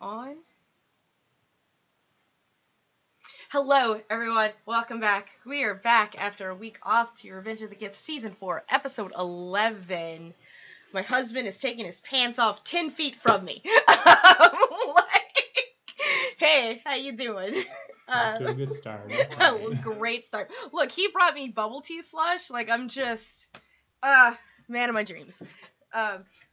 On. Hello, everyone. Welcome back. We are back after a week off to Revenge of the Gith Season 4, Episode 11. My husband is taking his pants off 10 feet from me. Hey, how you doing? Off to a good start. Great start. Look, he brought me bubble tea slush. Like, I'm just, man of my dreams.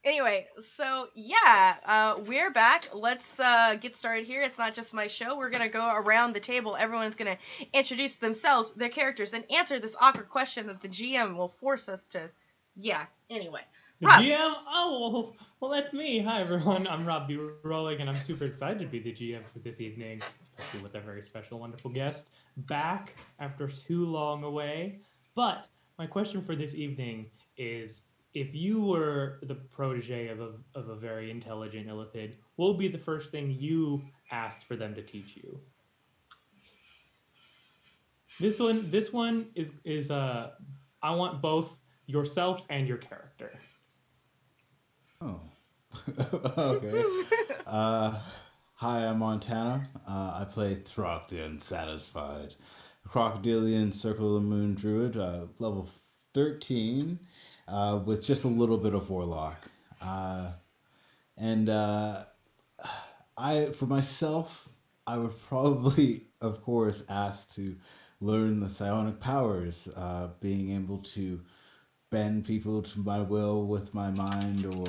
Anyway, so yeah, we're back. Let's get started here. It's not just my show. We're gonna go around the table. Everyone's gonna introduce themselves, their characters, and answer this awkward question that the GM will force us to. Yeah. Anyway, The Rob. GM? Oh, well, that's me. Hi, everyone. I'm Rob B. Rolling, and I'm super excited to be the GM for this evening, especially with our very special, wonderful guest back after too long away. But my question for this evening is, if you were the protege of a very intelligent illithid, what would be the first thing you asked for them to teach you? This one is I want both yourself and your character. Oh. Okay. Uh, Hi, I'm Montana. I play Throck the Unsatisfied, a crocodilian Circle of the Moon druid, level 13, with just a little bit of warlock. And for myself, I would probably, of course, ask to learn the psionic powers, being able to bend people to my will with my mind, or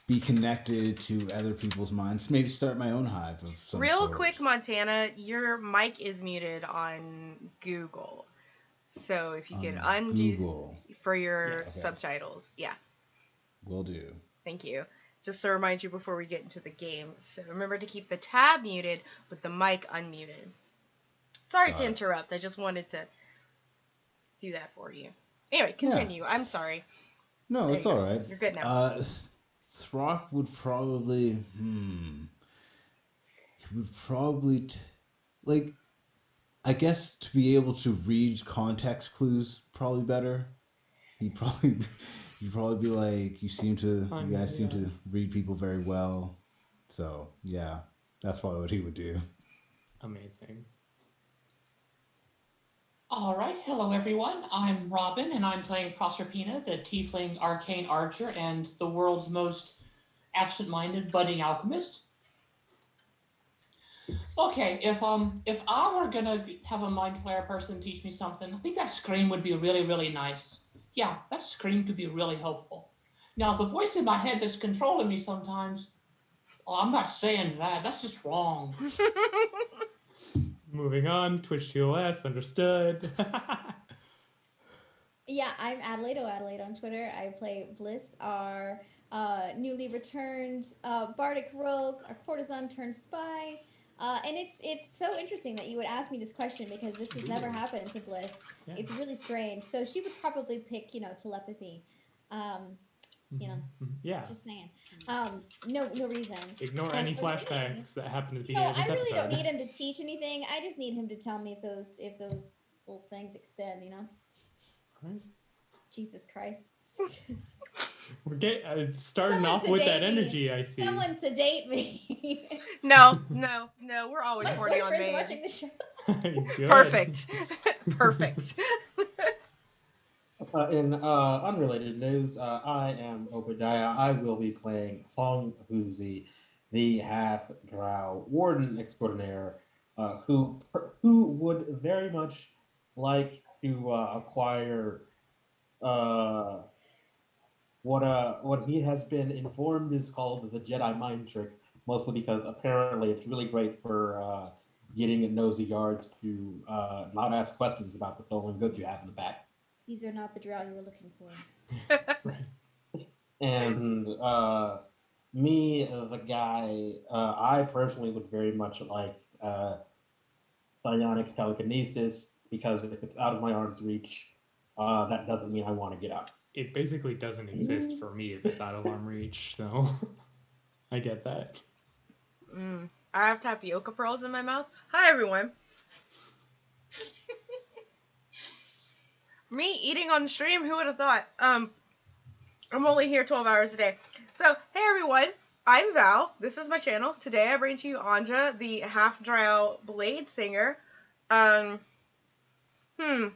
be connected to other people's minds. Maybe start my own hive of some Real sort. quick, Montana, your mic is muted on Google. So if you could undo Google. for your Yes. subtitles. Yeah. Will do. Thank you. Just to remind you before we get into the game. So remember to keep the tab muted with the mic unmuted. Sorry to interrupt. I just wanted to do that for you. Anyway, continue. I'm sorry. No, There it's you go. all right. You're good now. Throck would probably. He would probably. Like, I guess to be able to read context clues probably better. He'd probably be like, you guys seem to read people very well. So yeah, that's probably what he would do. Amazing. All right, hello everyone. I'm Robin, and I'm playing Proserpina, the Tiefling Arcane Archer and the world's most absent-minded budding alchemist. Okay, if I were gonna have a mind flare person teach me something, I think that scream would be really, really nice. Yeah, that scream could be really helpful. Now, the voice in my head that's controlling me sometimes, oh, I'm not saying that. That's just wrong. Moving on, Twitch TOS, understood. Yeah, I'm Adelaide Adelaide on Twitter. I play Bliss, our newly returned bardic rogue, our courtesan turned spy. And it's so interesting that you would ask me this question because this has never happened to Bliss. Yeah. It's really strange. So she would probably pick, telepathy. Yeah. Just saying. No reason. Ignore any flashbacks that happen at the No, beginning of I this really episode. don't need him to teach anything. I just need him to tell me if those little things extend, Right. Jesus Christ. We're starting Someone off with that sedate me. energy, I see. Someone sedate me. No. We're always My horny on boyfriend's main. watching the show. Good. Perfect. Perfect. In unrelated news, I am Obadiah. I will be playing Hong Huzi, the half-drow warden extraordinaire, who would very much like to acquire what he has been informed is called the Jedi mind trick, mostly because apparently it's really great for getting nosy guards to not ask questions about the stolen goods you have in the back. These are not the drow you were looking for. Right. And me, the guy, I personally would very much like psionic telekinesis, because if it's out of my arm's reach, that doesn't mean I want to get out. It basically doesn't exist for me if it's out of arm reach, so I get that. I have tapioca pearls in my mouth. Hi, everyone. Me eating on the stream? Who would have thought? I'm only here 12 hours a day. So, hey, everyone. I'm Val. This is my channel. Today I bring to you Anja, the half-drow blade singer. Um, hmm.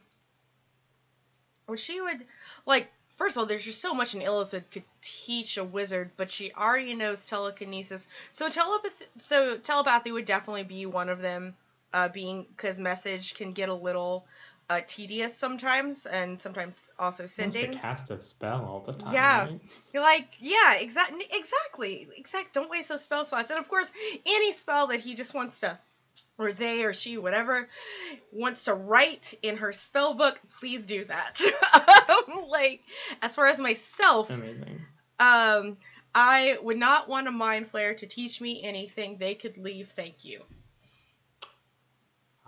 Well, she would, like, first of all, there's just so much an Illithid could teach a wizard, but she already knows telekinesis. So telepathy would definitely be one of them, being, because message can get a little tedious sometimes, and sometimes also Wants to sending. cast a spell all the time, Yeah. right? You're like, yeah, exactly. Don't waste those spell slots. And of course, any spell that he just wants to, or they or she, whatever, wants to write in her spell book, please do that. Like, as far as myself, Amazing. I would not want a mind flayer to teach me anything. They could leave, thank you.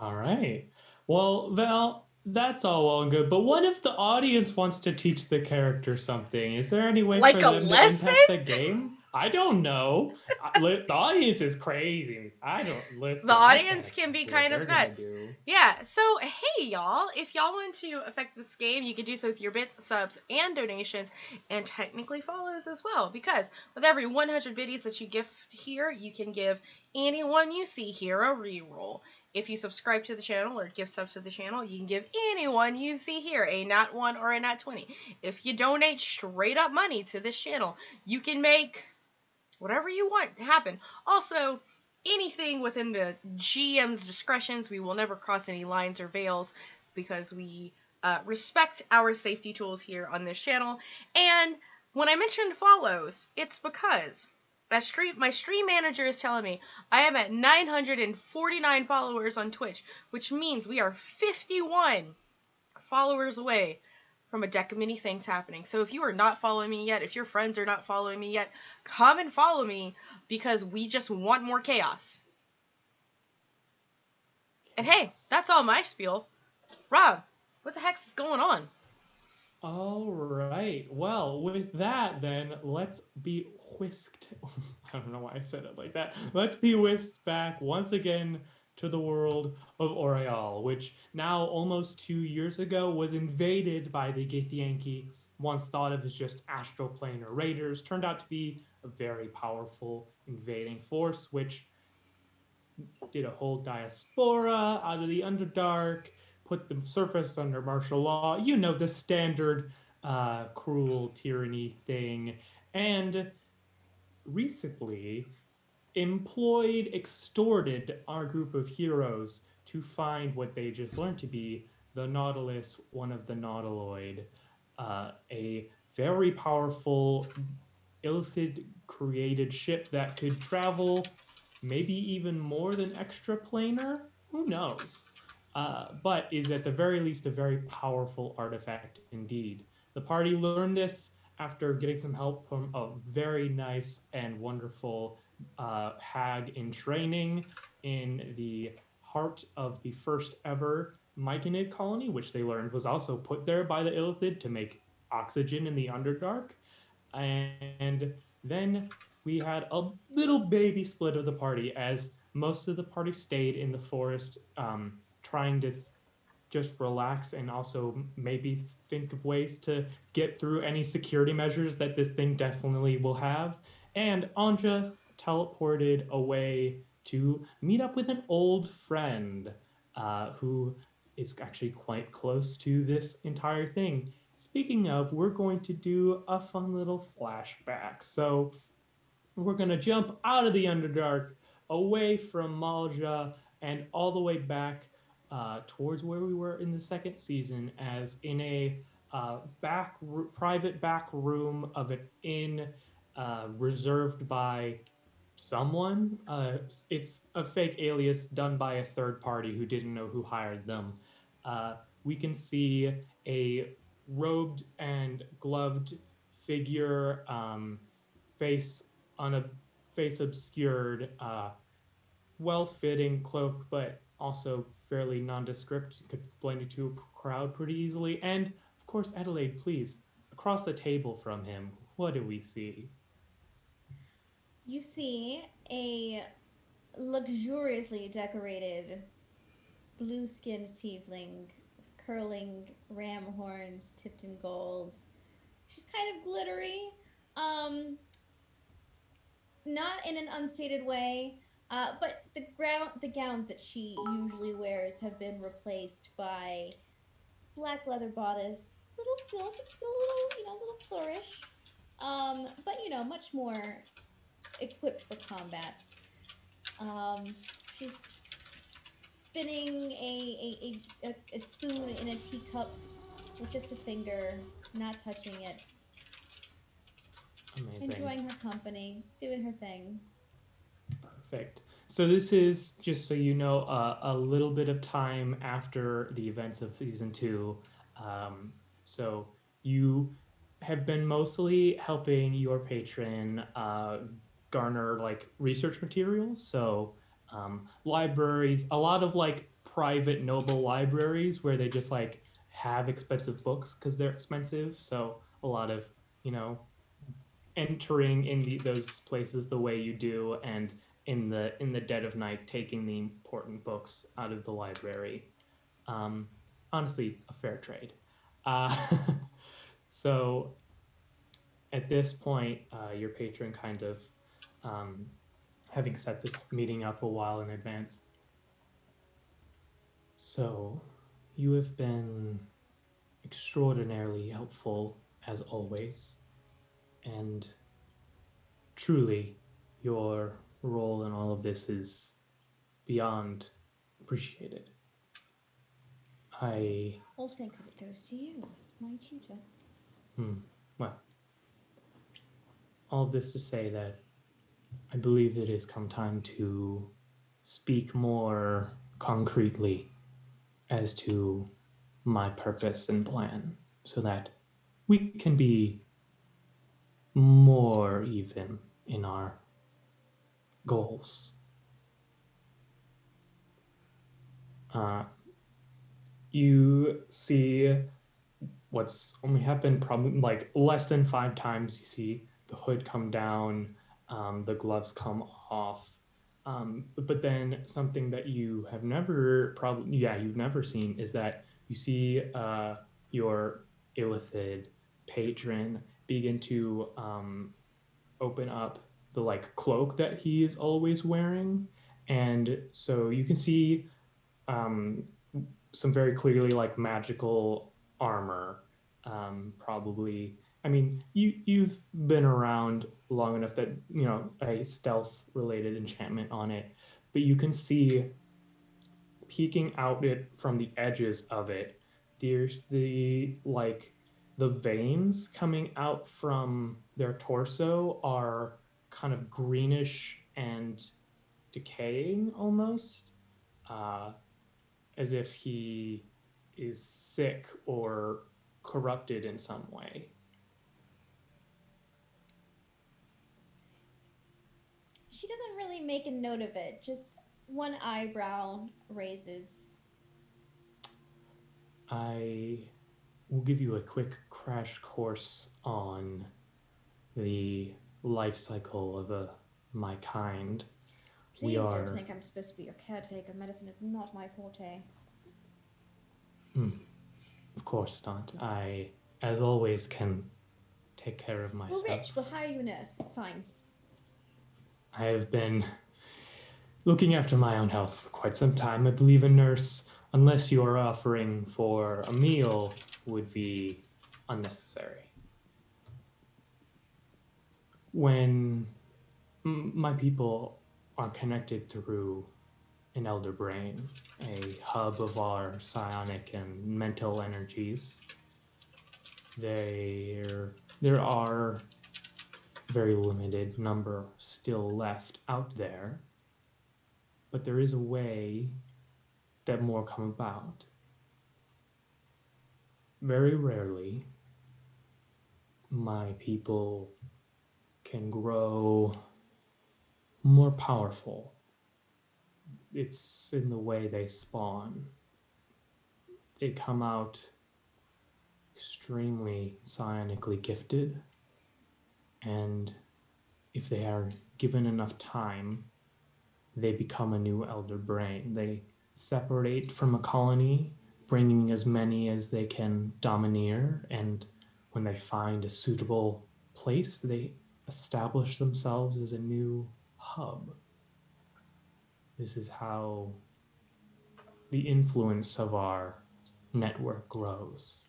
All right. Well, Val, that's all well and good, but what if the audience wants to teach the character something? Is there any way Like for a them to lesson? impact the game? I don't know. The audience is crazy. I don't listen. The I audience can't can be do kind what of they're gonna nuts. do. Yeah, so hey y'all, if y'all want to affect this game, you can do so with your bits, subs, and donations, and technically follows as well, because with every 100 biddies that you gift here, you can give anyone you see here a reroll. If you subscribe to the channel or give subs to the channel, you can give anyone you see here a nat 1 or a nat 20. If you donate straight up money to this channel, you can make whatever you want happen. Also, anything within the GM's discretions. We will never cross any lines or veils because we respect our safety tools here on this channel. And when I mentioned follows, it's because my stream manager is telling me I am at 949 followers on Twitch, which means we are 51 followers away from a deck of many things happening. So if you are not following me yet, if your friends are not following me yet, come and follow me because we just want more chaos. And hey, that's all my spiel. Rob, what the heck's going on? All right. Well, with that, then let's be whisked. I don't know why I said it like that. Let's be whisked back once again to the world of Orial, which now almost 2 years ago was invaded by the Githyanki, once thought of as just astroplanar raiders, turned out to be a very powerful invading force, which did a whole diaspora out of the Underdark, put the surface under martial law, you know, the standard cruel tyranny thing, and recently extorted our group of heroes to find what they just learned to be the Nautilus, one of the Nautiloid, a very powerful Illithid created ship that could travel maybe even more than extraplanar. Who knows? But is at the very least a very powerful artifact indeed. The party learned this after getting some help from a very nice and wonderful hag in training in the heart of the first ever Myconid colony, which they learned was also put there by the Illithid to make oxygen in the Underdark. And then we had a little baby split of the party as most of the party stayed in the forest, trying to just relax and also maybe think of ways to get through any security measures that this thing definitely will have. And Anja teleported away to meet up with an old friend who is actually quite close to this entire thing. Speaking of, we're going to do a fun little flashback. So we're going to jump out of the Underdark, away from Malja, and all the way back towards where we were in the second season, as in a private back room of an inn reserved by someone. It's a fake alias done by a third party who didn't know who hired them. We can see a robed and gloved figure, face on a face obscured, well-fitting cloak, but also fairly nondescript. Could blend into a crowd pretty easily. And of course, Adelaide, please, across the table from him, what do we see? You see a luxuriously decorated blue skinned tiefling with curling ram horns tipped in gold. She's kind of glittery. Um, not in an unstated way. But the gowns that she usually wears have been replaced by black leather bodice, little silk. It's still a little, little flourish. But much more equipped for combat. She's spinning a spoon in a teacup with just a finger, not touching it. Amazing. Enjoying her company, doing her thing. Perfect. So this is, just so you know, a little bit of time after the events of season 2. So you have been mostly helping your patron garner like research materials. So libraries, a lot of like private noble libraries where they just like have expensive books because they're expensive. So a lot of, entering in those places the way you do, and in the dead of night taking the important books out of the library. Honestly, a fair trade. Uh, so at this point, your patron kind of, having set this meeting up a while in advance. So you have been extraordinarily helpful as always, and truly your role in all of this is beyond appreciated. All thanks if it goes to you, my tutor. Well, all of this to say that I believe it has come time to speak more concretely as to my purpose and plan, so that we can be more even in our goals. You see what's only happened probably like less than 5 times. You see the hood come down, the gloves come off. But then something that you have never you've never seen is that you see your illithid patron begin to open up the like cloak that he is always wearing, and so you can see some very clearly like magical armor. Probably, I mean, you've been around long enough that a stealth related enchantment on it, but you can see peeking out it from the edges of it. There's the veins coming out from their torso are kind of greenish and decaying almost. As if he is sick or corrupted in some way. She doesn't really make a note of it, just one eyebrow raises. I will give you a quick crash course on the life cycle of my kind. Please don't think I'm supposed to be your caretaker. Medicine is not my forte. Of course not. I, as always, can take care of myself. We're rich. We'll hire you a nurse. It's fine. I have been looking after my own health for quite some time. I believe a nurse, unless you are offering for a meal, would be unnecessary. When my people are connected through an elder brain, a hub of our psionic and mental energies, there are very limited number still left out there, but there is a way that more come about. Very rarely, my people can grow more powerful. It's in the way they spawn. They come out extremely psionically gifted, and if they are given enough time, they become a new elder brain. They separate from a colony, bringing as many as they can domineer, and when they find a suitable place, they establish themselves as a new hub. This is how the influence of our network grows.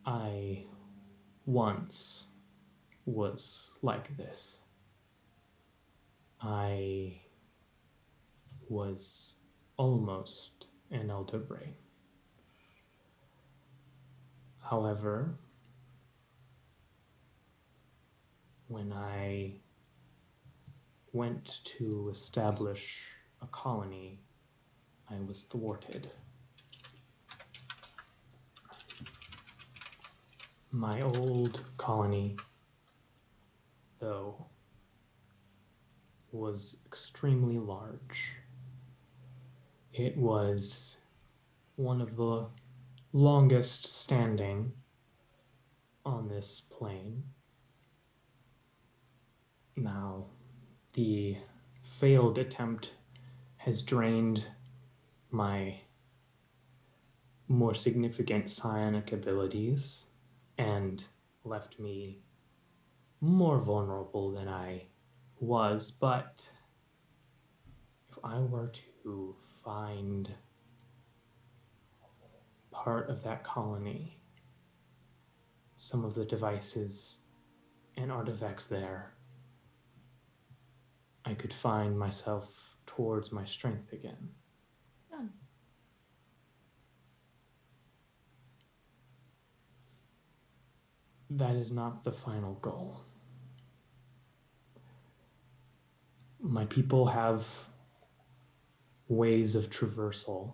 I once was like this. I was almost an elder brain. However, when I went to establish a colony, I was thwarted. My old colony, though, was extremely large. It was one of the longest standing on this plane. Now, the failed attempt has drained my more significant psionic abilities and left me more vulnerable than I was, but if I were to find part of that colony, some of the devices and artifacts there, I could find myself towards my strength again. Done. That is not the final goal. My people have ways of traversal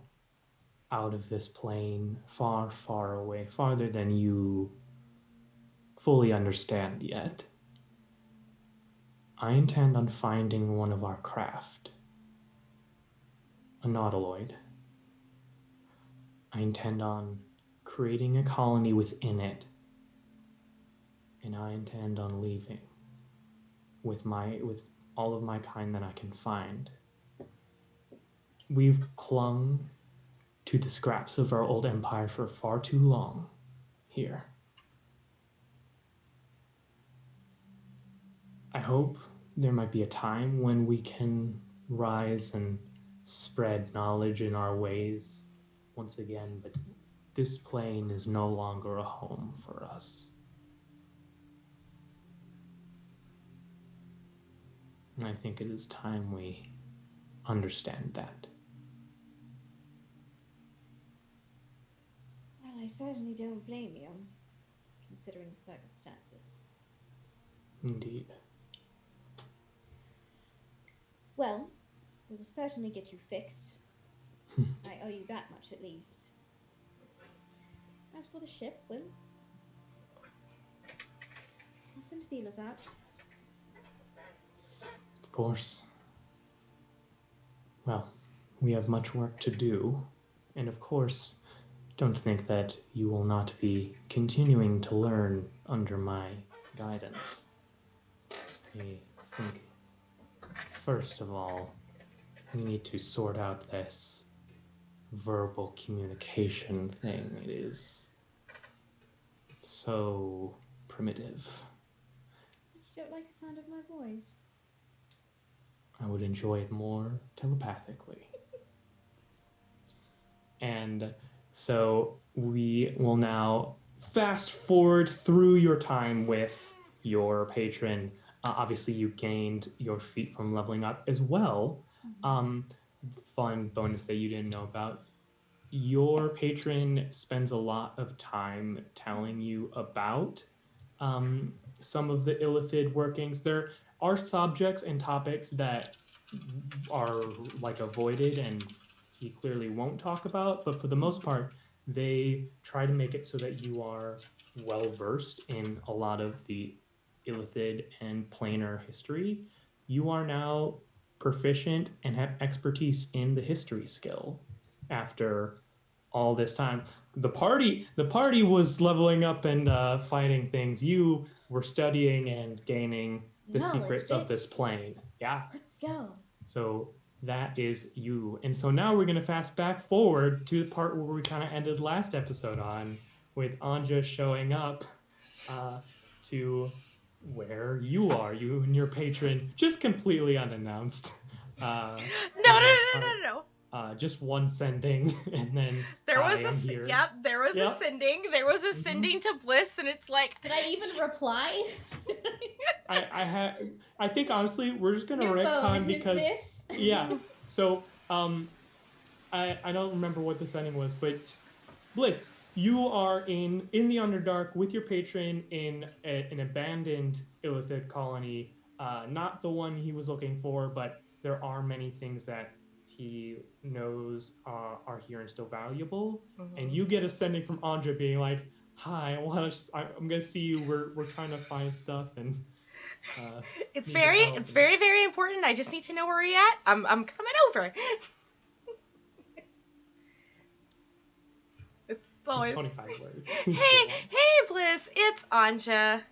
out of this plane, far, far away, farther than you fully understand yet. I intend on finding one of our craft, a nautiloid. I intend on creating a colony within it, and I intend on leaving with all of my kind that I can find. We've clung to the scraps of our old empire for far too long here. I hope there might be a time when we can rise and spread knowledge in our ways once again, but this plane is no longer a home for us. And I think it is time we understand that. Well, I certainly don't blame you, considering the circumstances. Indeed. Well, we will certainly get you fixed. I owe you that much at least. As for the ship, Will, I'll send feelers out. Of course. Well, we have much work to do, and of course, don't think that you will not be continuing to learn under my guidance. I think, first of all, we need to sort out this verbal communication thing. It is so primitive. You don't like the sound of my voice. I would enjoy it more telepathically. And so we will now fast forward through your time with your patron. Obviously, you gained your feat from leveling up as well. Fun bonus that you didn't know about. Your patron spends a lot of time telling you about some of the illithid workings. There are subjects and topics that are like avoided and he clearly won't talk about, but for the most part, they try to make it so that you are well versed in a lot of the illithid and planar history. You are now proficient and have expertise in the history skill after all this time. The party was leveling up and fighting things. You were studying and gaining the Knowledge, secrets bitch. of this plane. Yeah. Let's go. So that is you. And so now we're going to fast back forward to the part where we kind of ended last episode on, with Anja showing up to where you are, you and your patron, just completely unannounced. No, For no, the no, most no, part. no, no. Just one sending, and then There hi, was I'm here. yep, there was a Yep. sending. There was a Mhm. sending to Bliss, and it's like, Did I even reply? I think honestly we're just gonna New retcon phone, who's because this? yeah. So I don't remember what the setting was, but Bliss, you are in the Underdark with your patron in an abandoned Illithid colony. Not the one he was looking for, but there are many things that he knows are here and still valuable. And you get a sending from Anja being like, "Hi, I'm gonna see you. We're trying to find stuff and it's need your very, help." it's very, very important. I just need to know where you're at. I'm coming over. It's always 25 words. hey, Bliss, it's Anja.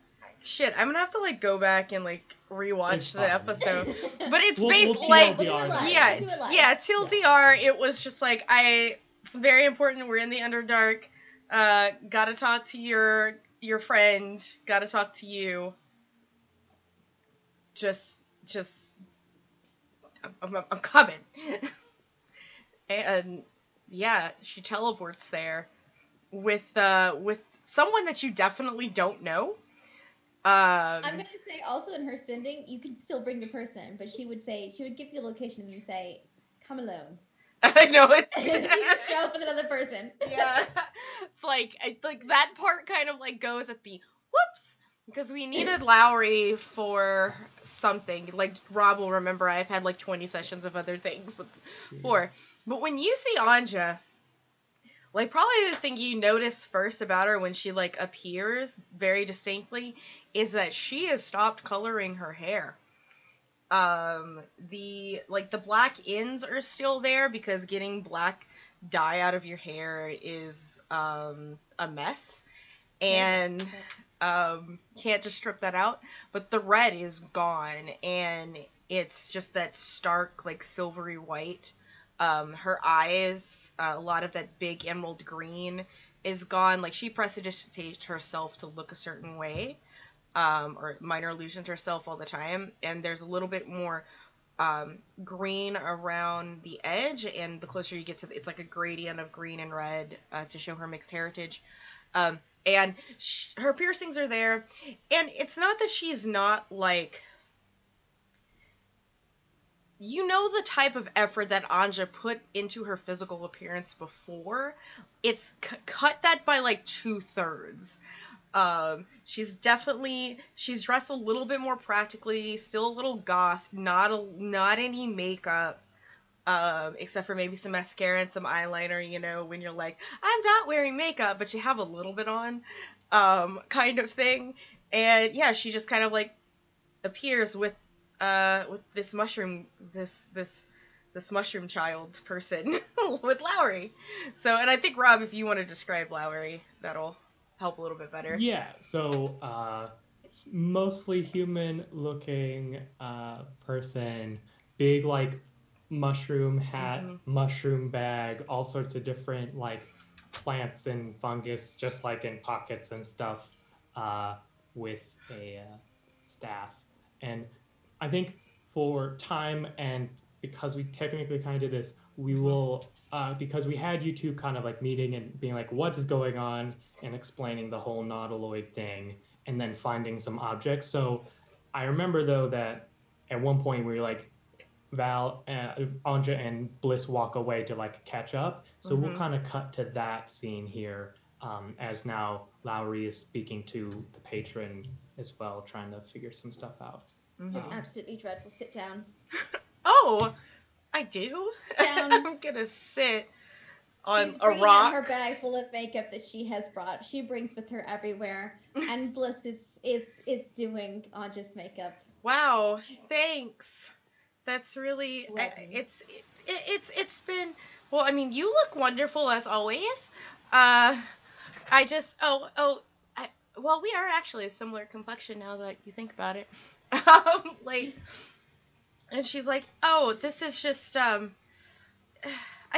Shit, I'm gonna have to like go back and like rewatch It's the fine. episode. But it's We'll basically like, We'll do it live. yeah, We'll do it live. yeah, TLDR. It was just like it's very important. We're in the Underdark. Gotta talk to your friend. Gotta talk to you. Just, I'm coming. And yeah, she teleports there with someone that you definitely don't know. I'm gonna say also in her sending, you can still bring the person, but she would give the location and say, "Come alone." I know it's. You just show up with another person. Yeah, it's like that part kind of like goes at the whoops because we needed Lowry for something. Like Rob will remember, I've had like 20 sessions of other things before. But when you see Anja, like probably the thing you notice first about her when she like appears very distinctly is that she has stopped coloring her hair. The black ends are still there because getting black dye out of your hair is a mess, and can't just strip that out. But the red is gone, and it's just that stark like silvery white. Her eyes, a lot of that big emerald green is gone. Like she prestidigitates herself to look a certain way. Or minor illusions herself all the time, and there's a little bit more green around the edge, and the closer you get to it's like a gradient of green and red to show her mixed heritage. And her piercings are there, and it's not that she's not like, you know, the type of effort that Anja put into her physical appearance before. It's cut that by like 2/3. She's dressed a little bit more practically, still a little goth, not any makeup, except for maybe some mascara and some eyeliner, you know, when you're like, I'm not wearing makeup, but you have a little bit on, kind of thing. And yeah, she just kind of like appears with this mushroom, this mushroom child person with Lowry. So, and I think Rob, if you want to describe Lowry, that'll help a little bit better. Yeah, so mostly human looking person, big like mushroom hat, mushroom bag, all sorts of different like plants and fungus just like in pockets and stuff, with a staff. And I think for time, and because we technically kind of did this, we will because we had you two kind of like meeting and being like, what is going on, and explaining the whole nautiloid thing, and then finding some objects. So I remember though that at one point we were like, Anja and Bliss walk away to like catch up. So we'll kind of cut to that scene here, as now Lowry is speaking to the patron as well, trying to figure some stuff out. Absolutely dreadful. Sit down. Oh, I do? Down. I'm gonna sit on She's a bringing rock. out her bag full of makeup that she has brought. She brings with her everywhere, and Bliss is doing Anja's makeup. Wow, thanks. That's really it's been, well, I mean, you look wonderful as always. I just well, we are actually a similar complexion now that you think about it. Like, and she's like, oh, this is just I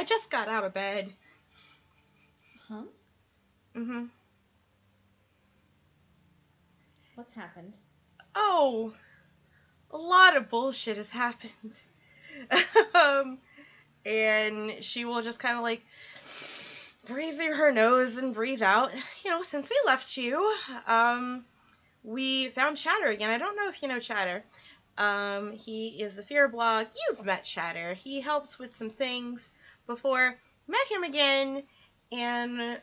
just got out of bed. Huh? What's happened? Oh, a lot of bullshit has happened. um, and she will just kind of like breathe through her nose and breathe out. Since we left you, we found Chatter again. I don't know if you know Chatter. He is the Fear blog. You've met Chatter. He helped with some things before. Met him again and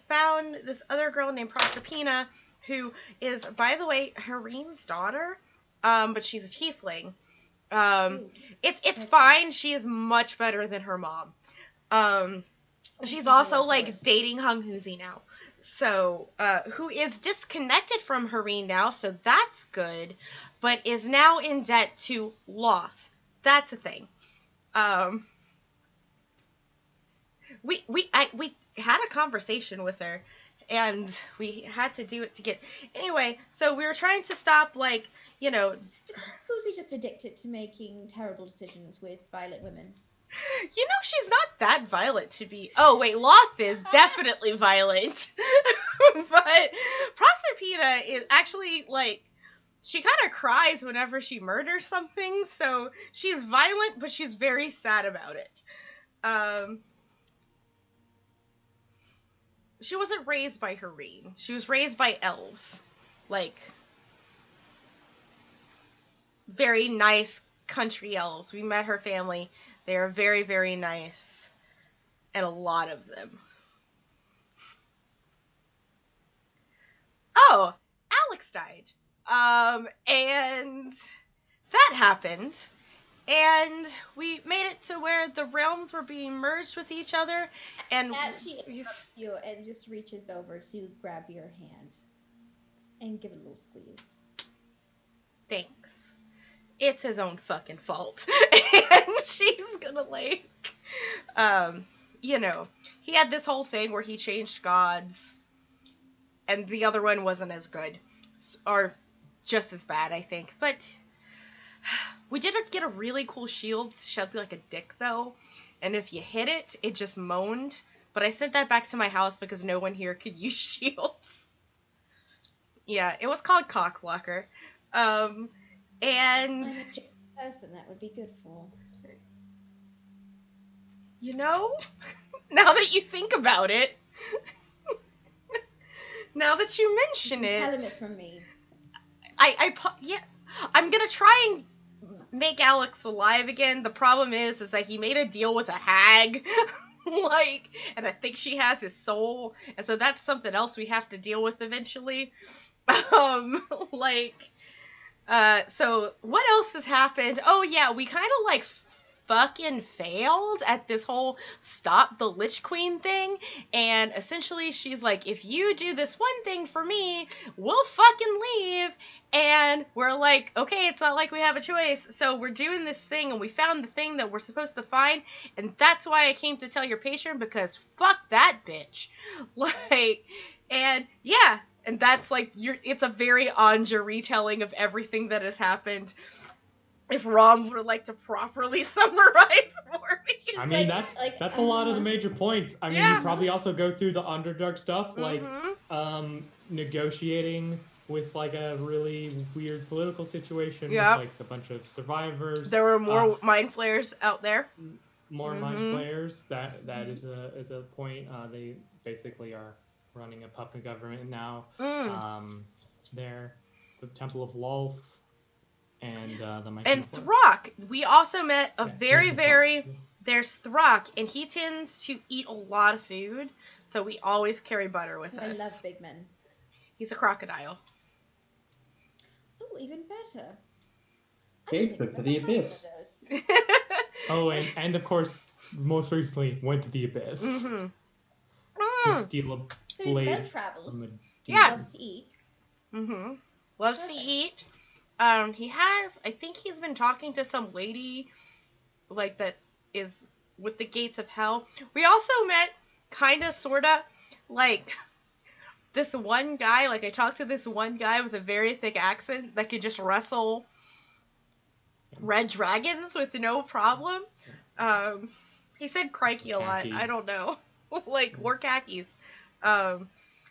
found this other girl named Proserpina, who is, by the way, Hareen's daughter, but she's a tiefling. Ooh, It's dreadful. fine. She is much better than her mom. She's Thank also you, of like course. dating Hung Huzi now. So, who is disconnected from Hareen now, so that's good, but is now in debt to Loth. That's a thing. Um, we had a conversation with her, and we had to do it to get. Anyway, so we were trying to stop, Is Kuzi just addicted to making terrible decisions with violent women? she's not that violent to be. Oh wait, Loth is definitely violent, but Proserpina is actually like she kind of cries whenever she murders something. So she's violent, but she's very sad about it. She wasn't raised by Hareen. She was raised by elves, like very nice country elves. We met her family. They are very, very nice, and a lot of them. Oh, Alex died. And that happened. And we made it to where the realms were being merged with each other. And She interrupts you and just reaches over to grab your hand and give it a little squeeze. thanks. It's his own fucking fault. And she's gonna he had this whole thing where he changed gods. And the other one wasn't as good. Or just as bad, I think. But we did get a really cool shield shaped like a dick, though. And if you hit it, it just moaned. But I sent that back to my house because no one here could use shields. Yeah, it was called Cockblocker. And I'm a person that would be good for. Now that you think about it, now that you mention it, Tell him it's from me. I'm gonna try and make Alex alive again. The problem is that he made a deal with a hag, and I think she has his soul, and so that's something else we have to deal with eventually. So what else has happened? Oh yeah, we kind of fucking failed at this whole stop the Lich Queen thing, and essentially she's like, if you do this one thing for me, we'll fucking leave. And we're like, okay, it's not like we have a choice, so we're doing this thing, and we found the thing that we're supposed to find, and that's why I came to tell your patron, because fuck that bitch. And yeah, and that's it's a very Anja retelling of everything that has happened. If Rom would like to properly summarize for me. I mean, that's a lot of the major points. I mean, you probably also go through the Underdark stuff, negotiating with a really weird political situation with a bunch of survivors. There were more mind flayers out there. More mind flayers. That is a point. They basically are running a puppet government now. They're the Temple of Lolth. And Throck. We also met there's Throck, and he tends to eat a lot of food, so we always carry butter with us. I love big men. He's a crocodile. Oh, even better. Gateway to the Abyss. Oh, and of course, most recently went to the Abyss to steal a blade from a demon. Loves to eat. Loves to eat. I think he's been talking to some lady, that is with the gates of hell. We also met, kinda, sorta, this one guy, I talked to this one guy with a very thick accent that could just wrestle red dragons with no problem. He said crikey a lot. I don't know. Wore khakis.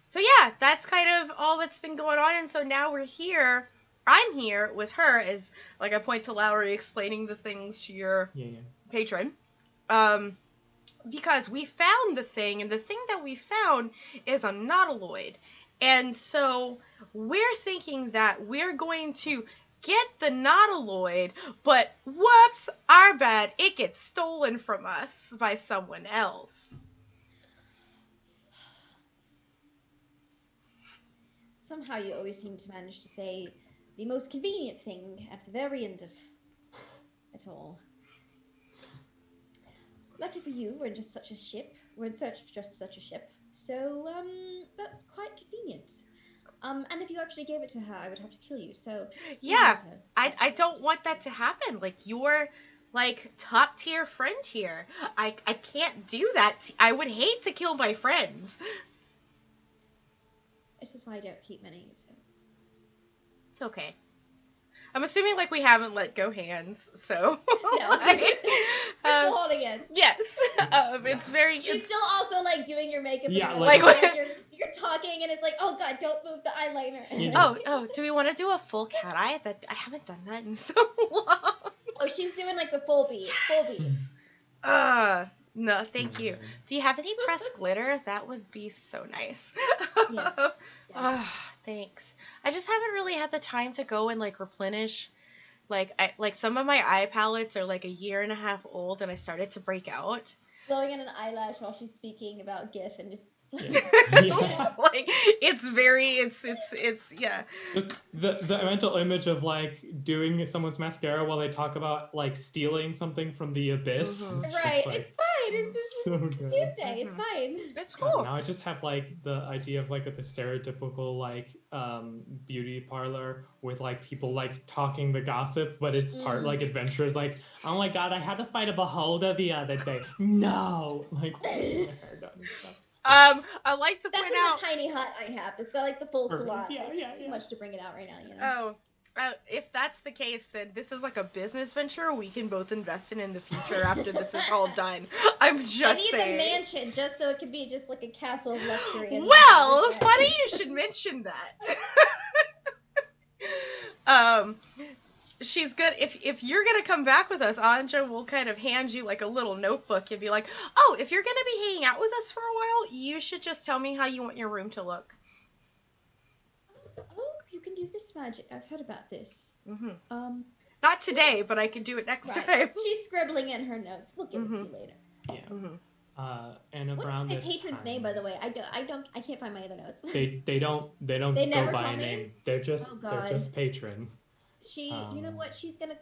So yeah, that's kind of all that's been going on, and so now we're here. I'm here with her as like I point to Lowry explaining the things to your patron. Because we found the thing, and the thing that we found is a nautiloid. And so we're thinking that we're going to get the nautiloid, but whoops, our bad, it gets stolen from us by someone else. Somehow you always seem to manage to say the most convenient thing at the very end of it all. Lucky for you, we're in just such a ship. We're in search of just such a ship. So, that's quite convenient. And if you actually gave it to her, I would have to kill you, so... Yeah, I don't want that to happen. Like, you're, like, top-tier friend here. I can't do that. I would hate to kill my friends. This is why I don't keep many, so... It's okay. I'm assuming, like, we haven't let go hands, so... No, like, we're still holding hands. Yes. It's very... She's still also, like, doing your makeup. Yeah, and like... You're talking, and it's like, oh god, don't move the eyeliner. Oh, do we want to do a full cat eye? That I haven't done that in so long. Oh, she's doing, like, the full beat. Yes. No, thank you. Do you have any pressed glitter? That would be so nice. Yes. Thanks. I just haven't really had the time to go and like replenish. Like some of my eye palettes are like a year and a half old, and I started to break out. Blowing in an eyelash while she's speaking about Gith and just. Yeah. Like it's yeah. Just the mental image of like doing someone's mascara while they talk about like stealing something from the abyss. Mhm. It's Right, like, it's fine. It's just so it's good. Tuesday. It's fine. It's God, cool. now I just have like the idea of like the stereotypical like beauty parlor with like people like talking the gossip, but it's part like adventurers like, oh my god, I had to fight a beholder the other day. No, like with my hair done and stuff. I like to point That's in out the tiny hut I have. It's got like the full Perfect. salon. Yeah, It's yeah, just too yeah. much to bring it out right now, you know. if that's the case, then this is like a business venture we can both invest in the future after this is all done. I'm just I need saying. the mansion just so it can be just like a castle of luxury. And Well, like funny you should mention that. She's good. If you're gonna come back with us, Anja will kind of hand you like a little notebook and be like, "Oh, if you're gonna be hanging out with us for a while, you should just tell me how you want your room to look." Oh, you can do this magic. I've heard about this. Mm-hmm. Not today, but I can do it next time. She's scribbling in her notes. We'll give it to you later. Yeah. Mm-hmm. And What around is my this patron's time, name, by the way? I can't find my other notes. They don't They go never by told a me? name. They're just Oh, they're God. just patron. She, you know what? She's gonna.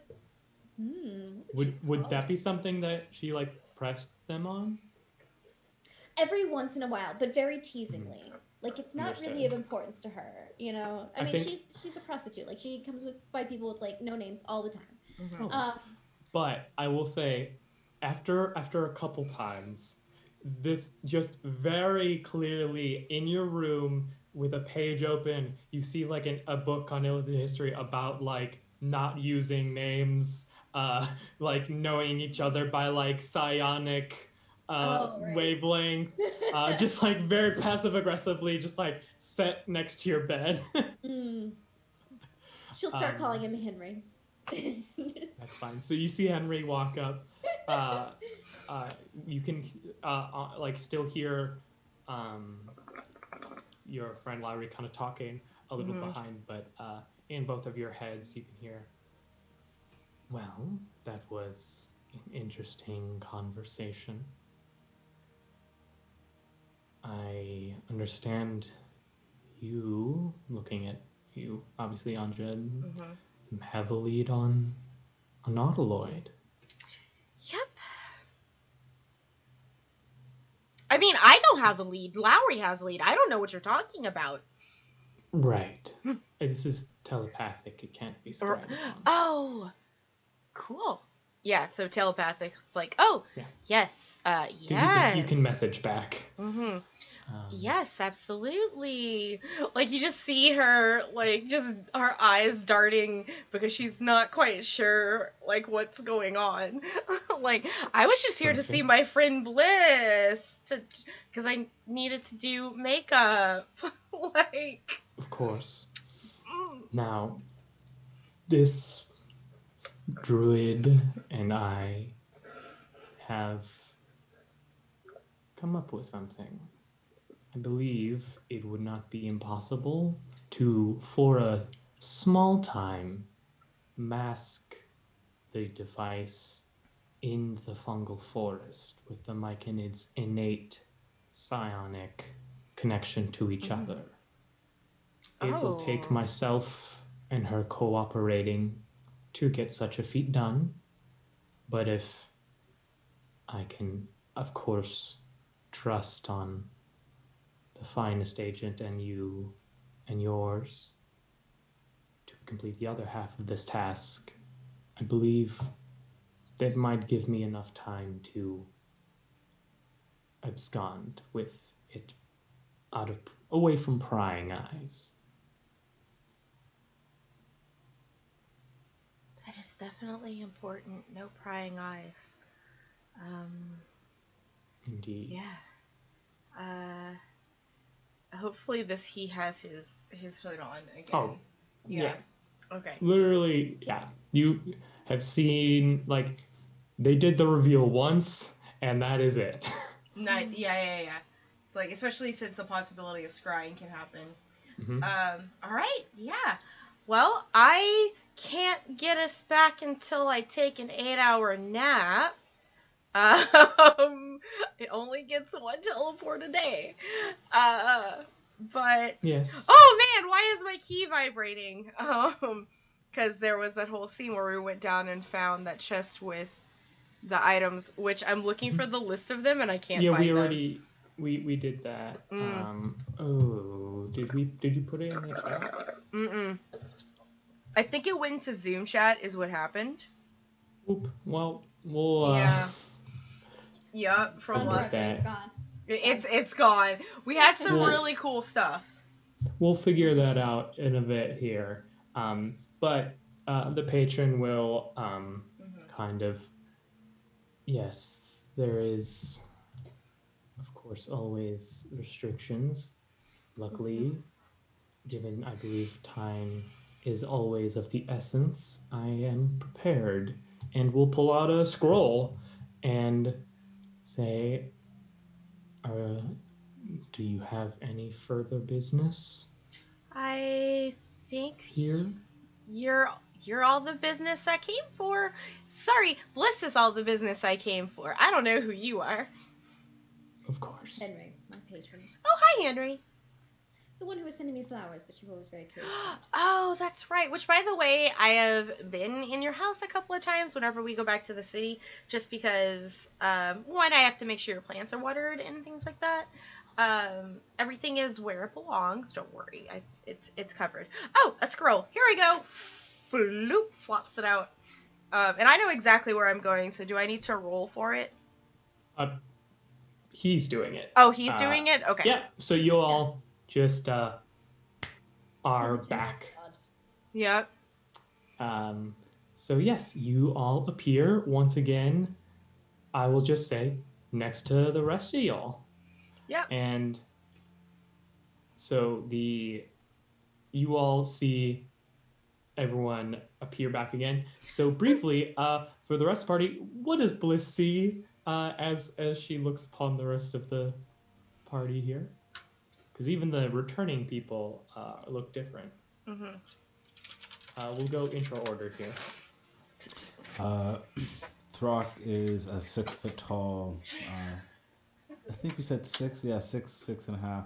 Would that be something that she like pressed them on? Every once in a while, but very teasingly. Like it's not really of Understood. importance to her, you know. I mean, think- she's a prostitute. Like she comes by people with like no names all the time. Oh. But I will say, after a couple times, this just very clearly in your room with a page open, you see like a book on illustrated history about like not using names, like knowing each other by like psionic wavelength, just like very passive aggressively, just like set next to your bed. She'll start calling him Henry. That's fine. So you see Henry walk up. You can like still hear your friend Lowry kind of talking a little behind, but in both of your heads you can hear, well, that was an interesting conversation. I understand you, looking at you, obviously Anja, have a lead on a nautiloid. Yep. I mean, I don't have a lead. Lowry has a lead. I don't know what you're talking about. Right. This is telepathic. It can't be spread. Oh, cool. yeah, so telepathic. It's like, oh, Yeah. yes, 'Cause yes. You can message back. Mm-hmm. Yes, absolutely. Like you just see her, like just her eyes darting because she's not quite sure like what's going on. Like I was just here to see Perfect. my friend Bliss, because I needed to do makeup. Like, Of course. mm. Now, this druid and I have come up with something. I believe it would not be impossible to, for a small time, mask the device in the fungal forest with the myconid's innate psionic connection to each Mhm. other. It will take Oh. myself and her cooperating to get such a feat done, but if I can, of course, trust on the finest agent and you and yours to complete the other half of this task, I believe that might give me enough time to abscond with it away from prying eyes. That is definitely important. No prying eyes. Indeed. Yeah. Hopefully he has his hood on again. Oh, yeah. Okay. Literally, yeah. You have seen, like, they did the reveal once, and that is it. Yeah. It's like, especially since the possibility of scrying can happen. Mhm. All right. Yeah. Well, I can't get us back until I take an 8-hour nap. It only gets one teleport a day. But Yes. oh man, why is my key vibrating? Because there was that whole scene where we went down and found that chest with the items, which I'm looking for the list of them and I can't Yeah, find we them. already we did that. Did you put it in the chat? Mm-mm. I think it went to Zoom chat is what happened. Oop. Well, we'll Yeah. Yup, from Found last directory, that. gone. It's gone. We had some Well- really cool stuff. We'll figure that out in a bit here. But the patron will kind of, yes, there is, of course, always restrictions. Luckily, given I believe time is always of the essence, I am prepared and will pull out a scroll and say, do you have any further business I think here? you're all the business I came for. Sorry, Bliss is all the business I came for. I don't know who you are. Of This is course. Henry, my patron. Oh, hi, Henry. The one who was sending me flowers that you were always very curious about. Oh, that's right. Which, by the way, I have been in your house a couple of times whenever we go back to the city, just because, one, I have to make sure your plants are watered and things like that. Everything is where it belongs. Don't worry. It's covered. Oh, a scroll. Here we go. Floop, flops it out. And I know exactly where I'm going, so do I need to roll for it? He's doing it. Oh, he's doing it? Okay. Yeah, so you all just are He's a back. generous Yep. So yes, you all appear once again. I will just say next to the rest of y'all. Yep. And so you all see everyone appear back again. So briefly, for the rest of the party, what does Bliss see as she looks upon the rest of the party here? Because even the returning people look different. We'll go intro order here. Throck is a 6 foot tall. I think we said 6. Yeah, 6.5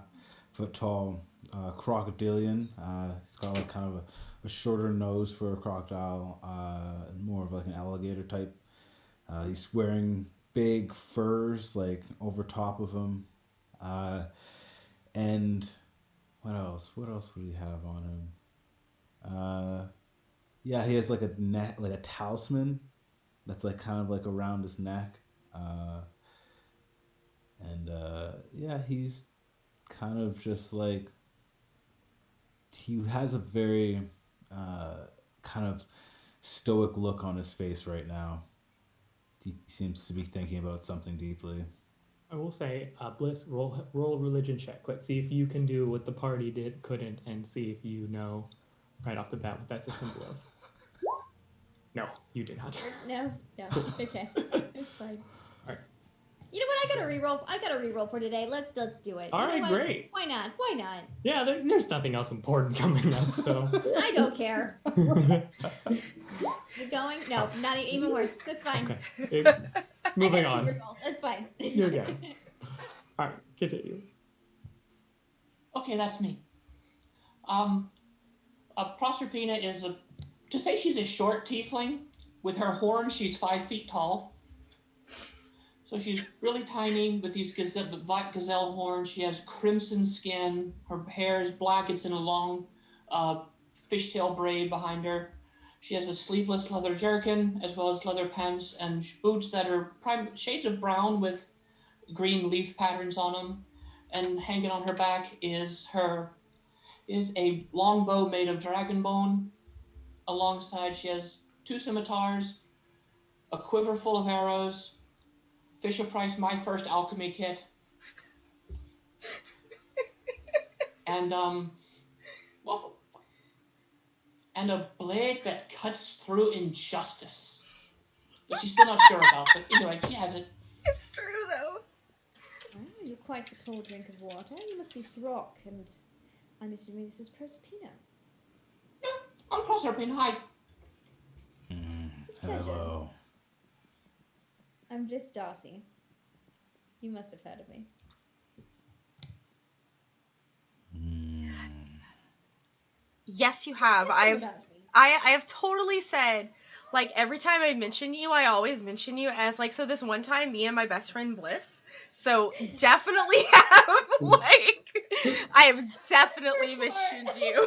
foot tall crocodilian. He's got like kind of a shorter nose for a crocodile, more of like an alligator type. He's wearing big furs like over top of him. And what else? What else would he have on him? Yeah, he has like a talisman that's like kind of like around his neck. Uh, and yeah, he's kind of just like he has a very uh, kind of stoic look on his face right now. He seems to be thinking about something deeply. I will say, Bliss, roll a religion check. Let's see if you can do what the party couldn't, and see if you know right off the bat what that's a symbol of. No, you did not. No. Okay, it's fine. All right. You know what? I got a reroll for today. Let's do it. All You know right, what? great. Why not? Why not? Yeah, there's nothing else important coming up, so. I don't care. Is it going? No, not even worse. That's fine. Okay. I Moving got 2 on. rerolls. That's fine. You're good. All right, continue. Okay, that's me. Proserpina is to say she's a short tiefling. With her horn, she's 5 feet tall. So she's really tiny with these black gazelle horns. She has crimson skin. Her hair is black. It's in a long fishtail braid behind her. She has a sleeveless leather jerkin as well as leather pants and boots that are shades of brown with green leaf patterns on them. And hanging on her back is a longbow made of dragon bone. Alongside, she has 2 scimitars, a quiver full of arrows, Fisher Price My First Alchemy Kit, and well, and a blade that cuts through injustice. But she's still not sure about. But anyway, she has it. It's true though. Wow, you're quite the tall drink of water. You must be Throck, and I'm assuming this is Proserpina. Yeah, I'm Proserpina. Hi. It's a pleasure. Hello. I'm Bliss Darcy. You must have heard of me. Yes, you have. About me. I have totally said, like, every time I mention you, I always mention you as, like, so this one time, me and my best friend Bliss. So definitely have, like, I have definitely mentioned you.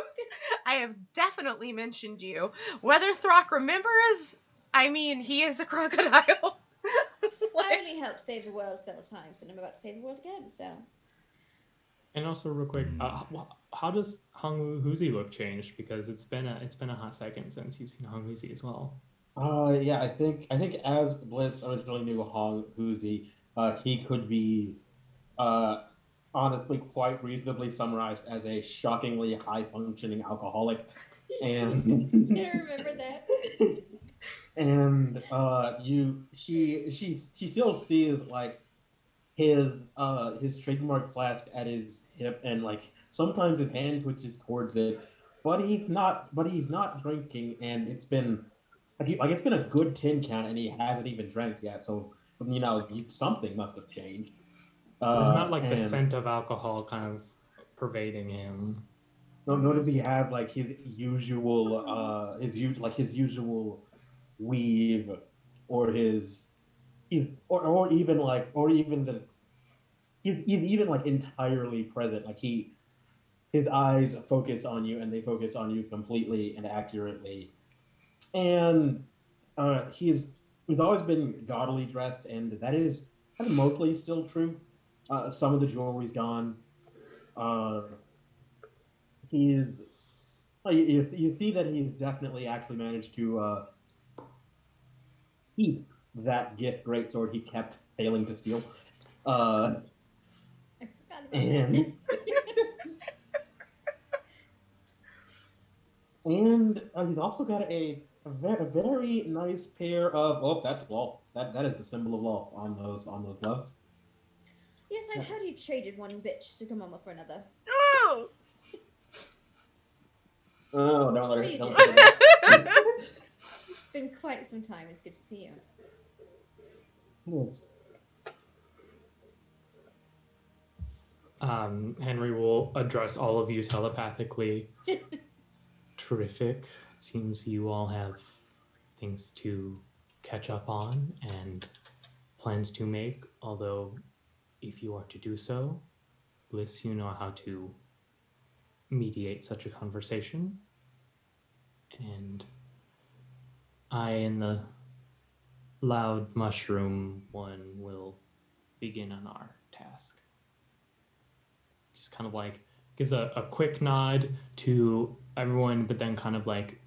I have definitely mentioned you. Whether Throck remembers, I mean, he is a crocodile. I only helped save the world several times, and I'm about to save the world again, so. And also, real quick, how does Hong Huzi look changed? Because it's been a hot second since you've seen Hong Huzi as well. Yeah, I think as Bliss originally knew Hong Huzi, he could be honestly quite reasonably summarized as a shockingly high functioning alcoholic. And I remember that. And she still sees like his trademark flask at his hip, and like sometimes his hand twitches towards it, but he's not drinking, and it's been it's been a good 10 count, and he hasn't even drank yet. So something must have changed. There's not like the scent of alcohol kind of pervading him. Nor does he have like his usual his usual weave, or his or even the he's even like entirely present. Like his eyes focus on you, and they focus on you completely and accurately. And he's always been gaudily dressed, and that's mostly still true. Some of the jewelry's gone. He's you see that he's definitely actually managed to keep that Gith greatsword he kept failing to steal. I forgot about And that. and he's also got a very nice pair of that's Lolth. That is the symbol of Lolth on those gloves. Yes, I've heard you traded one bitch Sukamama for another. Oh! Oh, don't let her. You Don't did. let her It's been quite some time. It's good to see you. Yes. Henry will address all of you telepathically. Terrific. It seems you all have things to catch up on and plans to make, although if you are to do so, Bliss, you know how to mediate such a conversation. And I, in the loud mushroom one will begin on our task. Just kind of like gives a quick nod to everyone, but then kind of like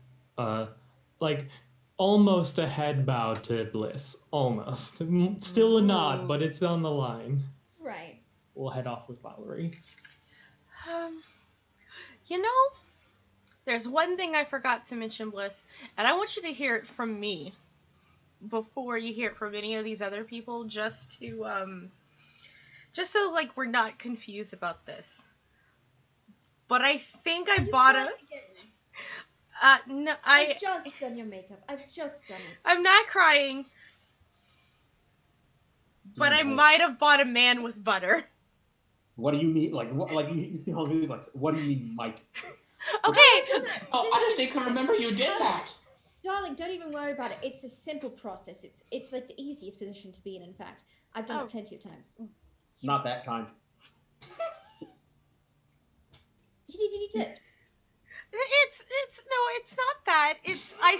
almost a head bow to Bliss. Almost. Still a nod, but it's on the line. Right. We'll head off with Valerie. You know, there's one thing I forgot to mention, Bliss, and I want you to hear it from me before you hear it from any of these other people, just so like we're not confused about this. But I think I bought a. No, I've just done your makeup. I've just done it. I'm not crying. But I might have bought a man with butter. What do you mean? Like, what? Like, you see how like, what do you mean, might? Okay. Oh, I just can remember you did that. Darling, don't even worry about it. It's a simple process. It's like the easiest position to be in fact. I've done it plenty of times. Not that kind. Did you need any tips? It's not that. I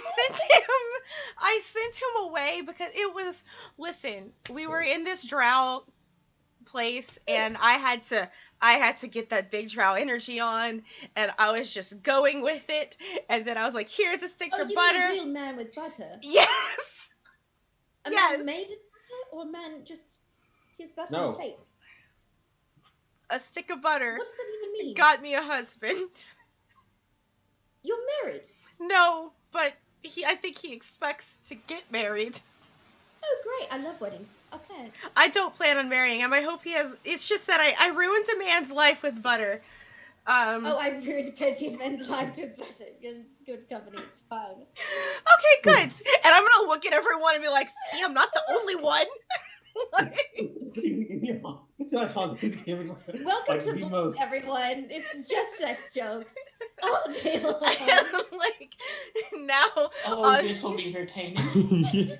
sent him away because it was, listen, we were in this drow place and I had to get that big drow energy on, and I was just going with it, and then I was like, here's a stick of butter. Mean a real man with butter? Yes. A man made of butter, or a man just his butter on a plate? A stick of butter. What does that even mean? Got me a husband. You're married? No, but I think he expects to get married. Oh, great. I love weddings. Okay. I don't plan on marrying him. I hope he has... It's just that I ruined a man's life with butter. I've ruined plenty of men's lives with butter. It's good company. It's fine. Okay, good. And I'm going to look at everyone and be like, see, I'm not the only one. Welcome to everyone. It's just sex jokes all day long. Like, now... this will be entertaining.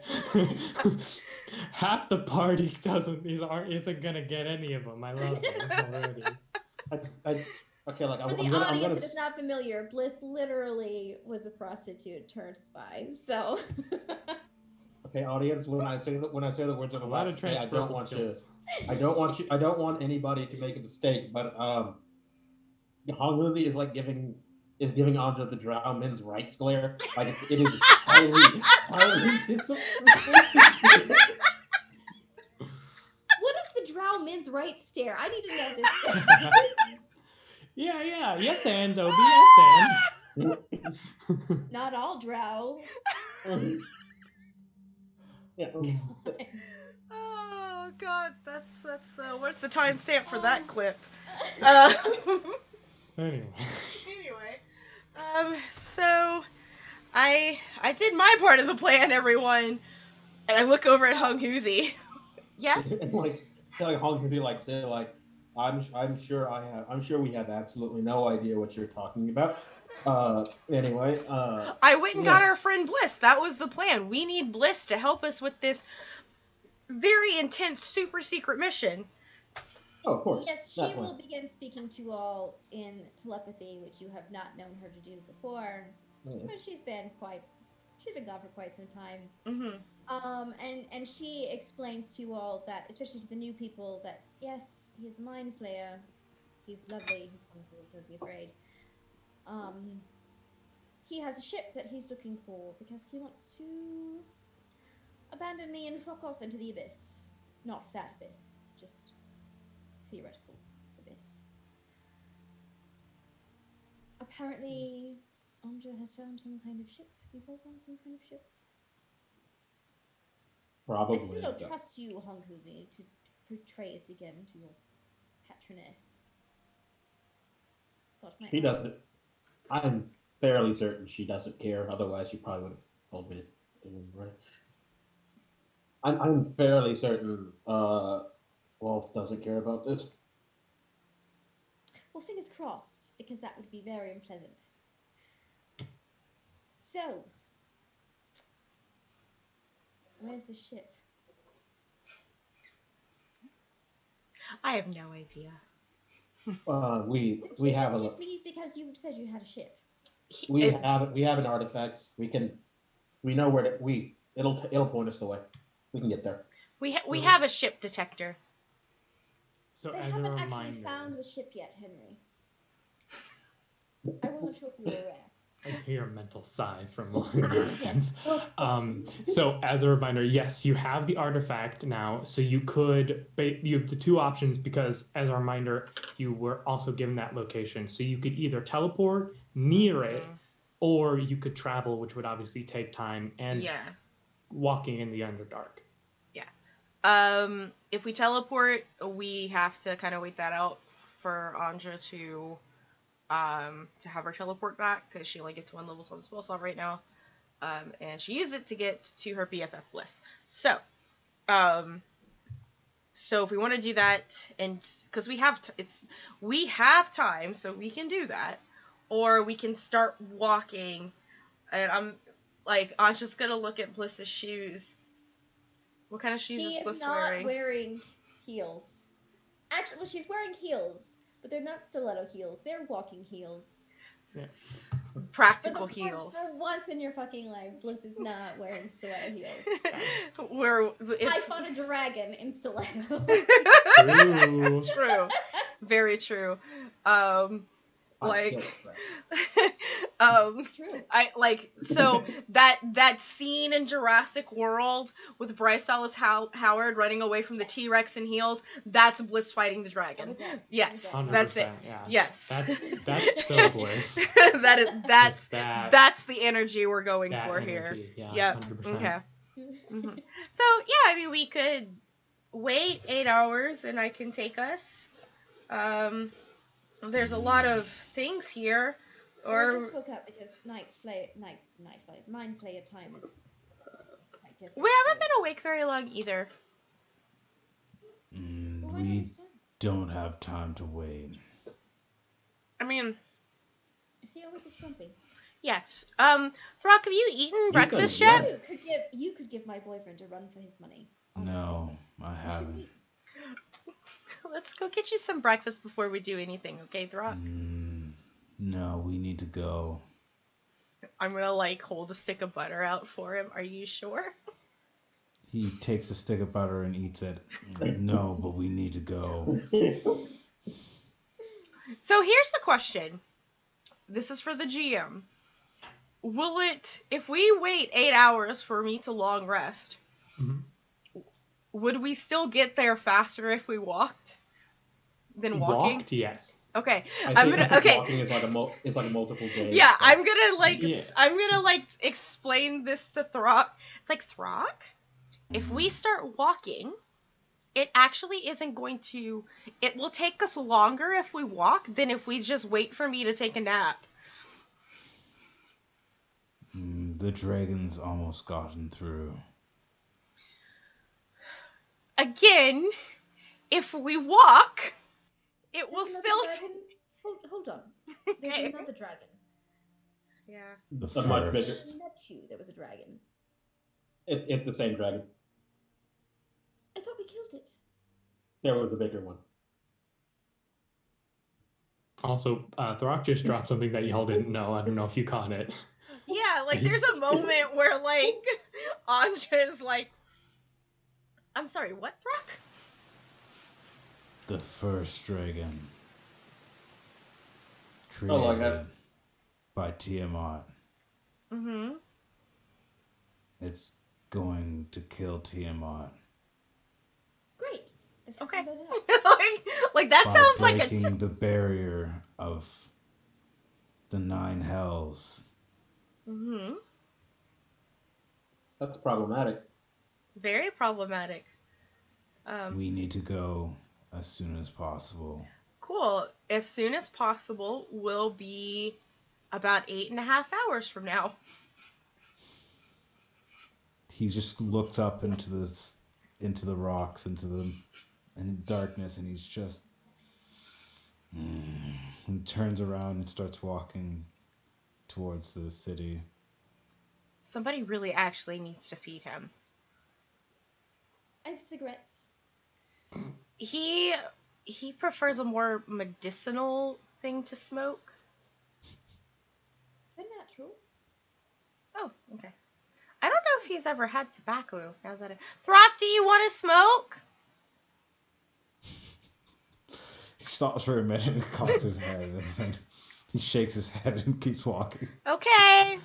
Half the party isn't gonna get any of them. I love this already. Okay, like For the audience that is not familiar, Bliss literally was a prostitute turned spy. So. Okay, audience. When I say the words I'm about to say, I don't want anybody to make a mistake. But Hongluli is giving Andre the Drow men's rights glare. Like it is highly What is the Drow men's rights stare? I need to know this. Yeah. Yes, and Dobie. Yes, and. Not all Drow. Yeah. Oh God, that's what's the timestamp for that clip? Anyway, so I did my part of the plan, everyone, and I look over at Hung Hoozy. Yes. And like Hung Hoozy say I'm sure we have absolutely no idea what you're talking about. Anyway, I went and got our friend Bliss. That was the plan. We need Bliss to help us with this very intense, super secret mission. Oh, of course. Yes, she will begin speaking to you all in telepathy, which you have not known her to do before. Yeah. But she's been gone for quite some time. Mm-hmm. And she explains to you all that, especially to the new people, that yes, he's a mind flayer. He's lovely. He's wonderful. Don't be afraid. He has a ship that he's looking for because he wants to abandon me and fuck off into the abyss. Not that abyss, just theoretical abyss. Apparently, Anja has found some kind of ship. You've all found some kind of ship? Probably. I still don't trust you, Honkuzi, to portray us again to your patroness. She doesn't. I'm fairly certain she doesn't care. Otherwise, she probably would have told me. Right? I'm fairly certain Wolf doesn't care about this. Well, fingers crossed, because that would be very unpleasant. So, where's the ship? I have no idea. We have a. Just me because you said you had a ship. We have an artifact. We know where it'll point us the way. We can get there. We have a ship detector. So They as a haven't reminder, actually found the ship yet, Henry. I wasn't sure if you were aware. I hear a mental sigh from long distance. Yes. So as a reminder, yes, you have the artifact now. So you have the two options because as a reminder, you were also given that location. So you could either teleport near it, or you could travel, which would obviously take time and Yeah. walking in the Underdark. If we teleport, we have to kind of wait that out for Anja to have her teleport back because she only gets 1 level 7 spell slot right now. And she used it to get to her BFF Bliss. So if we want to do that, and because we have time, so we can do that, or we can start walking. And I'm just gonna look at Bliss's shoes. What kind of shoes She is Bliss is not wearing? wearing heels. Actually, well, she's wearing heels, but they're not stiletto heels. They're walking heels. Yes. Practical heels. For once in your fucking life, Bliss is not wearing stiletto heels. I fought a dragon in stiletto. True. Very true. True. So that scene in Jurassic World with Bryce Dallas Howard running away from the T-Rex in heels, that's Bliss fighting the dragon. Yes, 100%, that's it. Yeah. Yes. That's so Bliss. that's the energy we're going for here. Yeah, Yep. 100%. Okay. Mm-hmm. So yeah, I mean, we could wait 8 hours, and I can take us. There's a lot of things here. Or just woke up because mind flayer time is quite different. We haven't been awake very long either. We don't have time to wait. I mean, is he always so scrumpy? Yes. Throck, have you eaten breakfast yet? You could give my boyfriend a run for his money. Honestly. No, I haven't. Let's go get you some breakfast before we do anything, okay, Throck? No, we need to go. I'm gonna hold a stick of butter out for him. Are you sure? He takes a stick of butter and eats it. No, but we need to go. So here's the question. This is for the GM. If we wait 8 hours for me to long rest, would we still get there faster if we walked than walking? Walked, yes. Okay, Walking is like a multiple days. Yeah, so. I'm gonna explain this to Throck. It's like, Throck, if we start walking, it actually isn't going to. It will take us longer if we walk than if we just wait for me to take a nap. The dragon's almost gotten through. Again, if we walk, it will still. Hold on. There's another dragon. Yeah. The much bigger. I met you. There was a dragon. It's the same dragon. I thought we killed it. There was a bigger one. Also, Throck just dropped something that y'all didn't know. I don't know if you caught it. Yeah, there's a moment where, Andra's I'm sorry, what, Throck? The first dragon. like Created that. by Tiamat. Mm-hmm. It's going to kill Tiamat. Great. Okay. That that by sounds like breaking the barrier of the 9 hells. Mm-hmm. That's problematic. Very problematic. We need to go as soon as possible. Cool. As soon as possible will be about 8.5 hours from now. He just looks up into the rocks, into the darkness, and he's just and turns around and starts walking towards the city. Somebody really actually needs to feed him. I have cigarettes. He prefers a more medicinal thing to smoke. They're natural. Oh, okay. I don't know if he's ever had tobacco. Now that Throp, do you want to smoke? He stops for a minute and cocks his head, and then he shakes his head and keeps walking. Okay.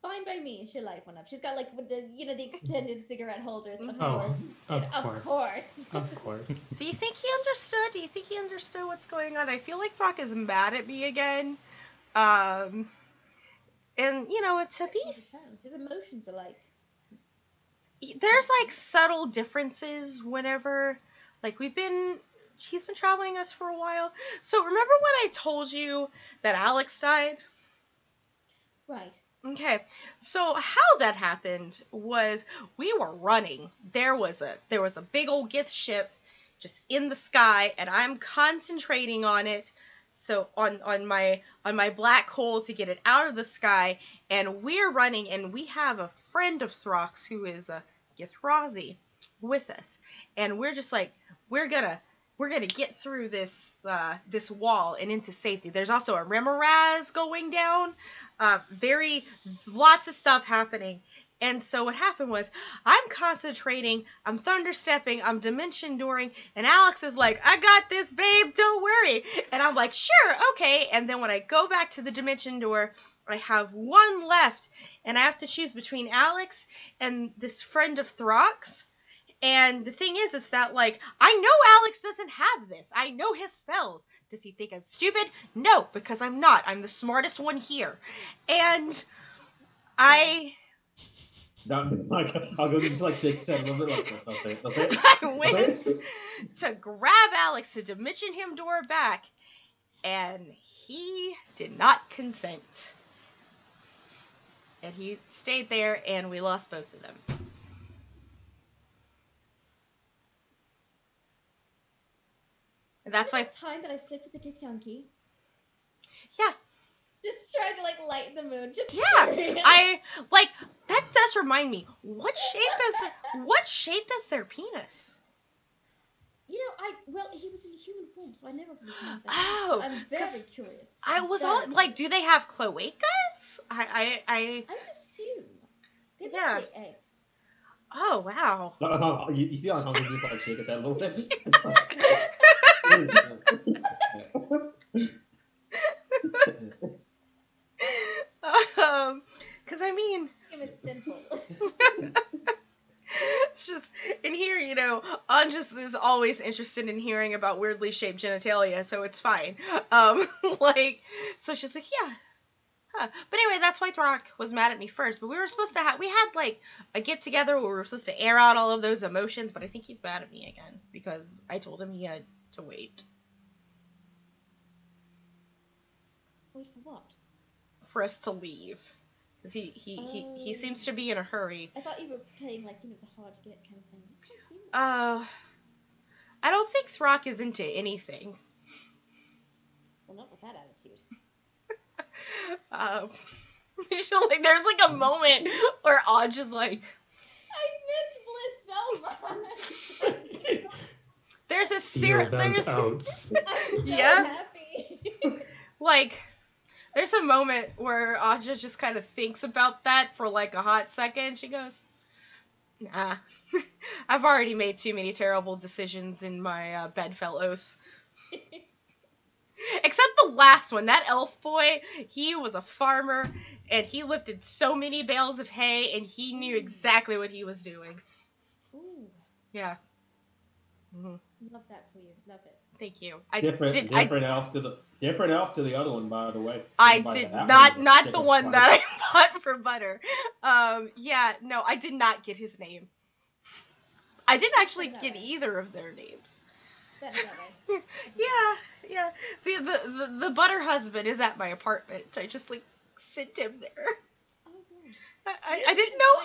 Fine by me. She'll light one up. She's got like with the the extended cigarette holders. Of Oh, course. of Of course. course. Of course. Do you think he understood? Do you think he understood what's going on? I feel like Throck is mad at me again. And to be His emotions are like. there's like subtle differences whenever he's been traveling us for a while. So remember when I told you that Alex died? Right. Okay. So how that happened was we were running. There was a big old Gith ship just in the sky, and I'm concentrating on it. So on my black hole to get it out of the sky, and we're running, and we have a friend of Throck's who is a Githrazi with us, and we're just like we're gonna get through this wall and into safety. There's also a Remoraz going down, lots of stuff happening. And so what happened was, I'm concentrating, I'm thunderstepping, I'm dimension dooring, and Alex is like, I got this, babe, don't worry. And I'm like, sure, okay. And then when I go back to the dimension door, I have one left, and I have to choose between Alex and this friend of Throck's. And the thing is that, like, I know Alex doesn't have this. I know his spells. Does he think I'm stupid? No, because I'm not. I'm the smartest one here. And I'll go just like shake his head a little bit like this. That's it. I went to grab Alex to dimension him door back, and he did not consent. And he stayed there, and we lost both of them. And that's why. Time that I slipped with the Githyanki. Yeah. Just trying to like lighten the mood. Just Yeah. That does remind me. What shape is their penis? He was in human form, so I never really found that. Oh, I'm very curious. I was all like, do they have cloacas? I would assume. They would Yeah. say eggs. Oh wow. You see how he just like shake his head a little bit. Because I mean, It was simple. it's just in here, Anjus is always interested in hearing about weirdly shaped genitalia, so it's fine. So she's like, yeah. Huh. But anyway, that's why Throck was mad at me first. But we were supposed to we had like a get together where we were supposed to air out all of those emotions. But I think he's mad at me again because I told him he had to wait. Wait for what? For us to leave. Because he seems to be in a hurry. I thought you were playing like the hard to get kind of thing. It's kind of cute. I don't think Throck is into anything. Well, not with that attitude. There's like a moment where Aj is like, I miss Bliss so much. there's a Hear those oats. I'm so Yeah. happy. There's a moment where Aja just kind of thinks about that for like a hot second. She goes, nah, I've already made too many terrible decisions in my bedfellows. Except the last one, that elf boy, he was a farmer, and he lifted so many bales of hay, and he knew exactly what he was doing. Ooh. Yeah. Mm-hmm. Love that for you. Love it. Thank you. Different elf to the other one, by the way. I did not the one that I bought for butter. Yeah, no, I did not get his name. I didn't actually get either of their names. Yeah. The butter husband is at my apartment. I just like sent him there. Oh, yeah. I didn't know.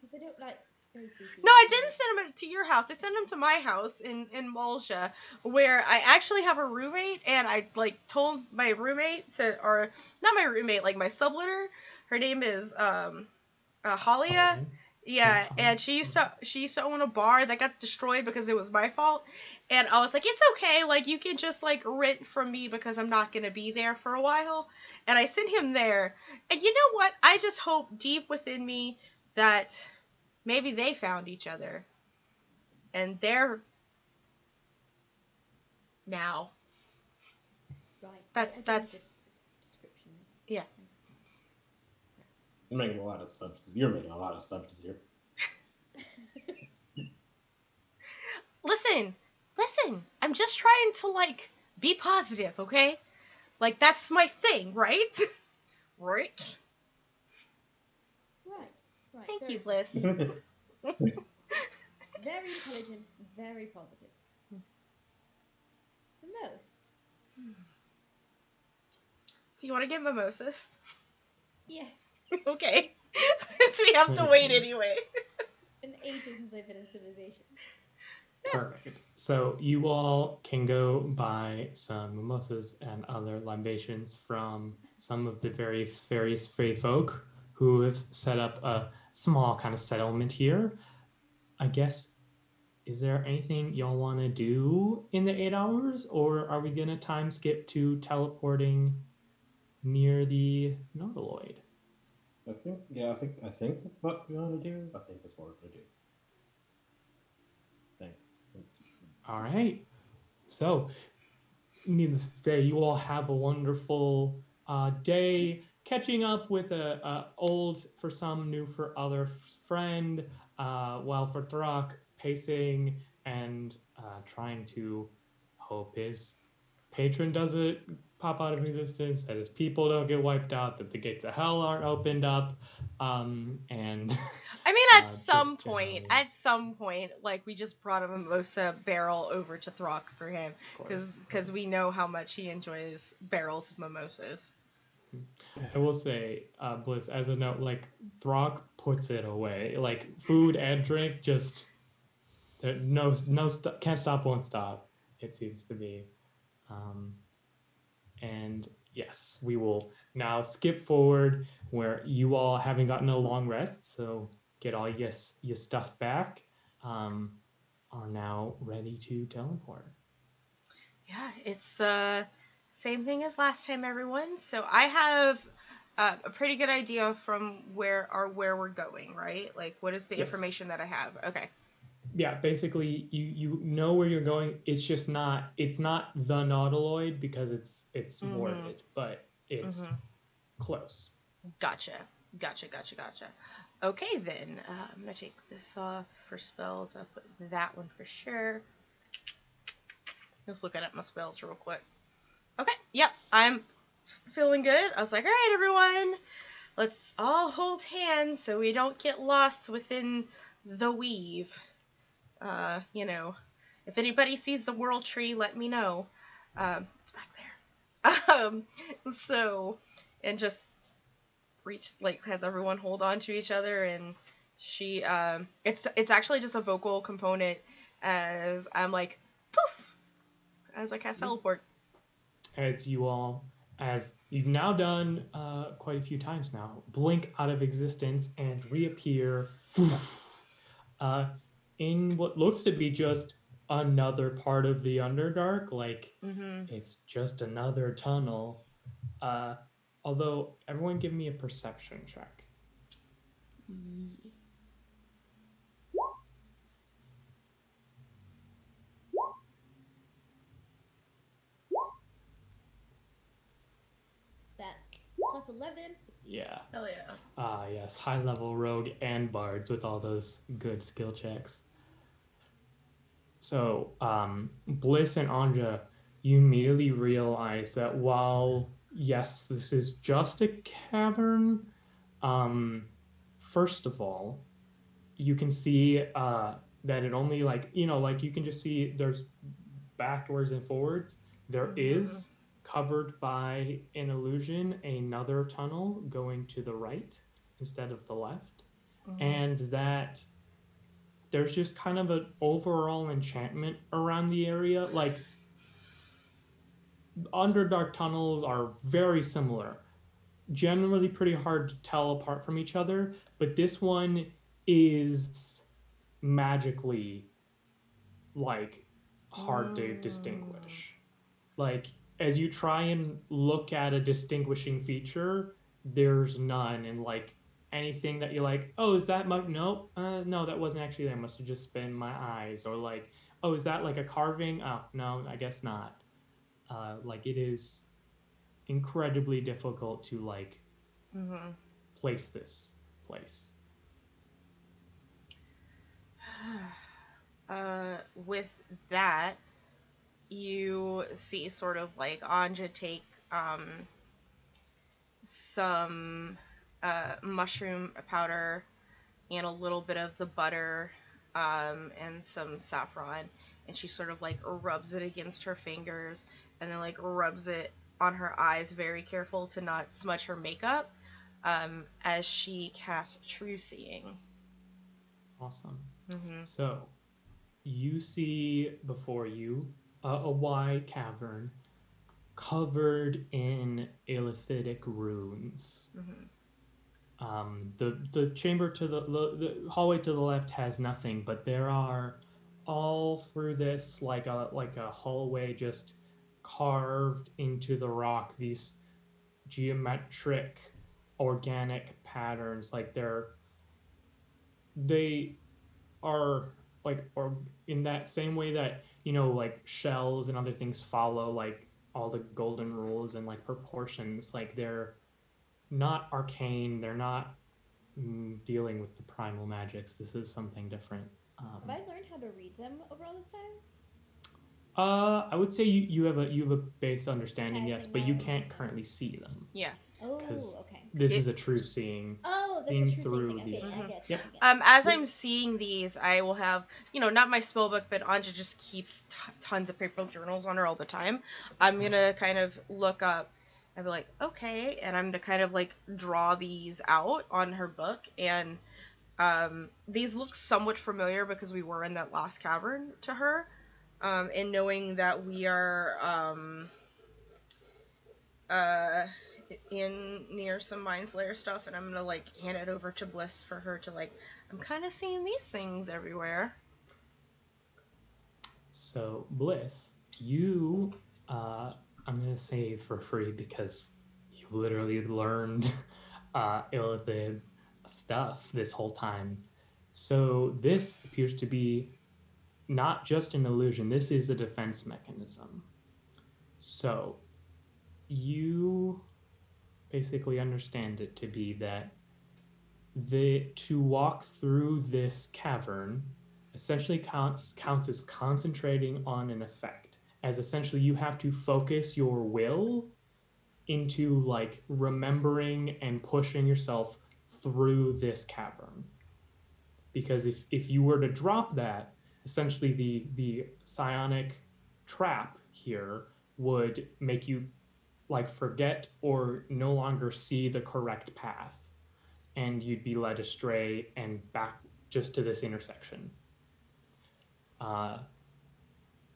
Because I don't like very greasy. No, I didn't send him to your house. I sent him to my house in Malta, where I actually have a roommate, and I like told my roommate or not my roommate, like my subletter. Her name is Halia. Yeah, and she used to own a bar that got destroyed because it was my fault. And I was like, it's okay, like you can just like rent from me because I'm not gonna be there for a while. And I sent him there. And you know what? I just hope deep within me that maybe they found each other. And they're now. Right. That's I do that's need the description. yeah. I understand. You're making a lot of assumptions. You're making a lot of assumptions here. Listen. I'm just trying to like be positive, okay? Like that's my thing, right? Right. Right. Thank Very you, Bliss. positive. Very intelligent, very positive. The most. Do you want to get mimosas? Yes. Okay. Since we have to wait anyway. It's been ages since I've been in civilization. Perfect. So you all can go buy some mimosas and other libations from some of the various fey folk who have set up a small kind of settlement here. I guess, is there anything y'all want to do in the 8 hours, or are we gonna time skip to teleporting near the Nautiloid? I think that's what we want to do. I think that's what we're gonna do. Think. All right. So, needless to say, you all have a wonderful day catching up with a old for some, new for other friend. While for Throck, pacing and trying to hope his patron doesn't pop out of existence, that his people don't get wiped out, that the gates of hell aren't opened up, and I mean, just generally, at some point, like we just brought a mimosa barrel over to Throck for him of course. because we know how much he enjoys barrels of mimosas. I will say, Bliss, as a note, like Throck puts it away, like food and drink, just can't stop, won't stop. It seems to be, and yes, we will now skip forward where you all having gotten a long rest, so get all your stuff back, are now ready to teleport. Yeah, it's same thing as last time, everyone. So I have a pretty good idea from where we're going, right? Like, what is the Yes. information that I have? Okay. Yeah, basically you know where you're going. It's just not the Nautiloid because it's Mhm. worded, but it's close. Gotcha. Okay, then I'm gonna take this off for spells. I'll put that one for sure. Just looking at my spells real quick. Okay, yep, I'm feeling good. I was like, all right, everyone, let's all hold hands so we don't get lost within the weave. If anybody sees the world tree, let me know. It's back there. So, and just has everyone hold on to each other, and she, it's actually just a vocal component as I'm like, poof, as I cast teleport. As you've now done quite a few times now, blink out of existence and reappear in what looks to be just another part of the Underdark. Like it's just another tunnel. Although everyone give me a perception check. That plus 11. Yeah. Hell yeah. Yes, high level rogue and bards with all those good skill checks. So, Bliss and Anja, you immediately realize that while, yes, this is just a cavern, first of all, you can see that it only, you can just see there's backwards and forwards. There is covered by an illusion another tunnel going to the right instead of the left, and that there's just kind of an overall enchantment around the area. Like, Underdark tunnels are very similar, generally pretty hard to tell apart from each other, but this one is magically like hard to distinguish. Like, as you try and look at a distinguishing feature, there's none, and like anything that you're like, oh, is that no, no, that wasn't actually there. Must have just been my eyes. Or like, oh, is that like a carving? Oh, no, I guess not. Like it is incredibly difficult to like Mm-hmm. place this place. With that, you see sort of like Anja take some mushroom powder and a little bit of the butter and some saffron, and she sort of like rubs it against her fingers and then like rubs it on her eyes, very careful to not smudge her makeup, as she casts True Seeing. Awesome. Mm-hmm. So you see before you a wide cavern covered in illithic runes. Mm-hmm. The chamber to the hallway to the left has nothing, but there are all through this like a hallway just carved into the rock these geometric organic patterns. Like they are like or in that same way that like shells and other things follow like all the golden rules and like proportions. Like they're not arcane. They're not dealing with the primal magics. This is something different. Have I learned how to read them over all this time? I would say you have a base understanding, yes, Passing but you knowledge, can't okay. currently see them Yeah. Oh, because okay. this It- is a true seeing. Oh, that's Seeing a true through thing. Okay, the- I Mhm. get Yep. you. I get As I'm seeing these, I will have, not my spell book, but Anja just keeps tons of paper journals on her all the time. I'm gonna kind of look up and be like, okay, and I'm gonna kind of like draw these out on her book, and these look somewhat familiar because we were in that last cavern to her, and knowing that we are in near some mind flare stuff, and I'm gonna like hand it over to Bliss for her to like, I'm kind of seeing these things everywhere. So Bliss, you I'm gonna say for free because you literally learned illithid stuff this whole time. So this appears to be not just an illusion. This is a defense mechanism. So you basically understand it to be that to walk through this cavern essentially counts as concentrating on an effect, as essentially you have to focus your will into like remembering and pushing yourself through this cavern, because if you were to drop that, essentially the psionic trap here would make you like forget or no longer see the correct path, and you'd be led astray and back just to this intersection.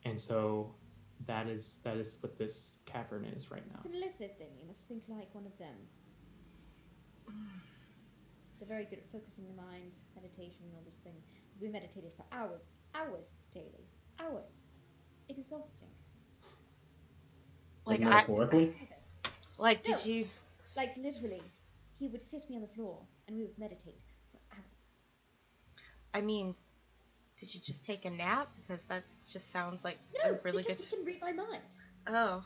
And so that is what this cavern is right now. It's an illithid thing. You must think like one of them. They're very good at focusing the mind, meditation, and all those things. We meditated for hours daily, hours. Exhausting. Like metaphorically. did No. you? Like literally, he would sit me on the floor and we would meditate for hours. I mean, did you just take a nap? Because that just sounds like No, a really because good. he can read my mind. Oh.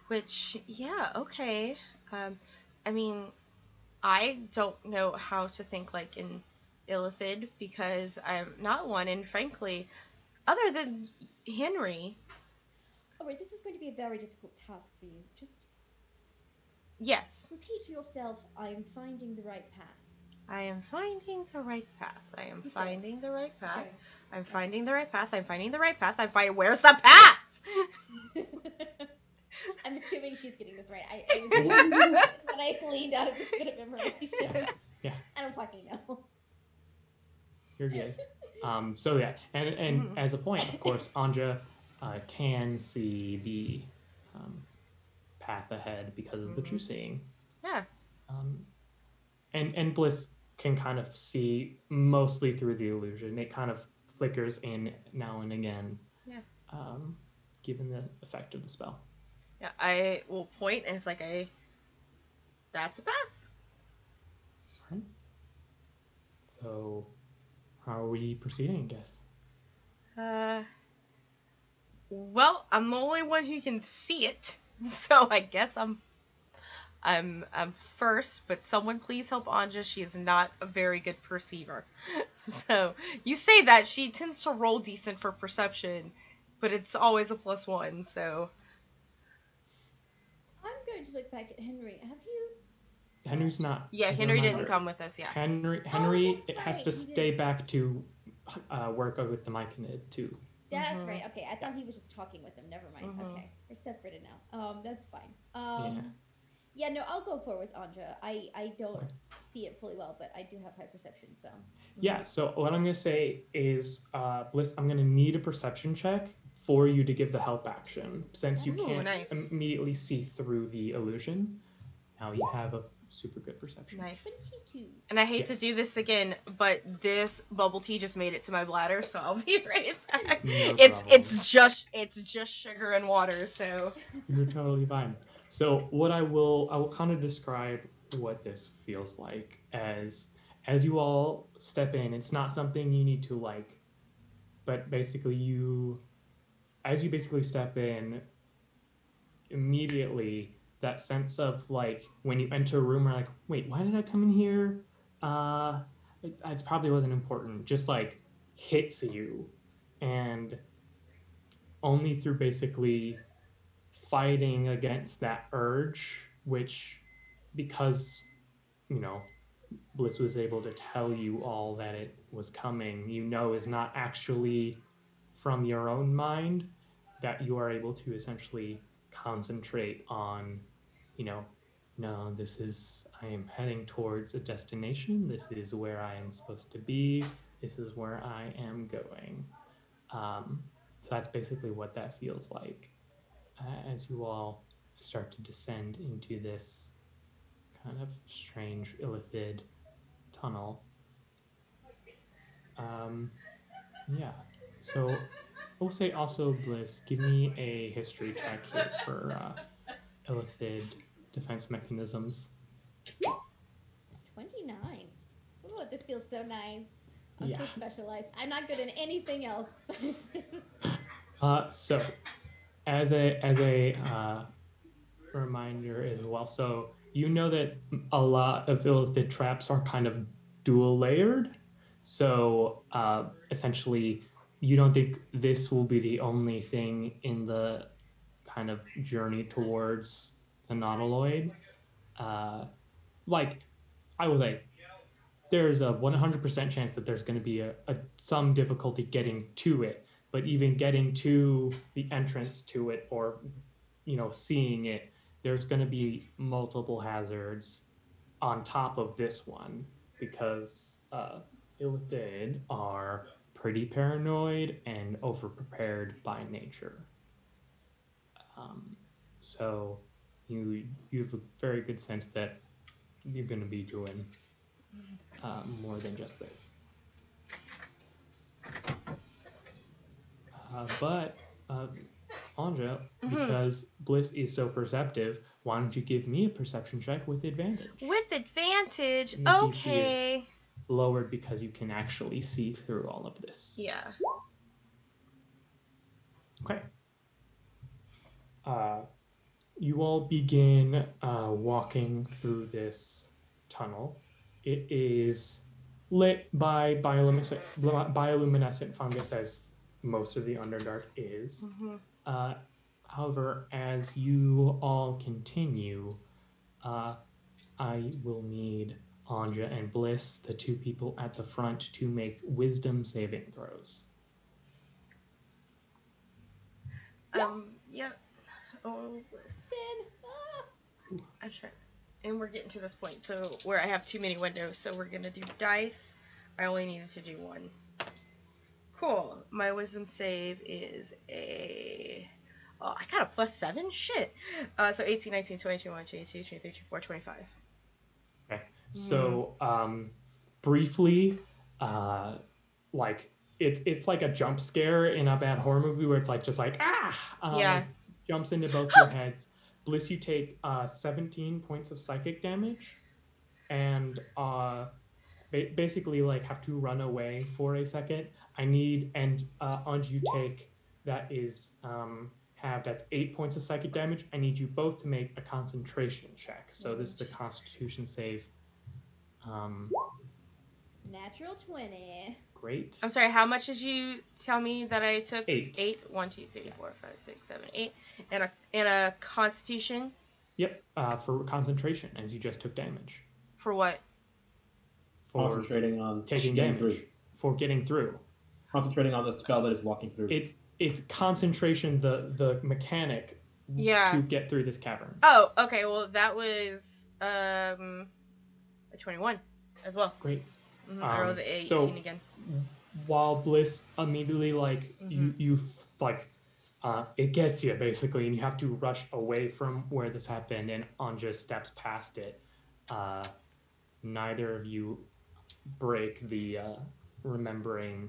Which, yeah, okay. I mean, I don't know how to think like in illithid because I'm not one, and frankly, other than Henry, Alright, this is going to be a very difficult task for you. Just yes, repeat to yourself, I am finding the right path. I am finding the right path. I am Keep going. finding the right path. Okay. I'm finding the right path. I'm finding the right path. I'm finding. Where's the path? I'm assuming she's getting this right. When I gleaned out of this bit of information. Yeah. I don't fucking know. You're good. So yeah, and Mhm. as a point, of course, Anja can see the path ahead because of the true seeing. Yeah. And Bliss can kind of see mostly through the illusion. It kind of flickers in now and again. Yeah. Given the effect of the spell. Yeah. I will point, and it's like That's a path. Right. So, how are we proceeding, I guess? Well, I'm the only one who can see it, so I guess I'm first. But someone please help Anja. She is not a very good perceiver. So you say that she tends to roll decent for perception, but it's always a +1. So I'm going to look back at Henry. Have you? Henry's not. yeah, as a Henry didn't reminder, come with us. Yeah. Henry that's has right, to he stay didn't. back to work with the Myconid too. That's Mhm. right. Okay, I thought he was just talking with them. Never mind. Mhm. Okay, we're separated now. That's fine. Yeah. Yeah, no, I'll go forward with Anja. I don't Okay. see it fully well, but I do have high perception, so. Yeah, so what I'm going to say is, Bliss, I'm going to need a perception check for you to give the help action. Since you Ooh, can't nice. immediately see through the illusion, now you have a super good perception. Nice. 22. And I hate to do Yes. this again, but this bubble tea just made it to my bladder, so I'll be right back. No it's problem. it's just sugar and water, so You're totally fine. So what I will kind of describe what this feels like as you all step in. It's not something you need to like, but basically as you basically step in, immediately that sense of like when you enter a room, you're like, wait, why did I come in here? It probably wasn't important. Just like hits you, and only through basically fighting against that urge, which because you know Bliss was able to tell you all that it was coming, is not actually from your own mind, that you are able to essentially concentrate on, you know, no, I am heading towards a destination. This is where I am supposed to be. This is where I am going. So that's basically what that feels like as you all start to descend into this kind of strange illithid tunnel. Yeah. So I will say also, Bliss, give me a history check here for illithid defense mechanisms. 29. Ooh, this feels so nice. I'm Yeah. so specialized. I'm not good in anything else. So as a reminder as well, so you know that a lot of illithid traps are kind of dual layered. So essentially, you don't think this will be the only thing in the kind of journey towards the nautiloid. Like I will say, there's a 100% chance that there's going to be some difficulty getting to it, but even getting to the entrance to it, or seeing it, there's going to be multiple hazards on top of this one, because illithid are pretty paranoid and overprepared by nature. So you have a very good sense that you're going to be doing more than just this. But Anja, because Bliss is so perceptive, why don't you give me a perception check with advantage? with advantage. Your DC Okay. is lowered because you can actually see through all of this. Yeah. Okay. You all begin walking through this tunnel. It is lit by bioluminescent fungus, as most of the Underdark is. However, as you all continue, I will need Anja and Bliss, the two people at the front, to make wisdom saving throws. Yep. Oh, listen. I'm trying. And we're getting to this point, so where I have too many windows, so we're gonna do dice. I only needed to do one. Cool. My wisdom save is I got a +7? Shit. So 18, 19, 20, 21, 22, 23, 24, 25. Okay. So, briefly, like, it's like a jump scare in a bad horror movie where it's like, just like, Yeah. like, jumps into both your heads. Bliss, you take 17 points of psychic damage, and basically like have to run away for a second. I need and Anj, you take that is that's 8 points of psychic damage. I need you both to make a concentration check. So this is a Constitution save. Natural 20. Great. I'm sorry, how much did you tell me that I took? 8. 8. 1, 2, 3, 4, 5, 6, 7, 8. And a Constitution? Yep, for concentration, as you just took damage. For what? For Concentrating on taking getting damage. through. For getting through. Concentrating on the spell that is walking through. It's concentration, the mechanic to get through this cavern. Oh, okay. Well, that was a 21 as well. Great. I rolled an 18 so again. While Bliss immediately you it gets you basically, and you have to rush away from where this happened, and Anja steps past it. Neither of you break the remembering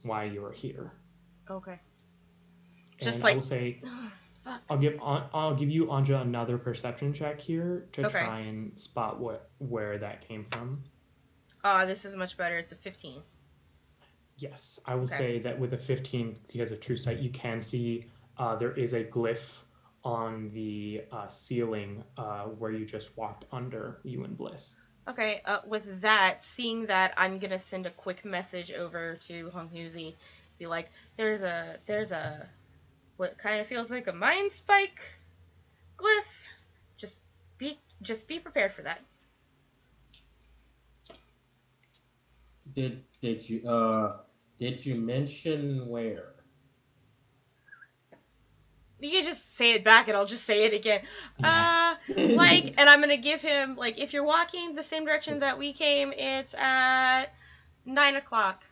why you are here. Okay. And I will say, I'll give you, Anja, another perception check here to try and spot where that came from. This is much better. It's a 15. Yes, I will say that with a 15, because of true sight, you can see there is a glyph on the ceiling where you just walked under, you and Bliss. Okay, with that, seeing that, I'm gonna send a quick message over to Honghuzi. Be like, there's a what kind of feels like a mind spike glyph. Just be prepared for that. Did you mention where? You can just say it back and I'll just say it again. And I'm gonna give him, like, if you're walking the same direction that we came, it's at 9 o'clock.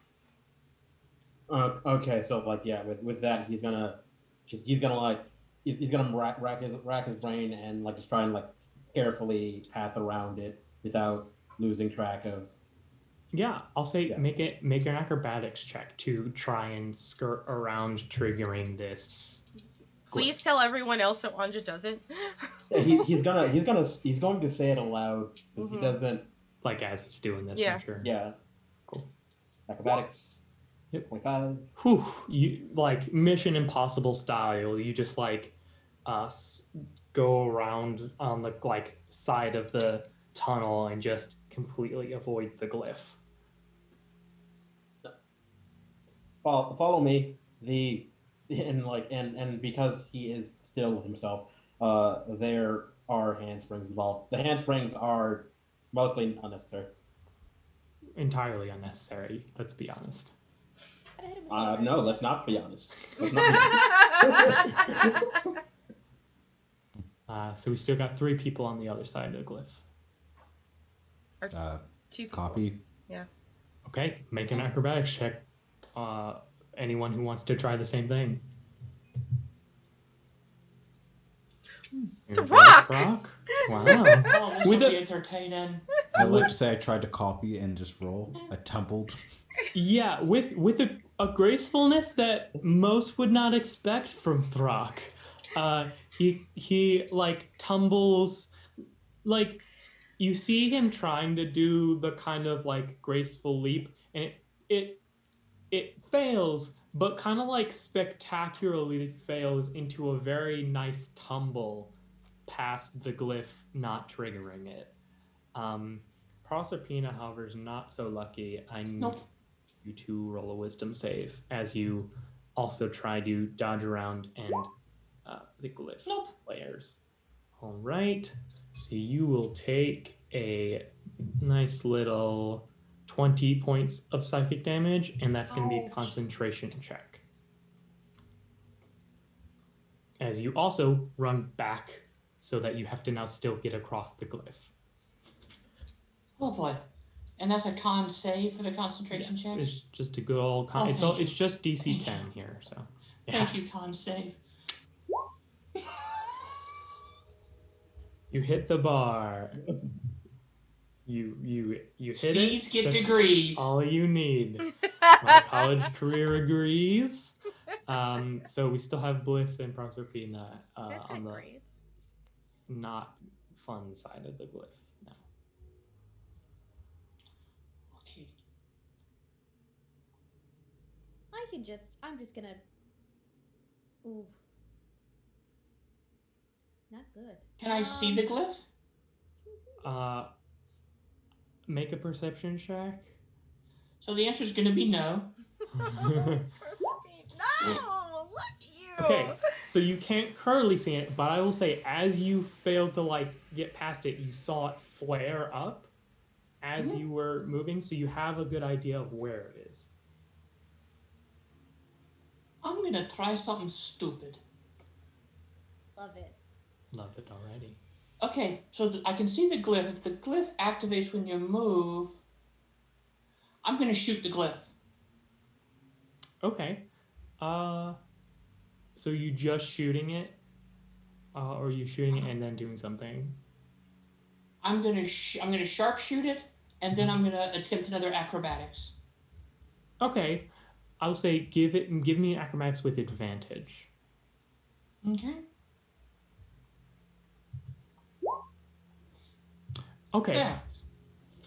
Okay, so like with that he's gonna rack his brain and like just try and like carefully path around it without losing track of. Yeah, I'll say make an acrobatics check to try and skirt around triggering this. Please tell everyone else so Anja doesn't. He's going to say it aloud because he doesn't like as he's doing this. Yeah. I'm sure. Yeah. Cool. Acrobatics. Yep. 25. Whew, you like Mission Impossible style. You just like go around on the like side of the tunnel and just completely avoid the glyph. Follow me. And because he is still himself, there are handsprings involved. The handsprings are mostly unnecessary. Entirely unnecessary. Let's be honest. No, let's not be honest. So we still got 3 people on the other side of the glyph. Two people. Copy. Yeah. Okay, make an acrobatics check. Anyone who wants to try the same thing. Rock! Wow. Oh, this With will a- be entertaining. I like to say I tried to copy and just roll. I tumbled. Yeah, with a gracefulness that most would not expect from Throck. He like tumbles, like you see him trying to do the kind of like graceful leap, and it fails, but kind of like spectacularly fails into a very nice tumble past the glyph, not triggering it. Proserpina, however, is not so lucky. I need you to roll a wisdom save as you also try to dodge around and the glyph layers. All right, so you will take a nice little 20 points of psychic damage, and that's going to be a concentration check. As you also run back so that you have to now still get across the glyph. Oh boy. And that's a con save for the concentration Yes, check? it's just a good old con. It's just DC 10 here, so. Yeah. Thank you, con save. You hit the bar. You hit Steez it. get That's degrees. all you need. My college career agrees. So we still have Bliss and Proserpina That's on the grades. not fun side of the glyph now. Okay. I'm just gonna. Ooh. Not good. Can I see the glyph? Make a perception check. So the answer is going to be no. No, look at you. Okay, so you can't currently see it, but I will say as you failed to like get past it, you saw it flare up as you were moving, so you have a good idea of where it is. I'm going to try something stupid. Love it. Loved it already. Okay, so I can see the glyph. If the glyph activates when you move, I'm going to shoot the glyph. Okay. So you just shooting it, or are you shooting it and then doing something? I'm going to sharpshoot it, and then I'm going to attempt another acrobatics. Okay. I'll say give me an acrobatics with advantage. Okay. Okay. Yeah.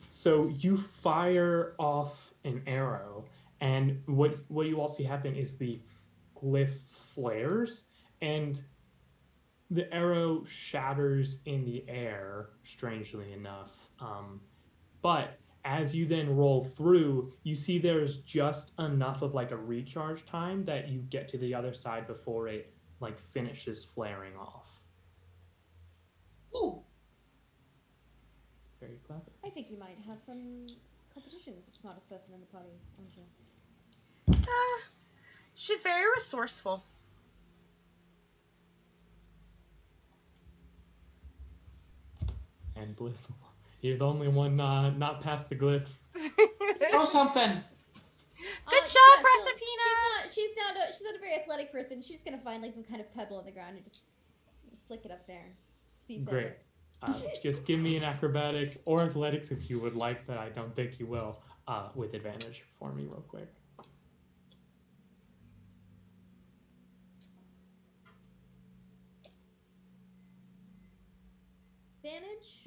So you fire off an arrow, and what you all see happen is the glyph flares, and the arrow shatters in the air, strangely enough. But as you then roll through, you see there's just enough of like a recharge time that you get to the other side before it like finishes flaring off. Ooh. Very clever. I think you might have some competition for smartest person in the party, Anja. She's very resourceful. And Bliss, you're the only one not past the glyph. Throw something. Good job, Proserpina. She's not a very athletic person. She's just gonna find like some kind of pebble on the ground and just flick it up there. See if that Great. works. Just give me an acrobatics or athletics if you would like, but I don't think you will. With advantage for me, real quick. Advantage?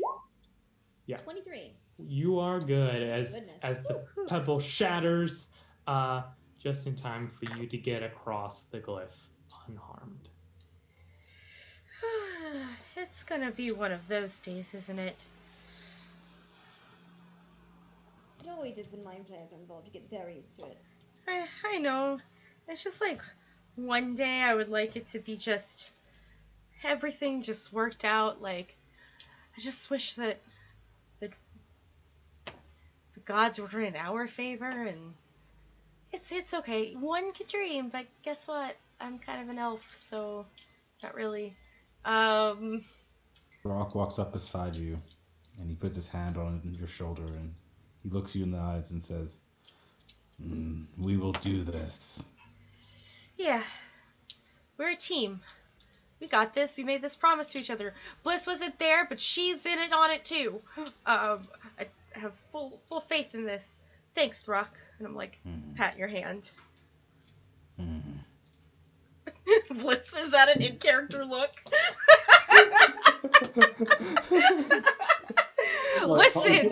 Yeah. 23. You are good as Goodness. the pebble shatters, just in time for you to get across the glyph unharmed. It's gonna be one of those days, isn't it? It always is when mind players are involved. You get very used to it. I know. It's just like one day I would like it to be just everything just worked out. Like I just wish that the gods were in our favor, and it's okay. One could dream, but guess what? I'm kind of an elf, so not really. Rock walks up beside you, and he puts his hand on your shoulder, and he looks you in the eyes and says, "We will do this." Yeah, we're a team. We got this. We made this promise to each other. Bliss wasn't there, but she's in it on it too. I have full faith in this. Thanks, Throck. And I'm like, pat your hand. Bliss, is that an in-character look? Listen,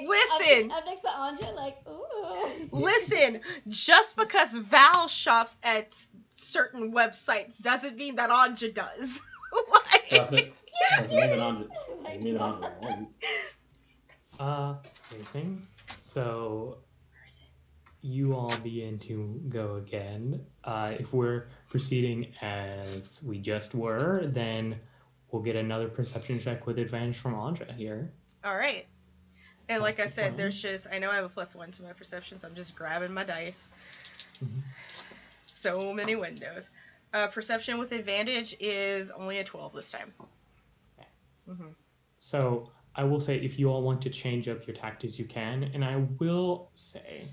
listen. I'm next to Anja, like, ooh. Listen, just because Val shops at certain websites doesn't mean that Anja does. Doesn't mean Anja. Like, Mean Anja. Amazing. So you all begin to go again. If we're proceeding as we just were, then we'll get another perception check with advantage from Anja here. All right. And like I That's the said, plan. there's just, I know I have a +1 to my perception, so I'm just grabbing my dice. Mhm. So many windows. Perception with advantage is only a 12 this time. Okay. Mm-hmm. So I will say if you all want to change up your tactics, you can. And I will say,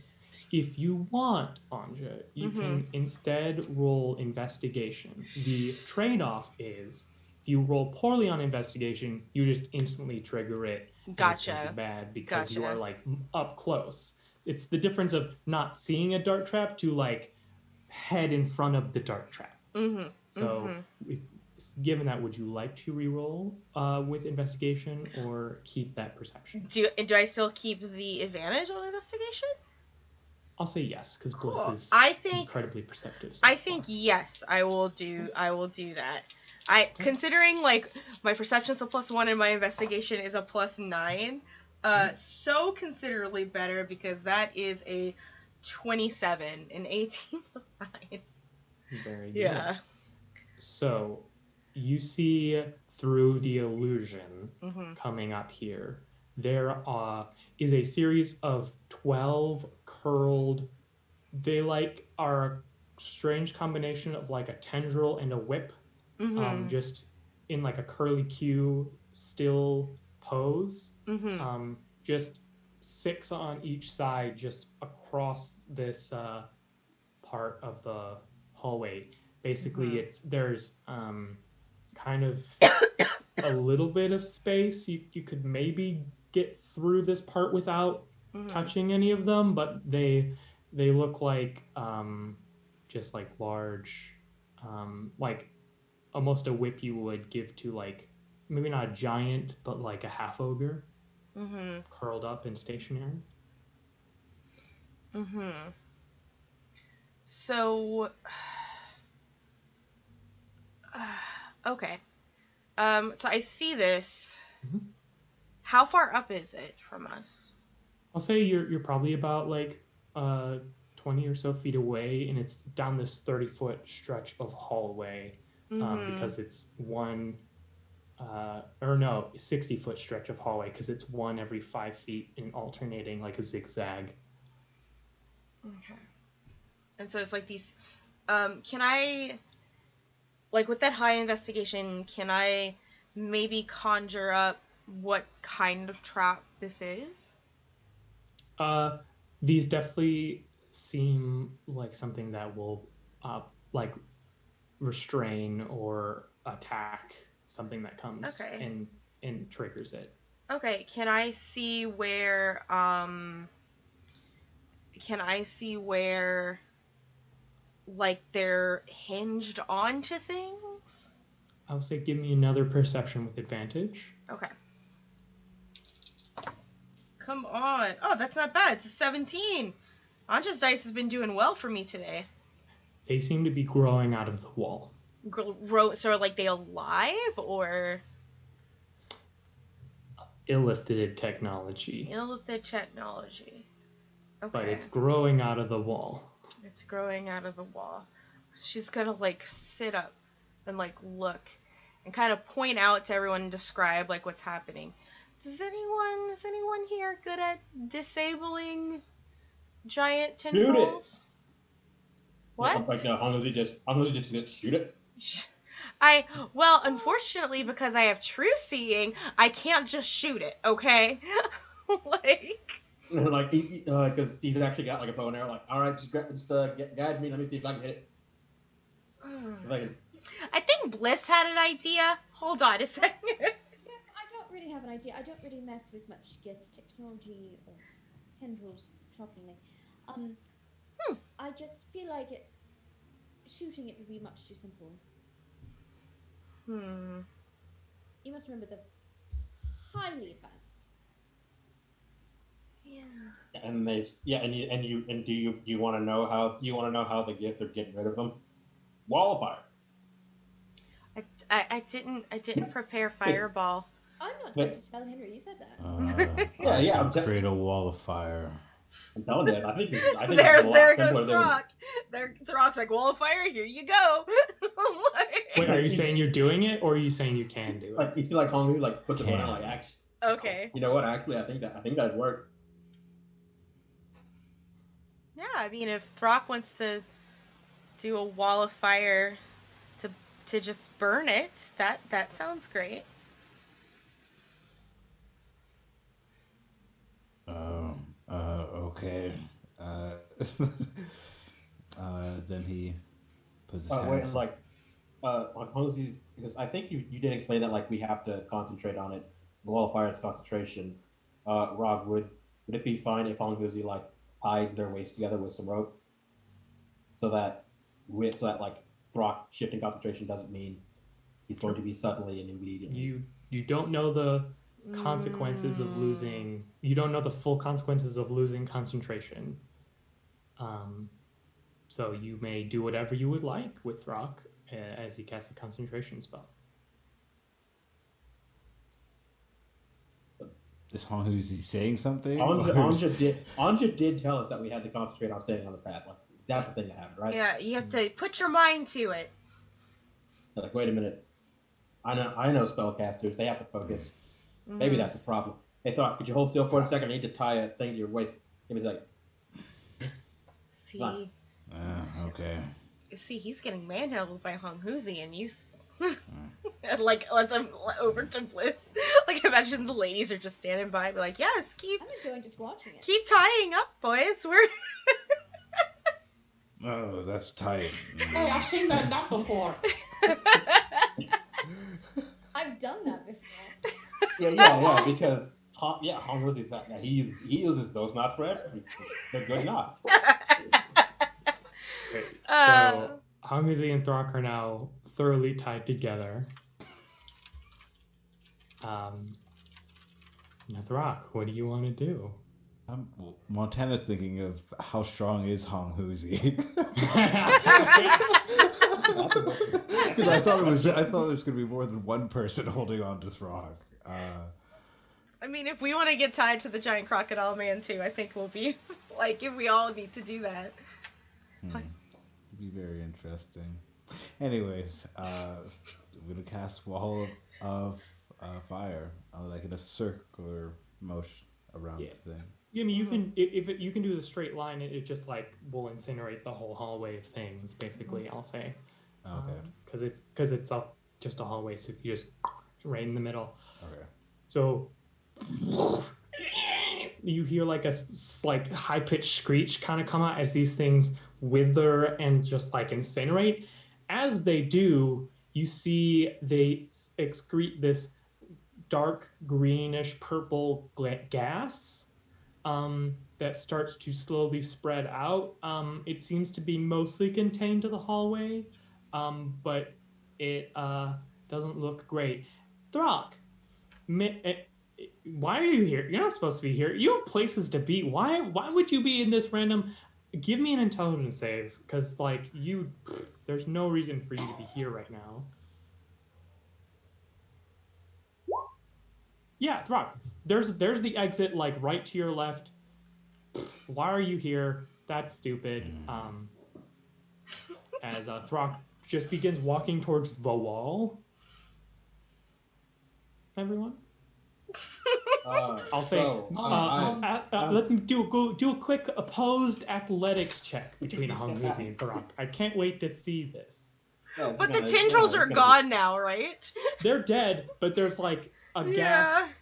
if you want, Anja, you can instead roll investigation. The trade-off is if you roll poorly on investigation, you just instantly trigger it. Gotcha. And it's bad because you Gotcha. are like up close. It's the difference of not seeing a dart trap to like head in front of the dart trap. Mm-hmm. So given that, would you like to reroll with investigation or keep that perception? Do I still keep the advantage on investigation? I'll say yes, because Cool. Bliss is I think incredibly perceptive. So I far. think yes, I will do that. Considering like my perception is a +1 and my investigation is a +9, so considerably better because that is a 27, an 18 + 9. Very good. Yeah. So you see through the illusion Mm-hmm. coming up here, there is a series of 12 curled. They like are a strange combination of like a tendril and a whip, Mm-hmm. just in like a curly Q still pose. Mm-hmm. Just 6 on each side, just across this part of the hallway. Basically, there's kind of a little bit of space. You could maybe get through this part without touching any of them, but they look like just like large, like almost a whip you would give to like maybe not a giant, but like a half ogre, curled up and stationary. So, okay. So I see this. How far up is it from us? I'll say you're probably about like 20 or so feet away, and it's down this 30-foot stretch of hallway, because it's one, or no, 60-foot stretch of hallway because it's one every 5 feet and alternating like a zigzag. Okay. And so it's like these. Can I, like with that high investigation, can I maybe conjure up what kind of trap this is? These definitely seem like something that will like restrain or attack something that comes and triggers it. Okay, can I see where like they're hinged onto things? I would say give me another perception with advantage. Okay. Come on. Oh, that's not bad. It's a 17. Anja's dice has been doing well for me today. They seem to be growing out of the wall. So are like they alive or? Illithid technology. Illithid technology. Okay. But it's growing out of the wall. It's growing out of the wall. She's gonna like sit up and like look and kind of point out to everyone and describe like what's happening. Is anyone here good at disabling giant tendrils? What? Like Hongozi just shoot it. Well, unfortunately, because I have true seeing, I can't just shoot it. Okay, like because Steven actually got like a bow and arrow. Like, all right, just guide me. Let me see if I can hit it. I think Bliss had an idea. Hold on a second. I don't really have an idea. I don't really mess with much Gith technology or tendrils, shockingly. I just feel like shooting it would be much too simple. You must remember the highly advanced. Yeah. And do you want to know how the Gith are getting rid of them? Wall of fire. I didn't prepare fireball. I'm not going to tell Henry. You said that. I'm create a wall of fire. I'm telling you, I think there goes Throck. Throck's like, wall of fire, here you go. Wait, are you saying you're doing it, or are you saying you can do it? Like, you feel like Honglu like put the one out like axe. Okay. You know what? Actually, I think that'd work. Yeah, I mean, if Throck wants to do a wall of fire to just burn it, that sounds great. Okay. Then he puts his hands. On Hosey's, because I think you did explain that like we have to concentrate on it. The wall of fire is concentration. Rob, would it be fine if Hosey like tied their waists together with some rope, so that like Throck shifting concentration doesn't mean he's going to be suddenly and immediately. You don't know the consequences of losing. You don't know the full consequences of losing concentration. So you may do whatever you would like with Throck as he casts a concentration spell. Is Honghuzi saying something? Anja did tell us that we had to concentrate on staying on the path. Like, that's the thing that happened, right? Yeah, you have to put your mind to it. Like, wait a minute. I know spellcasters. They have to focus. Maybe that's the problem. Hey, Thought, could you hold still for a second? I need to tie a thing to your waist. Give me a second. See. Okay. See, he's getting manhandled by Honghuzi, and you. Like, let's over to Bliss. Like, imagine the ladies are just standing by, and be like, "Yes, keep." I'm enjoying just watching it. Keep tying up, boys. We're. Oh, that's tight. Hey, I've seen that before. I've done that before. Yeah, because Honghuzi's that guy. He uses those knots for everything. They're good knots. So Honghuzi and Throck are now thoroughly tied together. Now, Throck, what do you want to do? Montana's thinking of how strong is Honghuzi. Because I thought it was going to be more than one person holding on to Throg. I mean, if we want to get tied to the giant crocodile man too, I think we'll be like, if we all need to do that. It'd be very interesting. Anyways, I'm gonna cast Wall of Fire, like in a circular motion around the thing. Yeah, I mean, you can you can do the straight line. It just like will incinerate the whole hallway of things. Basically, I'll say. Okay. Because it's just a hallway, so if you just right in the middle. Okay. So you hear like a like high pitched screech kind of come out as these things wither and just like incinerate. As they do, you see they excrete this dark greenish purple gas that starts to slowly spread out. It seems to be mostly contained to the hallway, but it doesn't look great. Throck, why are you here? You're not supposed to be here. You have places to be. Why would you be in this random? Give me an intelligence save, because like there's no reason for you to be here right now. Yeah, Throck. There's the exit like right to your left. Why are you here? That's stupid. As Throck just begins walking towards the wall. Everyone. I'll say. Let's do a quick opposed athletics check between Honghuzi and Throck. I can't wait to see this. But the tendrils are gone now, right? They're dead, but there's like a gas,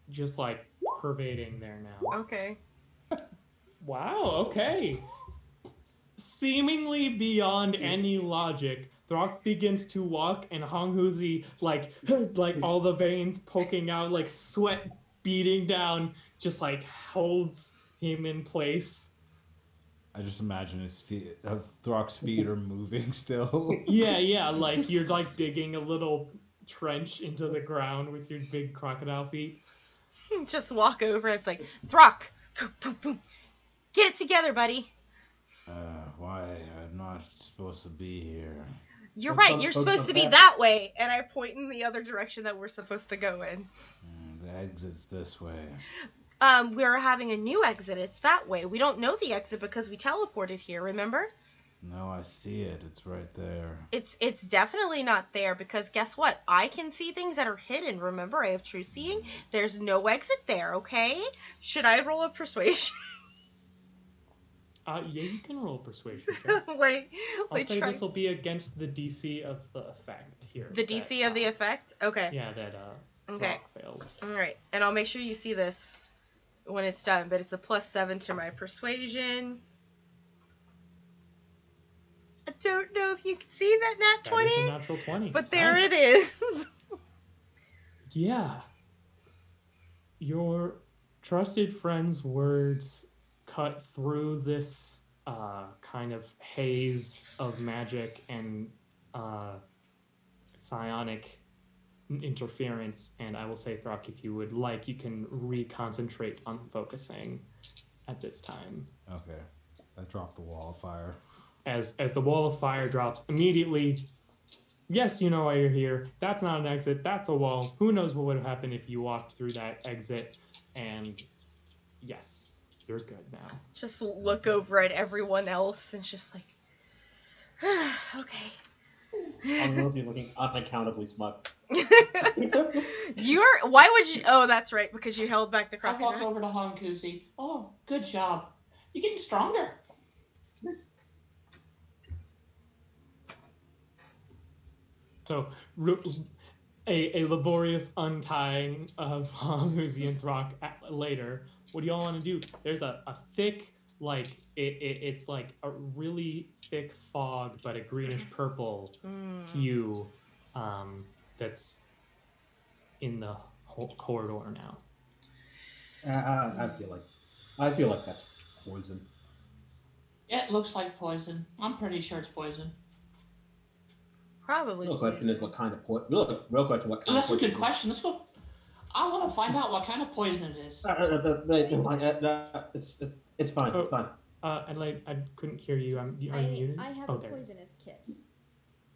just like pervading there now. Okay. Wow. Okay. Seemingly beyond any logic, Throck begins to walk, and Honghuzi, like all the veins poking out, like sweat beating down, just like holds him in place. I just imagine his feet, Throck's feet are moving still. Yeah, like you're like digging a little trench into the ground with your big crocodile feet. Just walk over. It's like, Throck, boom, boom, boom. Get it together, buddy. Why? I'm not supposed to be here. You're right. You're supposed to be that way. And I point in the other direction that we're supposed to go in. The exit's this way. We're having a new exit. It's that way. We don't know the exit because we teleported here, remember? No, I see it. It's right there. It's definitely not there because guess what? I can see things that are hidden. Remember, I have true seeing. There's no exit there, okay? Should I roll a persuasion? Yeah, you can roll persuasion. Sure. I'll say this will be against the DC of the effect here. The DC of the effect? Okay. Yeah, that okay. Failed. All right, and I'll make sure you see this when it's done. But it's a +7 to my persuasion. I don't know if you can see that nat 20. That is a natural 20. But there it is. Yeah. Your trusted friend's words cut through this kind of haze of magic and psionic interference, and I will say, Throck, if you would like, you can reconcentrate on focusing at this time. Okay. I dropped the wall of fire. As the wall of fire drops immediately, yes, you know why you're here. That's not an exit, that's a wall. Who knows what would have happened if you walked through that exit, and yes, you're good now. Just look over at everyone else and just like, okay. I'm mostly looking unaccountably smart. Why would you? Oh, that's right, because you held back the I walk crocodile. over to Hankuzi. Oh, good job. You're getting stronger. So, a laborious untying of Hamuzi and Throck later. What do y'all want to do? There's a thick, like, it's like a really thick fog, but a greenish purple hue that's in the whole corridor now. I feel like that's poison. It looks like poison. I'm pretty sure it's poison. Probably. Real question is what kind of poison. Real question, what kind That's of a poison? good question. Let's go. I want to find out what kind of poison it is. It's fine. Oh. It's fine. Adelaide, I couldn't hear you. Are you muted? I have Oh, a there. poisonous kit.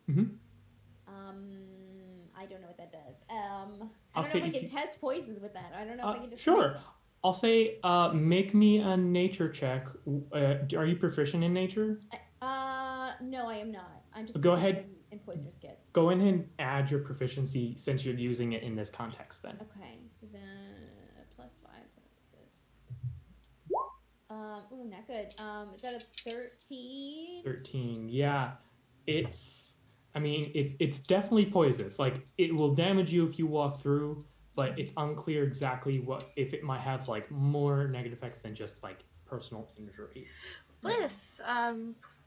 Mhm. I don't know what that does. I I'll don't know say if I if can you- test poisons with that. I don't know if I can just. Sure. I'll say, make me a nature check. Are you proficient in nature? No, I am not. I'm just. Go ahead. In poisonous kits. Go in and add your proficiency since you're using it in this context then. Okay, so then +5 is what this is. Ooh, not good. Is that a 13? 13, yeah. It's definitely poisonous. Like, it will damage you if you walk through, but it's unclear exactly if it might have, like, more negative effects than just, like, personal injury. Bliss,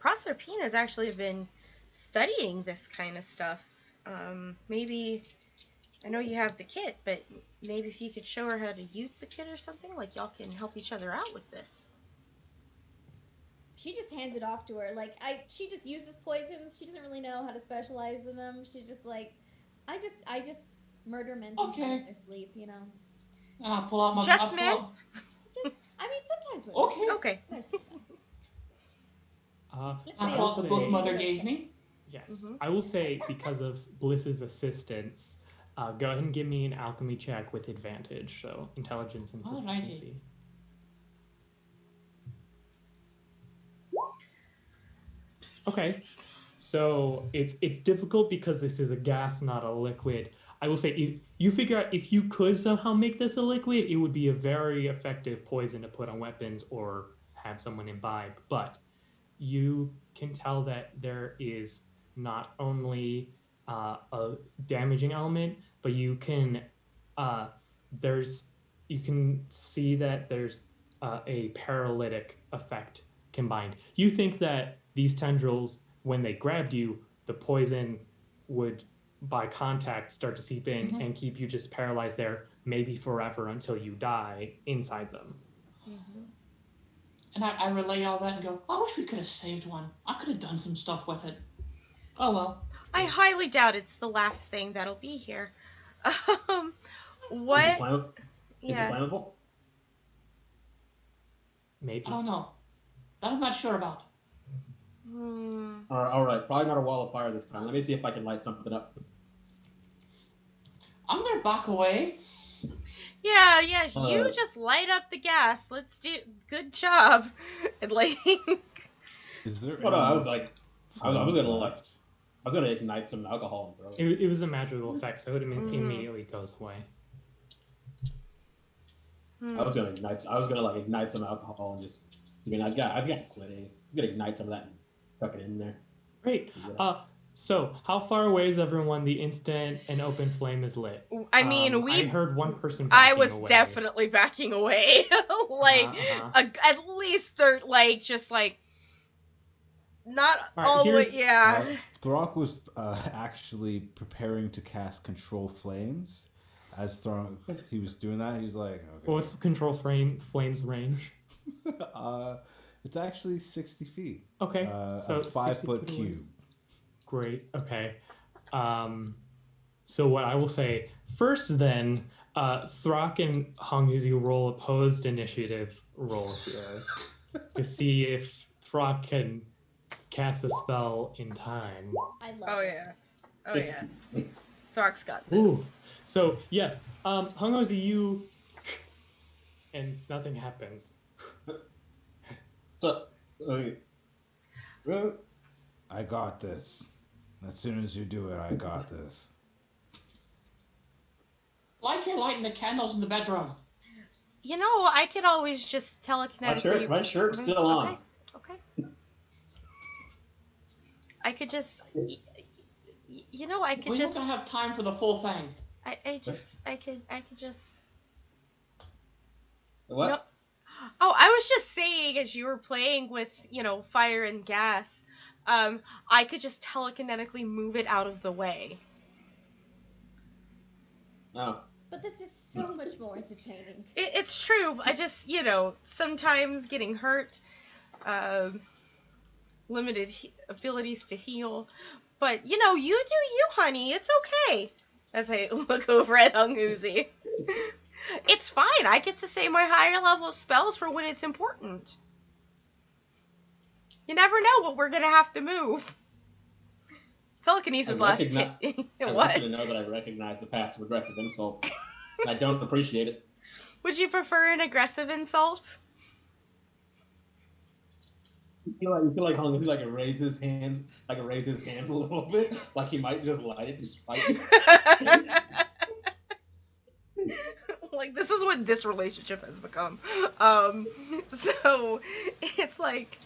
Proserpina's actually been studying this kind of stuff. Maybe, I know you have the kit, but maybe if you could show her how to use the kit or something, like y'all can help each other out with this. She just hands it off to her. Like, she just uses poisons. She doesn't really know how to specialize in them. She's just like, I just murder men in their sleep, you know. And I pull out my. Just men? I mean, sometimes women. Okay. I I will bought the book say- Mother gave me. Yes, Mhm. I will say, because of Bliss's assistance, go ahead and give me an alchemy check with advantage, so intelligence and Alrighty. proficiency. Okay, so it's difficult because this is a gas, not a liquid. I will say, if you figure out if you could somehow make this a liquid, it would be a very effective poison to put on weapons or have someone imbibe. But you can tell that there is not only a damaging element, but you can see that there's a paralytic effect combined. You think that these tendrils, when they grabbed you, the poison would, by contact, start to seep in and keep you just paralyzed there, maybe forever until you die inside them. Mm-hmm. And I relay all that and go, I wish we could have saved one. I could have done some stuff with it. Oh well. I highly doubt it's the last thing that'll be here. What? Is it Yeah. flammable? Maybe. I don't know. That I'm not sure about. All right. Probably not a wall of fire this time. Let me see if I can light something up. I'm gonna back away. Yeah, you Uh, just light up the gas. Let's do. Good job. And like. Is there? Oh no, I was any like, I was flames gonna left? I was gonna ignite some alcohol and throw it. It was a magical effect, so it immediately goes away. I was gonna ignite some alcohol and just. I mean, I've got plenty. I'm gonna ignite some of that and tuck it in there. Great. So how far away is everyone the instant an open flame is lit? I mean, I heard one person I backing was away. definitely backing away. Like, at least third, like, just like. Not All right, all the way, here's- yeah. Throck was actually preparing to cast Control Flames. As Throck, he was doing that, he was like, okay. What's the control flames range? It's actually 60 feet. Okay, so a 5 60 foot feet away. cube. Great. Okay. So what I will say first, then, Throck and Honghuzi roll opposed initiative roll here to see if Throck can cast the spell in time. I love Oh this. yes. Oh yeah. Throck's got this. Ooh. So yes, Honghuzi, you and nothing happens. So, I got this. As soon as you do it, I got this. Like you're lighting the candles in the bedroom. You know, I could always just telekinetically. my shirt's still on. Okay. I could just. You know, I could We just. don't have time for the full thing. I could just. What? No. Oh, I was just saying, as you were playing with, fire and gas, I could just telekinetically move it out of the way. Oh. But this is so much more entertaining. It's true. I just, sometimes getting hurt, limited abilities to heal. But, you do you, honey. It's okay. As I look over at Honghuzi. It's fine. I get to say my higher level spells for when it's important. You never know what we're going to have to move. Telekinesis last I what? want you to know that I recognize the passive aggressive insult. And I don't appreciate it. Would you prefer an aggressive insult? You feel like Honghuzi like raise his hand a little bit, like he might just light it, just fight. Like, this is what this relationship has become. So it's like,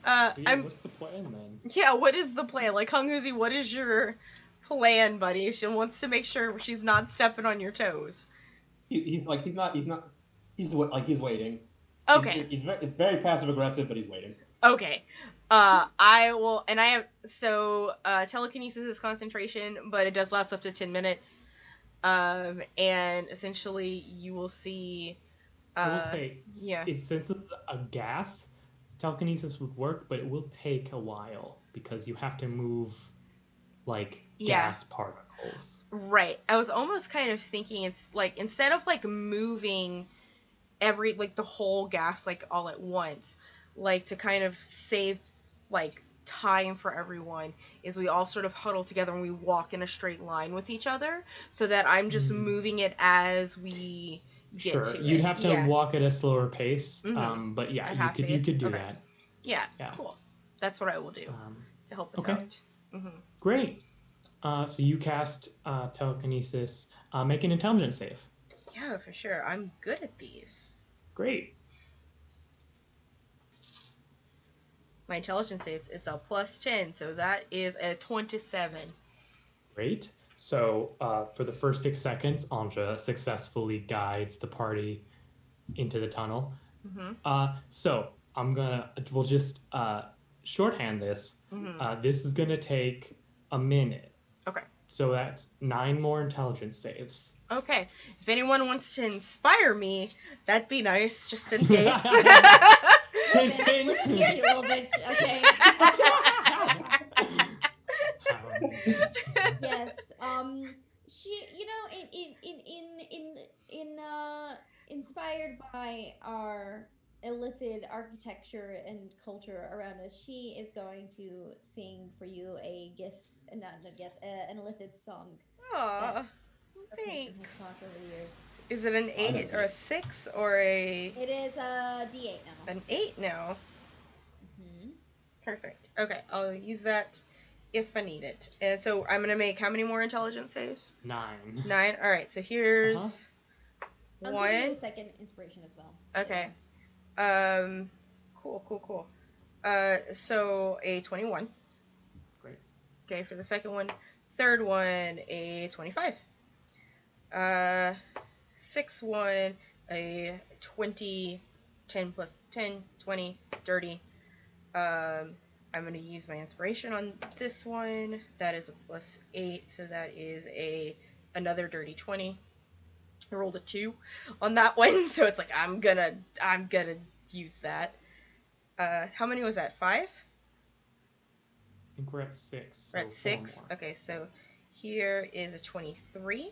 What's the plan then? Yeah, what is the plan? Like, Honghuzi, what is your plan, buddy? She wants to make sure she's not stepping on your toes. He's waiting. Okay. It's very passive aggressive, but he's waiting. Okay. I will, and I have, so, telekinesis is concentration, but it does last up to 10 minutes. And essentially you will see, I will say, yeah. since it's a gas, telekinesis would work, but it will take a while because you have to move, gas particles. Right. I was almost kind of thinking it's, instead of, moving the whole gas, all at once, to kind of save, time for everyone, is we all sort of huddle together and we walk in a straight line with each other, so that I'm just moving it as we get to it. You'd have to walk at a slower pace, Mhm. but yeah, you could do that. Yeah, cool. That's what I will do to help us out. Mm-hmm. Great. So you cast telekinesis. Make an intelligence save. Yeah, for sure. I'm good at these. Great. My intelligence saves is a +10, so that is a 27. Great. So for the first 6 seconds, Anja successfully guides the party into the tunnel. Mm-hmm. So we'll just shorthand this. Mm-hmm. This is gonna take a minute. Okay. So that's 9 more intelligence saves. Okay. If anyone wants to inspire me, that'd be nice, just in case. Listen here, you little bitch. Okay. Yes. She, inspired by our illithid architecture and culture around us, she is going to sing for you a Gith, not a Gith, an illithid song. Aw, Thanks. thanks. Has taught over the years. Is it an 8 or a 6 or a... It is a D8 now. An 8 now. Mm-hmm. Perfect. Okay, I'll use that if I need it. And so I'm going to make how many more intelligence saves? 9. 9? Alright, so here's I'll 1. give you a second inspiration as well. Okay. Cool. So a 21. Great. Okay, for the second one. Third one, a 25. Sixth one, a 20, 10 plus 10, 20, dirty. I'm going to use my inspiration on this one. That is a +8, so that is another dirty 20. I rolled a 2 on that one, so it's like I'm gonna use that. How many was that? 5? I think we're at 6. We're at so 6. 4 more. Okay, so Here is a 23.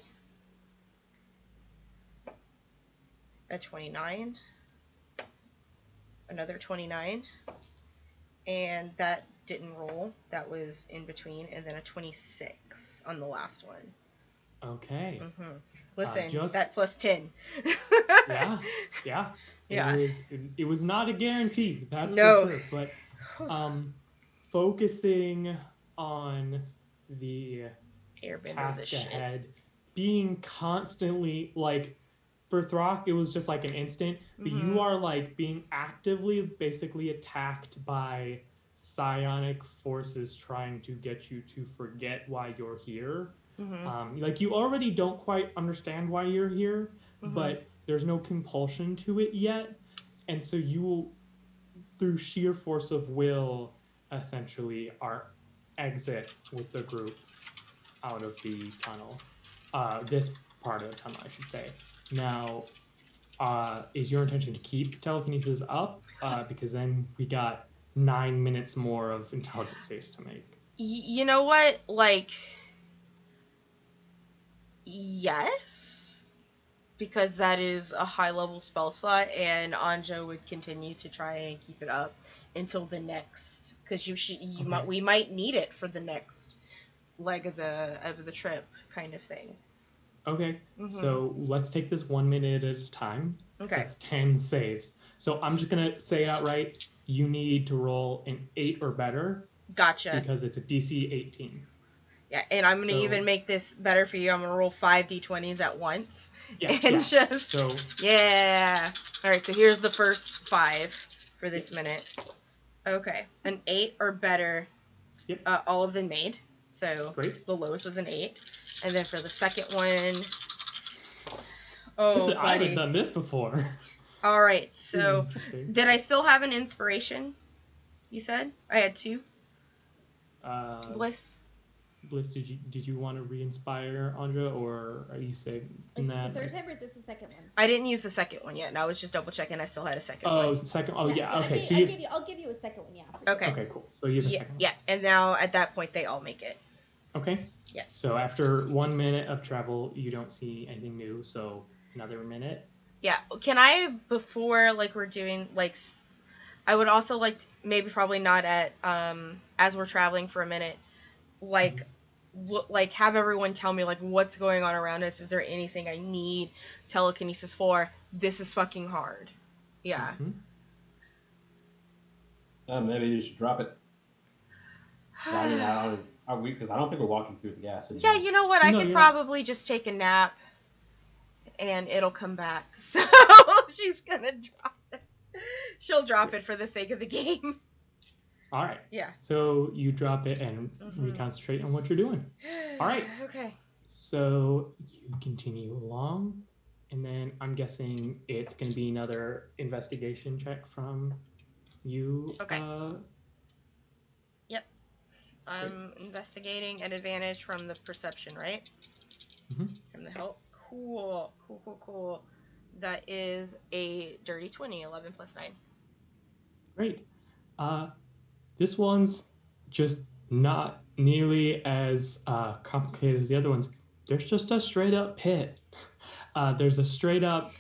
A 29. Another 29. And that didn't roll. That was in between. And then a 26 on the last one. Okay. Listen, just- that's plus 10. Yeah. Yeah. It was not a guarantee, that's No. for sure. But focusing on the Airbender task this shit. ahead, being constantly like for Throck, it was just like an instant, but you are like being actively basically attacked by psionic forces trying to get you to forget why you're here. Like you already don't quite understand why you're here, but there's no compulsion to it yet, and so you will, through sheer force of will, essentially are exit with the group out of the tunnel. This part of the tunnel, I should say. Now, is your intention to keep telekinesis up? Because then we got 9 minutes more of intelligence saves to make. You know what? Like, yes, because that is a high level spell slot, and Anja would continue to try and keep it up until the next, because we might need it for the next leg of the trip, kind of thing. Okay, so let's take this 1 minute at a time. Okay. That's 10 saves. So I'm just gonna say it outright. You need to roll an 8 or better. Gotcha. Because it's a DC 18. Yeah, and I'm gonna even make this better for you. I'm gonna roll 5 d20s at once. Yeah. Just so yeah. All right, so here's the first 5 for this minute. Okay, an 8 or better. Yep. All of them made. So great. The lowest was an 8, and then for the second one, I haven't done this before. All right, so did I still have an inspiration? You said I had 2. Bliss. Bliss, did you want to re-inspire Andra, or are you saying is this the third time or is this the second one? I didn't use the second one yet, and I was just double checking. I still had a second one. Oh, second. Oh, yeah. Okay, I'll give you a second one. Yeah. Okay. Okay, cool. So you have a second one. Yeah, and now at that point they all make it. Okay. Yeah. So after 1 minute of travel, you don't see anything new. So another minute. Yeah. Can I, before we're doing I would also like to, maybe probably not at as we're traveling for a minute, have everyone tell me what's going on around us. Is there anything I need telekinesis for? This is fucking hard. Yeah. Maybe you should drop it. I mean, because I don't think we're walking through the gas anymore. Yeah, you know what? I could probably just take a nap, and it'll come back. So she's gonna drop it. She'll drop it for the sake of the game. All right. Yeah. So you drop it and reconcentrate on what you're doing. All right. Okay. So you continue along, and then I'm guessing it's going to be another investigation check from you. Okay. Yep. I'm investigating at advantage from the perception, right? From the help. Cool. That is a dirty 20, 11 plus 9. Great. This one's just not nearly as complicated as the other ones. There's just a straight up pit. There's a straight up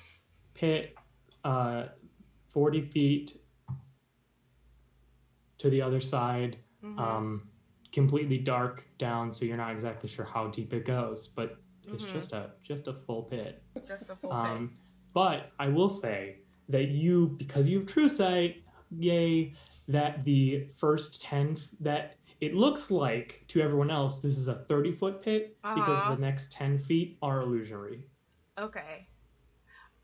pit 40 feet to the other side, completely dark down, so you're not exactly sure how deep it goes, but it's just a full pit. Just a full pit. But I will say that because you have true sight, yay, that the first 10 that it looks like to everyone else this is a 30-foot pit because the next 10 feet are illusory. Okay,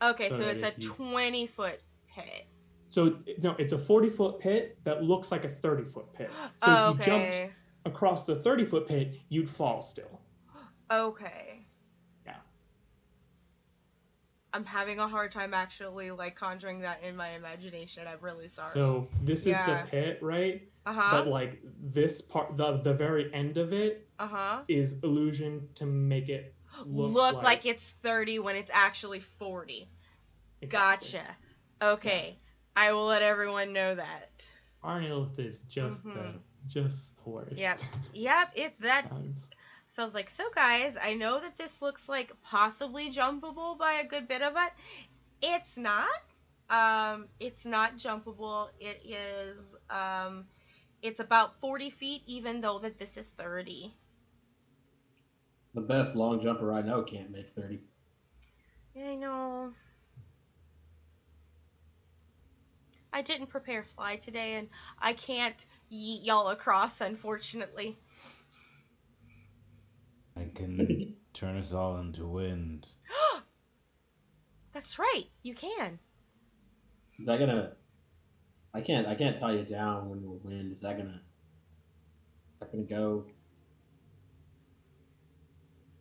so it's a 20-foot pit. So no, it's a 40-foot pit that looks like a 30-foot pit. So if you jumped across the 30-foot pit, you'd fall still. Okay. Yeah. I'm having a hard time actually conjuring that in my imagination. I'm really sorry. So this is the pit, right? But this part, the very end of it is illusion to make it look like it's 30 when it's actually 40. Exactly. Gotcha. Okay. I will let everyone know that. Arnilth is just the worst. Yep, it's that. So I was like, so guys, I know that this looks like possibly jumpable by a good bit of it. It's not. It's not jumpable. It is, it's about 40 feet, even though that this is 30. The best long jumper I know can't make 30. Yeah, I know. I didn't prepare fly today, and I can't yeet y'all across, unfortunately. I can turn us all into wind. That's right, you can. Is that gonna? I can't tie you down when we're wind. Is that gonna go?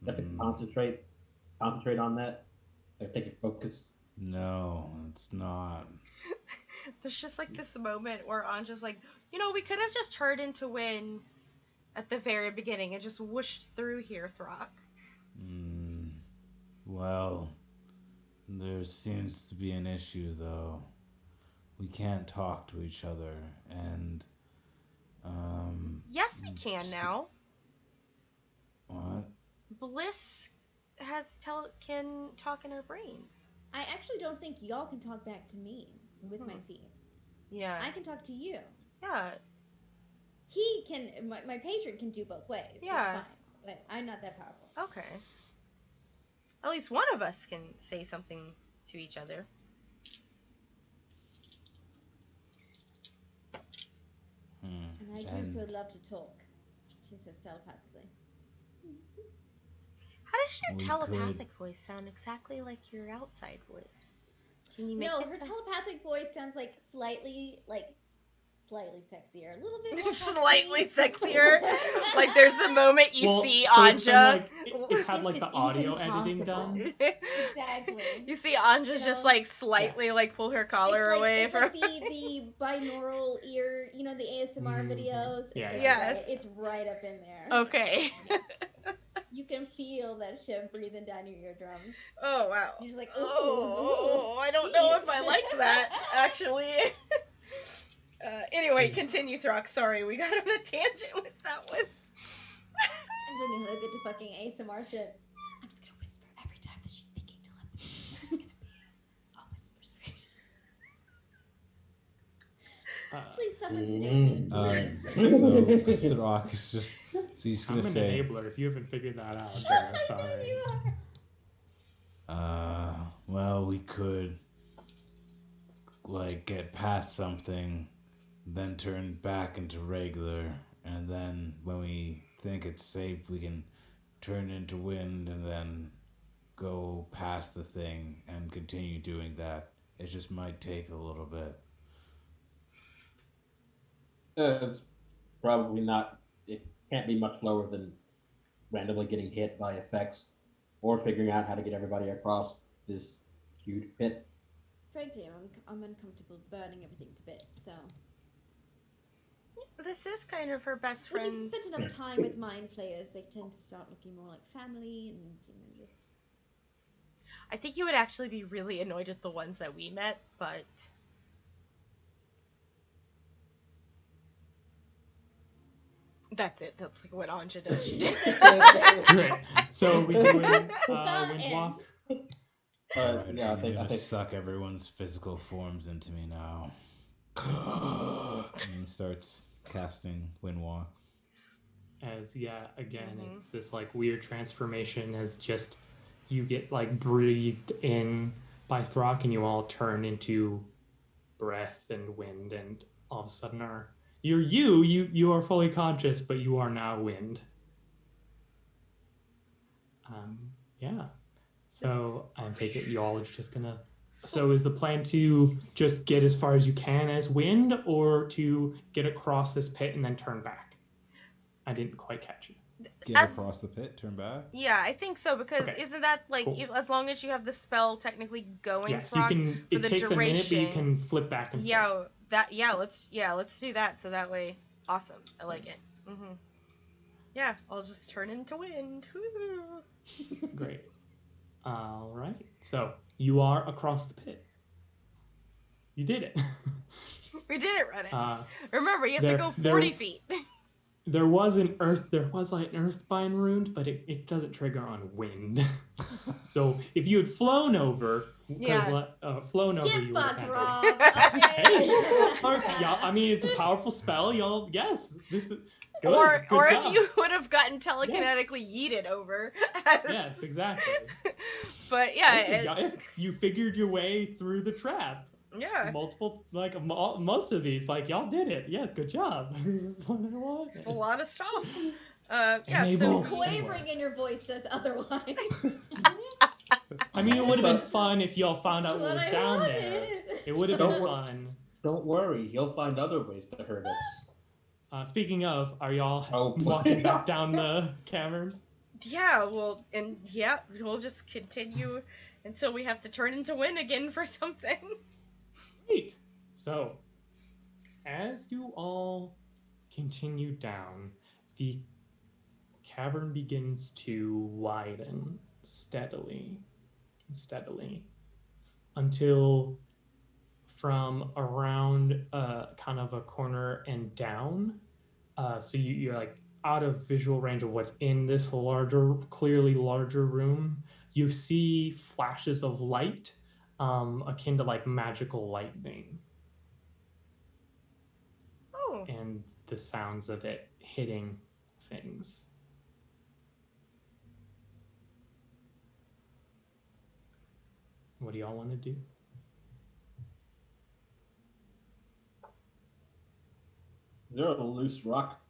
I have to concentrate on that. I take a focus. No, it's not. There's just like this moment where Anja's like, we could have just turned into wind at the very beginning and just whooshed through here, Throck. Well, there seems to be an issue, though. We can't talk to each other, and Yes, we can now. What? Bliss can talk in her brains. I actually don't think y'all can talk back to me with my feet. Yeah. I can talk to you. Yeah. He can. My patron can do both ways. Yeah. That's fine. But I'm not that powerful. Okay. At least one of us can say something to each other. And I do so love to talk, she says telepathically. How does your telepathic voice sound exactly like your outside voice? Can you make it her telepathic voice sounds like slightly sexier, a little bit more slightly sexier. Like there's a moment you see so Anja. It's had like the audio editing done. Exactly. You see Anja's just like slightly like pull her collar away it's from. Like the binaural ear, the ASMR videos. Yeah. Yes. It's right up in there. Okay. You can feel that shit breathing down your eardrums. Oh wow. You're just like, oh, I don't know if I like that actually. Anyway, continue, Throck. Sorry, we got on a tangent with that one. I'm learning how to get to fucking ASMR shit. I'm just gonna whisper every time that she's speaking telepathy. It's just gonna be all whispers. Please, someone sedate me, please. So Throck is just. So he's gonna say. I'm an enabler. If you haven't figured that out, then I'm sorry. You are. Well, we could get past something, then turn back into regular, and then when we think it's safe, we can turn into wind and then go past the thing and continue doing that. It just might take a little bit. It's probably not. It can't be much lower than randomly getting hit by effects or figuring out how to get everybody across this huge pit. Frankly, I'm uncomfortable burning everything to bits, so. This is kind of her best When friend's. you've spent enough time with mind flayers, they tend to start looking more like family and, just... I think you would actually be really annoyed at the ones that we met, but... That's it. That's like what Anja does. Great. So are we doing wind walk? Yeah, I I'm think gonna suck everyone's physical forms into me now. And he starts casting wind walk. As it's this like weird transformation as just you get like breathed in by Throck and you all turn into breath and wind, and all of a sudden you are fully conscious, but you are now wind. So I take it you all are just gonna. So is the plan to just get as far as you can as wind, or to get across this pit and then turn back? I didn't quite catch you. Get across the pit, turn back? Yeah, I think so, because Okay. isn't that like, Cool. as long as you have the spell technically going, Yes, Throck, you can. It the takes duration, a minute, but you can flip back and forth. let's do that, so that way, awesome, I like it. Yeah, I'll just turn into wind. Woo. Great. All right. So you are across the pit. You did it. We did it, Reddit. Remember, you have to go 40 feet. There was an earthbind rune, but it doesn't trigger on wind. So if you had flown over, because Yeah. flown over, Get you would have fucked, had Rob. Hey, Okay. y'all, I mean, it's a powerful spell. Y'all, yes, this is good. Or Good if job. you would have gotten telekinetically yeeted over. Yes, exactly. But yeah, Listen, guys, you figured your way through the trap. yeah, Multiple, like most of these, like y'all did it. Yeah, good job. This is what I wanted. a lot of stuff. Yeah, Enable. so Quavering in your voice says otherwise. I mean, it would have been So- fun if y'all found This out is what was I down wanted. there. It would have Don't been wor- fun. Don't worry, you'll find other ways to hurt us. Speaking of, are y'all Oh, walking back down the cavern? yeah, well, and yeah, we'll just continue until we have to turn into wind again for something. Great. So, as you all continue down, the cavern begins to widen steadily, until from around kind of a corner and down. So you're like out of visual range of what's in this clearly larger room. You see flashes of light, akin to like magical lightning, Oh, and the sounds of it hitting things. What do y'all want to do? Is there a loose rock?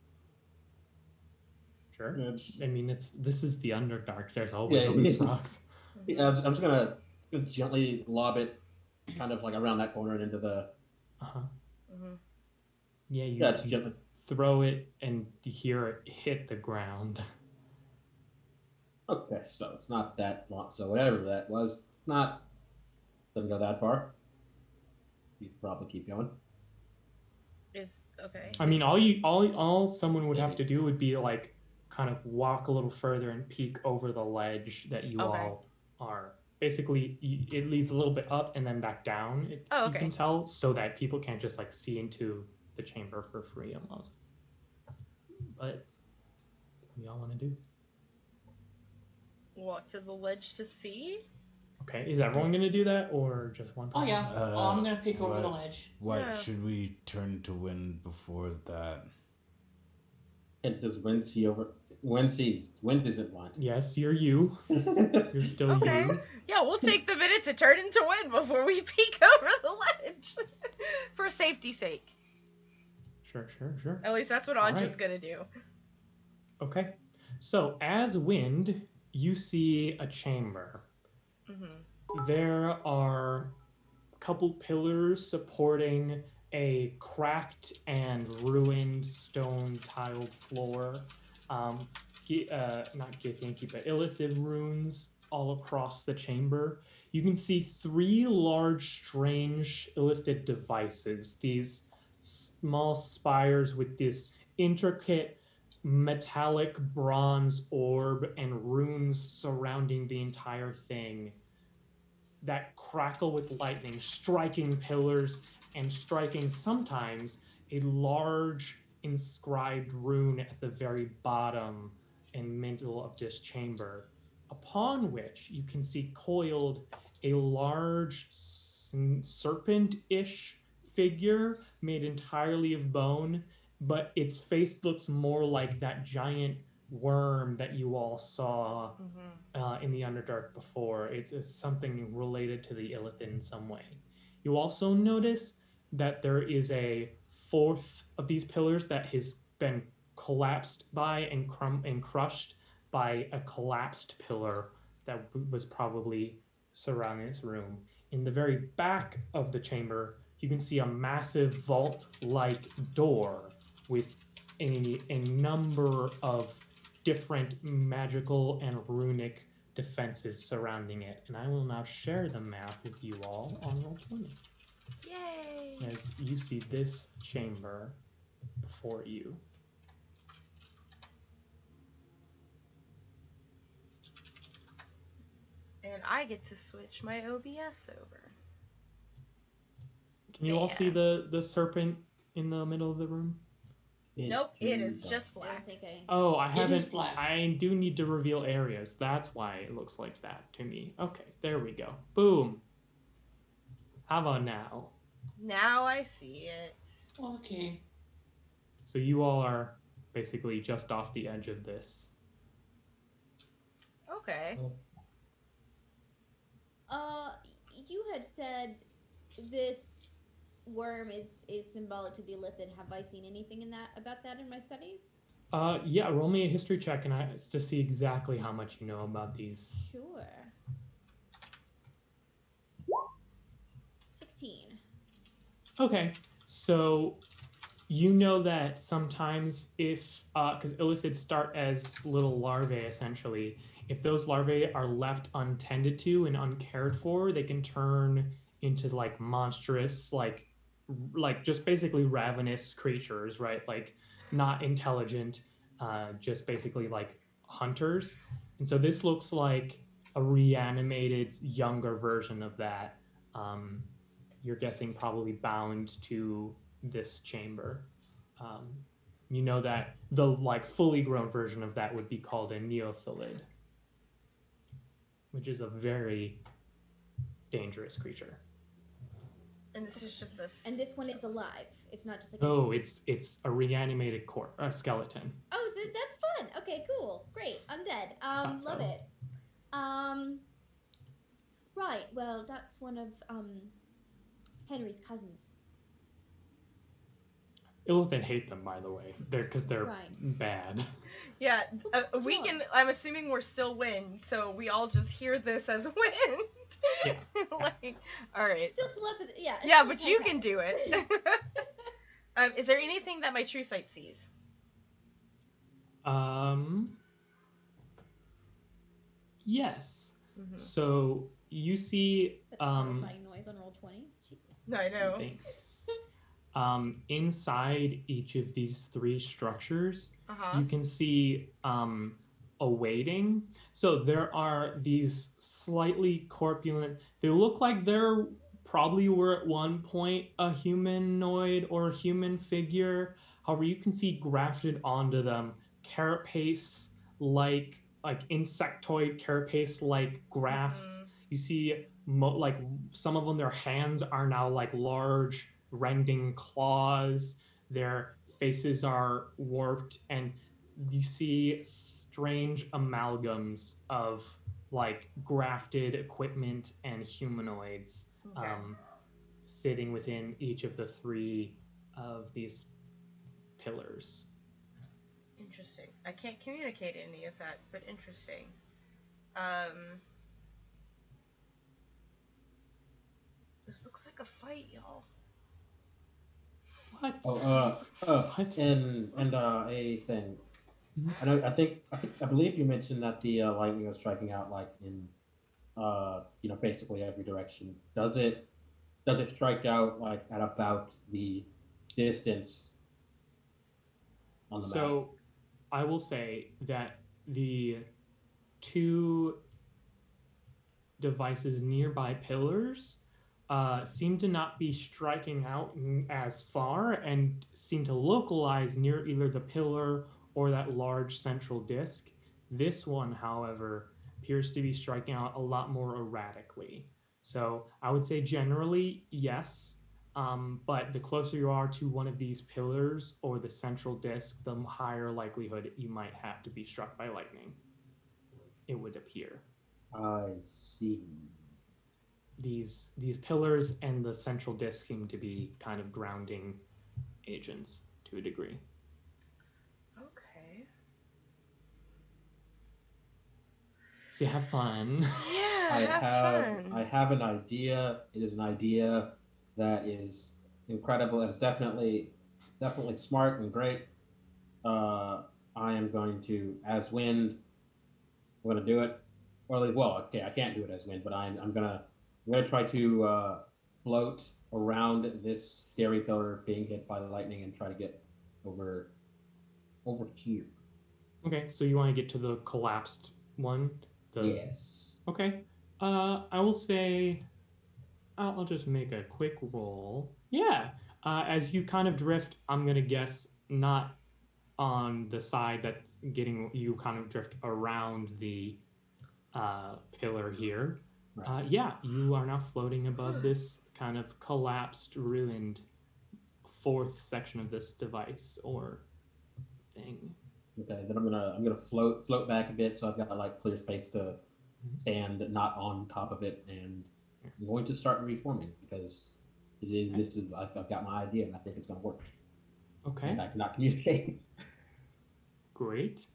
Sure. It's- I mean, this is the Underdark. There's always Yeah, loose yeah. rocks. Yeah, I'm just gonna gently lob it, kind of like around that corner and into the. Uh-huh. mhm. Yeah, you, Yeah, just you gently. throw it and you hear it hit the ground. Okay, so it's not that long. So whatever that was, it's not. Doesn't go that far. You could probably keep going. Is okay. I mean, all someone would have Yeah. to do would be like kind of walk a little further and peek over the ledge that you Okay. all are. Basically, it leads a little bit up and then back down. Oh, You okay. can tell, so that people can't just like see into the chamber for free almost. But what do y'all want to do? Walk to the ledge to see. Okay, is everyone gonna do that or just one Oh person? yeah. I'm gonna peek over the what- ledge. What Yeah. should we turn to wind before that? And does wind see over? Wind sees. Wind isn't blind. Yes, you're you. You're still Okay. you. Yeah, we'll take the minute to turn into wind before we peek over the ledge, for safety's sake. Sure. At least that's what All Anja's right. gonna do. Okay. So as wind, you see a chamber. Mm-hmm. There are a couple pillars supporting a cracked and ruined stone tiled floor. Not Githyanki, but Illithid runes all across the chamber. You can see three large, strange Illithid devices. These small spires with this intricate metallic bronze orb and runes surrounding the entire thing that crackle with lightning, striking pillars and striking sometimes a large inscribed rune at the very bottom and middle of this chamber, upon which you can see coiled a large serpent-ish figure made entirely of bone, but its face looks more like that giant worm that you all saw Mm-hmm. in the Underdark before. It is something related to the Illithid in some way. You also notice that there is a fourth of these pillars that has been collapsed by and crushed by a collapsed pillar that was probably surrounding this room. In the very back of the chamber, you can see a massive vault-like door with a number of different magical and runic defenses surrounding it. And I will now share the map with you all on Roll20 Yay! as you see this chamber before you. And I get to switch my OBS over. Can you all Yeah. see the serpent in the middle of the room? Nope, it too is dark. just I don't black. think I. Oh, I It is haven't. black. I do need to reveal areas. That's why it looks like that to me. Okay, there we go. Boom. How about now? Now I see it. Okay. So you all are basically just off the edge of this. Okay. You had said this worm is symbolic to the Illithid. Have I seen anything in that about that in my studies? Yeah. Roll me a history check and to see exactly how much you know about these. Sure. 16. Okay, so you know that sometimes if because illithids start as little larvae essentially, if those larvae are left untended to and uncared for, they can turn into like monstrous, like just basically ravenous creatures, right? Like not intelligent, just basically like hunters. And so this looks like a reanimated younger version of that. um, you're guessing probably bound to this chamber. Um, you know that the like fully grown version of that would be called a neothelid, which is a very dangerous creature. And this is just a. And this one is alive. It's not just like. Oh, it's a reanimated skeleton. Oh, that's fun. Okay, cool, great. Undead. Thought Love so. it. Right. Well, that's one of Henry's cousins. Illithid hate them, by the way. They're Right. bad. Yeah, we Sure. can. I'm assuming we're still wind, so we all just hear this as wind. Yeah. Like, all right. Still telepathy. Yeah. it's Yeah, still but you can telepathic. do it. Is there anything that my true sight sees? Yes. Mm-hmm. So you see It's a terrifying noise on roll 20. Jesus. I know. Thanks. Inside each of these three structures, Uh-huh. you can see awaiting. So there are these slightly corpulent. They look like they're probably were at one point a humanoid or a human figure. However, you can see grafted onto them carapace like insectoid carapace like grafts. Mhm. You see like some of them, their hands are now like large rending claws. Their faces are warped, and you see strange amalgams of like grafted equipment and humanoids Okay. sitting within each of the three of these pillars. Interesting. I can't communicate any of that, but interesting. This looks like a fight, y'all. What? What? And a thing. I believe you mentioned that the lightning was striking out like in basically every direction. Does it strike out like at about the distance on the map? So I will say that the two devices nearby pillars seem to not be striking out as far and seem to localize near either the pillar or that large central disk. This one, however, appears to be striking out a lot more erratically. So I would say generally, yes. But the closer you are to one of these pillars or the central disk, the higher likelihood you might have to be struck by lightning. It would appear. I see. These pillars and the central disk seem to be kind of grounding agents to a degree. Okay. So have fun. Yeah, fun. I have an idea. It is an idea that is incredible. It's definitely smart and great. I am going to, as wind, I'm going to do it. Okay, I can't do it as wind, but I'm gonna try to float around this scary pillar being hit by the lightning and try to get over here. Okay, so you want to get to the collapsed one? Yes. Okay. I will say I'll just make a quick roll. Yeah. As you kind of drift, I'm gonna guess not on the side that's getting you kind of drift around the pillar here. Right. Yeah, you are now floating above this kind of collapsed, ruined fourth section of this device or thing. Okay, then I'm gonna float back a bit so I've got like clear space to stand not on top of it, and I'm going to start reforming because this is I've got my idea and I think it's gonna work. Okay. And I cannot communicate. Great.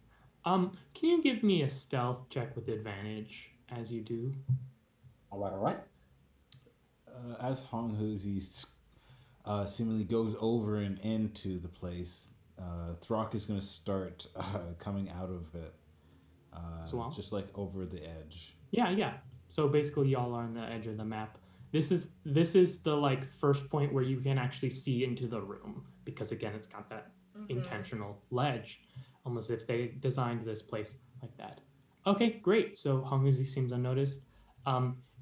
Can you give me a stealth check with advantage as you do? All right, all right. As Hong Huzi seemingly goes over and into the place, Throck is going to start coming out of it, Swamp? just like over the edge. Yeah. So basically, y'all are on the edge of the map. This is the like first point where you can actually see into the room because again, it's got that intentional ledge, almost if they designed this place like that. Okay, great. So Honguzzi seems unnoticed.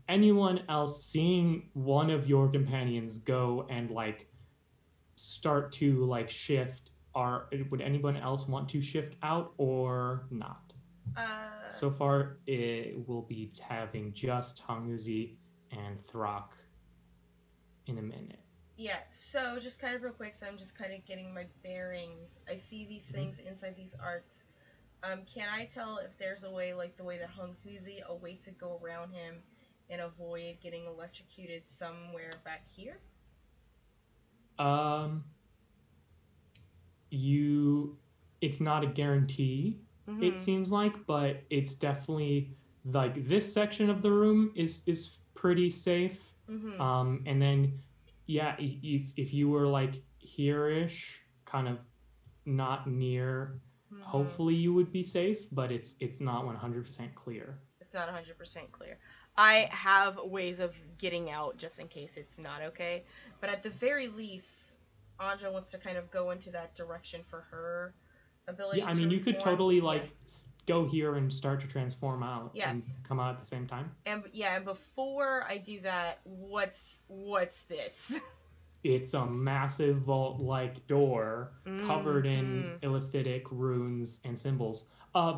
Anyone else seeing one of your companions go and like start to like shift? Would anyone else want to shift out or not? So far, it will be having just Honguzzi and Throck in a minute. Yeah, so just kind of real quick, so I'm just kind of getting my bearings. I see these things inside these arcs. Can I tell if there's a way, like the way that Hung Huzi, a way to go around him and avoid getting electrocuted somewhere back here? It's not a guarantee, it seems like, but it's definitely like this section of the room is pretty safe. And then yeah, if you were like here-ish, kind of not near, hopefully you would be safe, but it's not 100% clear. It's not 100% clear. I have ways of getting out just in case it's not okay, but at the very least, Anja wants to kind of go into that direction for her ability. Yeah, I mean, you could totally like go here and start to transform out and come out at the same time. And before I do that, what's this? It's a massive vault-like door covered in illithic runes and symbols.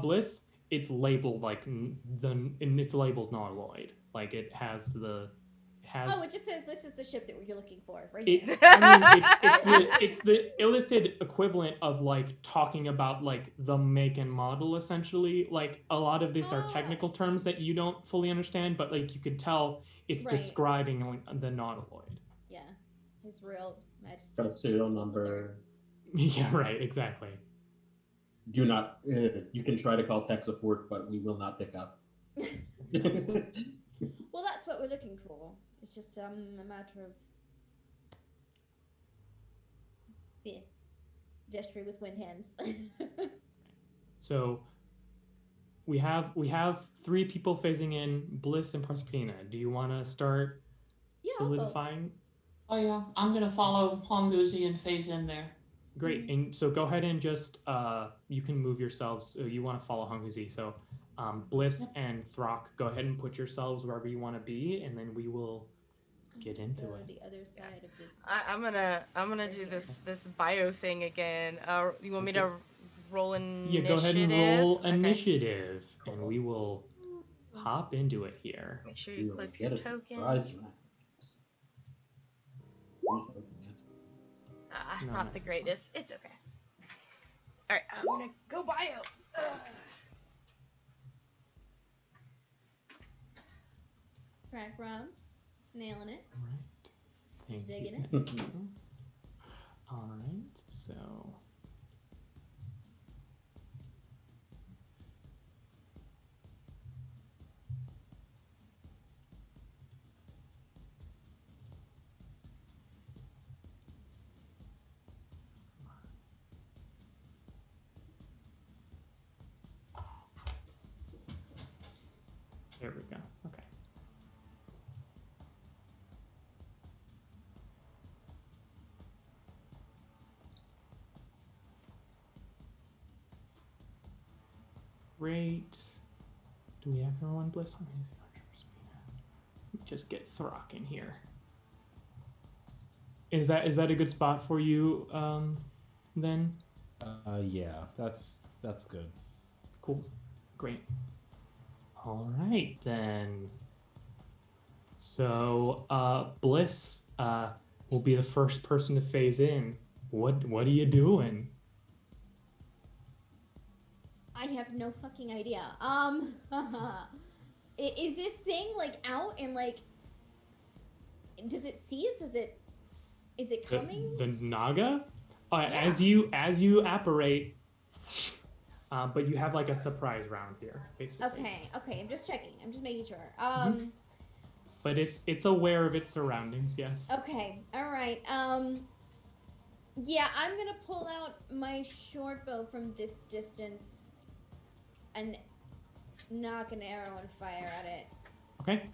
Bliss, it's labeled like it's labeled Nautiloid. Like it has the. Oh, it just says this is the ship that you're looking for, right? I mean, it's the illithid equivalent of like talking about like the make and model essentially. Like a lot of these are technical terms that you don't fully understand, but like you could tell it's describing like, the Nautiloid. Yeah, his real majesty. Got a serial number. Yeah, right. Exactly. Do not. You can try to call tech support, but we will not pick up. Well, that's what we're looking for. It's just a matter of this gesturing with wind hands. So we have 3 people phasing in, Bliss and Proserpina. Do you want to start solidifying? Oh yeah, I'm gonna follow Honguzi and phase in there. Great, and so go ahead and just you can move yourselves. So you want to follow Honguzi, so Bliss and Throck, go ahead and put yourselves wherever you want to be, and then we will get into it. The other side of this. I'm gonna do this bio thing again. You want me to roll initiative? Yeah, go ahead and roll initiative, and we will hop into it here. Make sure you click your token. Not the greatest. It's okay. All right, I'm gonna go bio. Crack rum, nailing it. All right. Thank Digging you. it. All right, so. There we go. Okay. Great. Do we have everyone Bliss on? Just get Throck in here. Is that a good spot for you then? Yeah, that's good. Cool. Great. All right then. So Bliss will be the first person to phase in. What are you doing? I have no fucking idea. Is this thing like out and like? Does it seize? Is it coming? The Naga? Yeah. As you apparate, but you have like a surprise round here, basically. Okay. I'm just checking. I'm just making sure. But it's aware of its surroundings. Yes. Okay. All right. Yeah, I'm gonna pull out my short bow from this distance and knock an arrow and fire at it. Okay.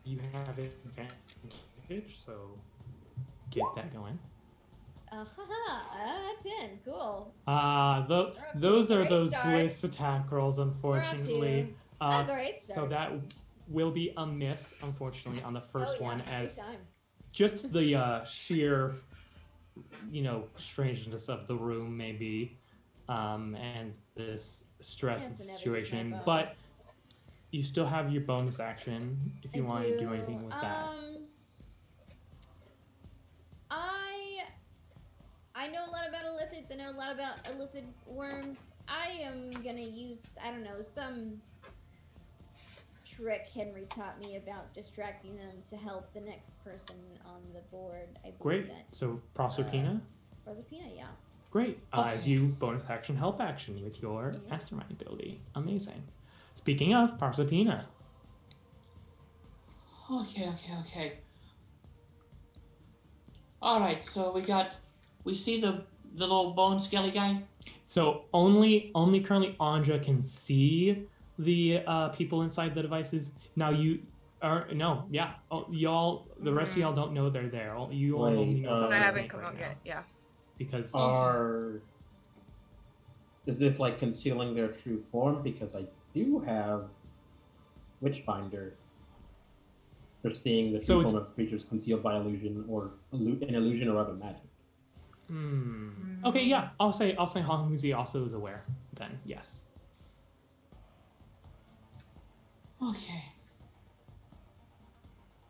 You have advantage, so get that going. That's in. Cool. Those are Great those start. Bliss attack rolls, unfortunately. A great start. So that will be a miss, unfortunately, on the first one, great as time. just the sheer, strangeness of the room, maybe, and this stress of the Yes, situation. never use my bow. But you still have your bonus action if you want to do anything with that. I know a lot about illithids. I know a lot about illithid worms. I am gonna use, I don't know, some trick Henry taught me about distracting them to help the next person on the board. I believe Great. that. So Proserpina. Proserpina, yeah. Great. Okay. As you bonus action, help action with your Yeah. mastermind ability. Amazing. Speaking of Proserpina. Okay. All right, so we see the little bone skelly guy. So only currently Anja can see the people inside the devices. Now y'all, the rest of y'all don't know they're there. You all only know about I the haven't snake come right out now. yet. Yeah. Because Is this like concealing their true form? Because I do have Witchfinder for seeing the So true form of creatures concealed by illusion or an illusion or other magic. Okay, yeah. I'll say Hanguzi also is aware then, yes.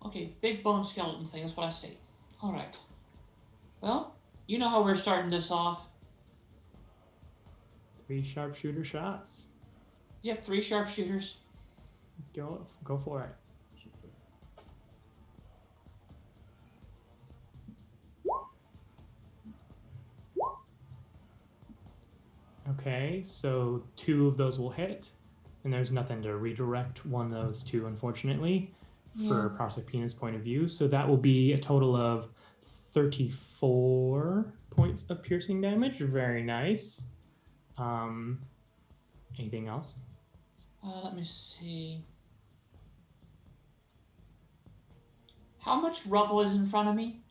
Okay, big bone skeleton thing, that's what I see. All right. Well, you know how we're starting this off. 3 sharpshooter shots. Yep, 3 sharpshooters. Go for it. Okay, so 2 of those will hit, and there's nothing to redirect one of those 2, unfortunately, for Proserpina's point of view. So that will be a total of 34 points of piercing damage. Very nice. Anything else? Let me see. How much rubble is in front of me?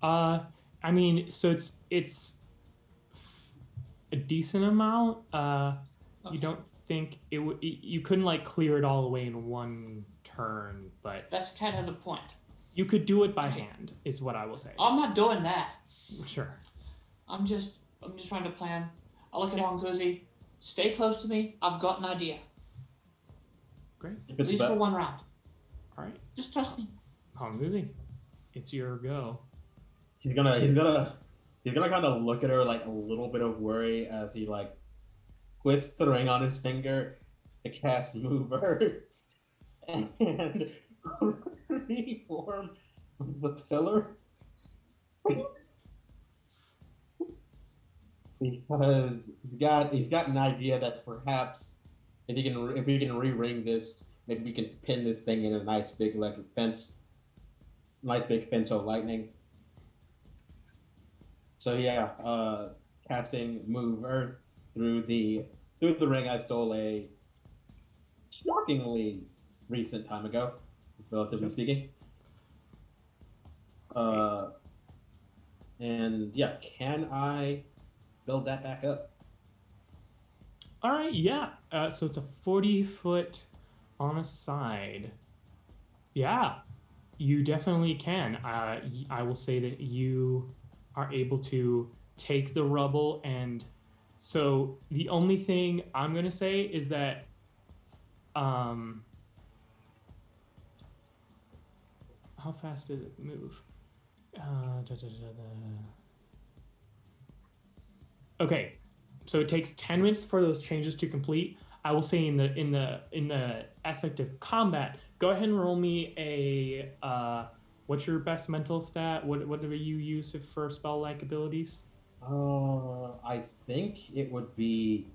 I mean, so it's a decent amount. You don't think it would? You couldn't like clear it all away in one turn, but That's kind of the point. you could do it by hand, is what I will say. I'm not doing that. Sure. I'm just trying to plan. I look at Hanguzi. Stay close to me. I've got an idea. Great. If At it's least for about, one round. All right. Just trust me. Hanguzi, it's your go. he's gonna kind of look at her like a little bit of worry as he like twists the ring on his finger to cast Mover and reform the pillar. Because he's got an idea that perhaps if we can re-ring this, maybe we can pin this thing in a nice big electric fence, of lightning. So yeah, casting Move Earth through the ring I stole a shockingly recent time ago, relatively speaking. And yeah, can I build that back up? All right. Yeah. So it's a 40-foot on a side. Yeah, you definitely can. I will say that you are able to take the rubble, and so the only thing I'm gonna say is that how fast does it move? Okay, so it takes 10 minutes for those changes to complete. I will say in the aspect of combat, go ahead and roll me a what's your best mental stat? What do you use for spell like abilities? I think it would be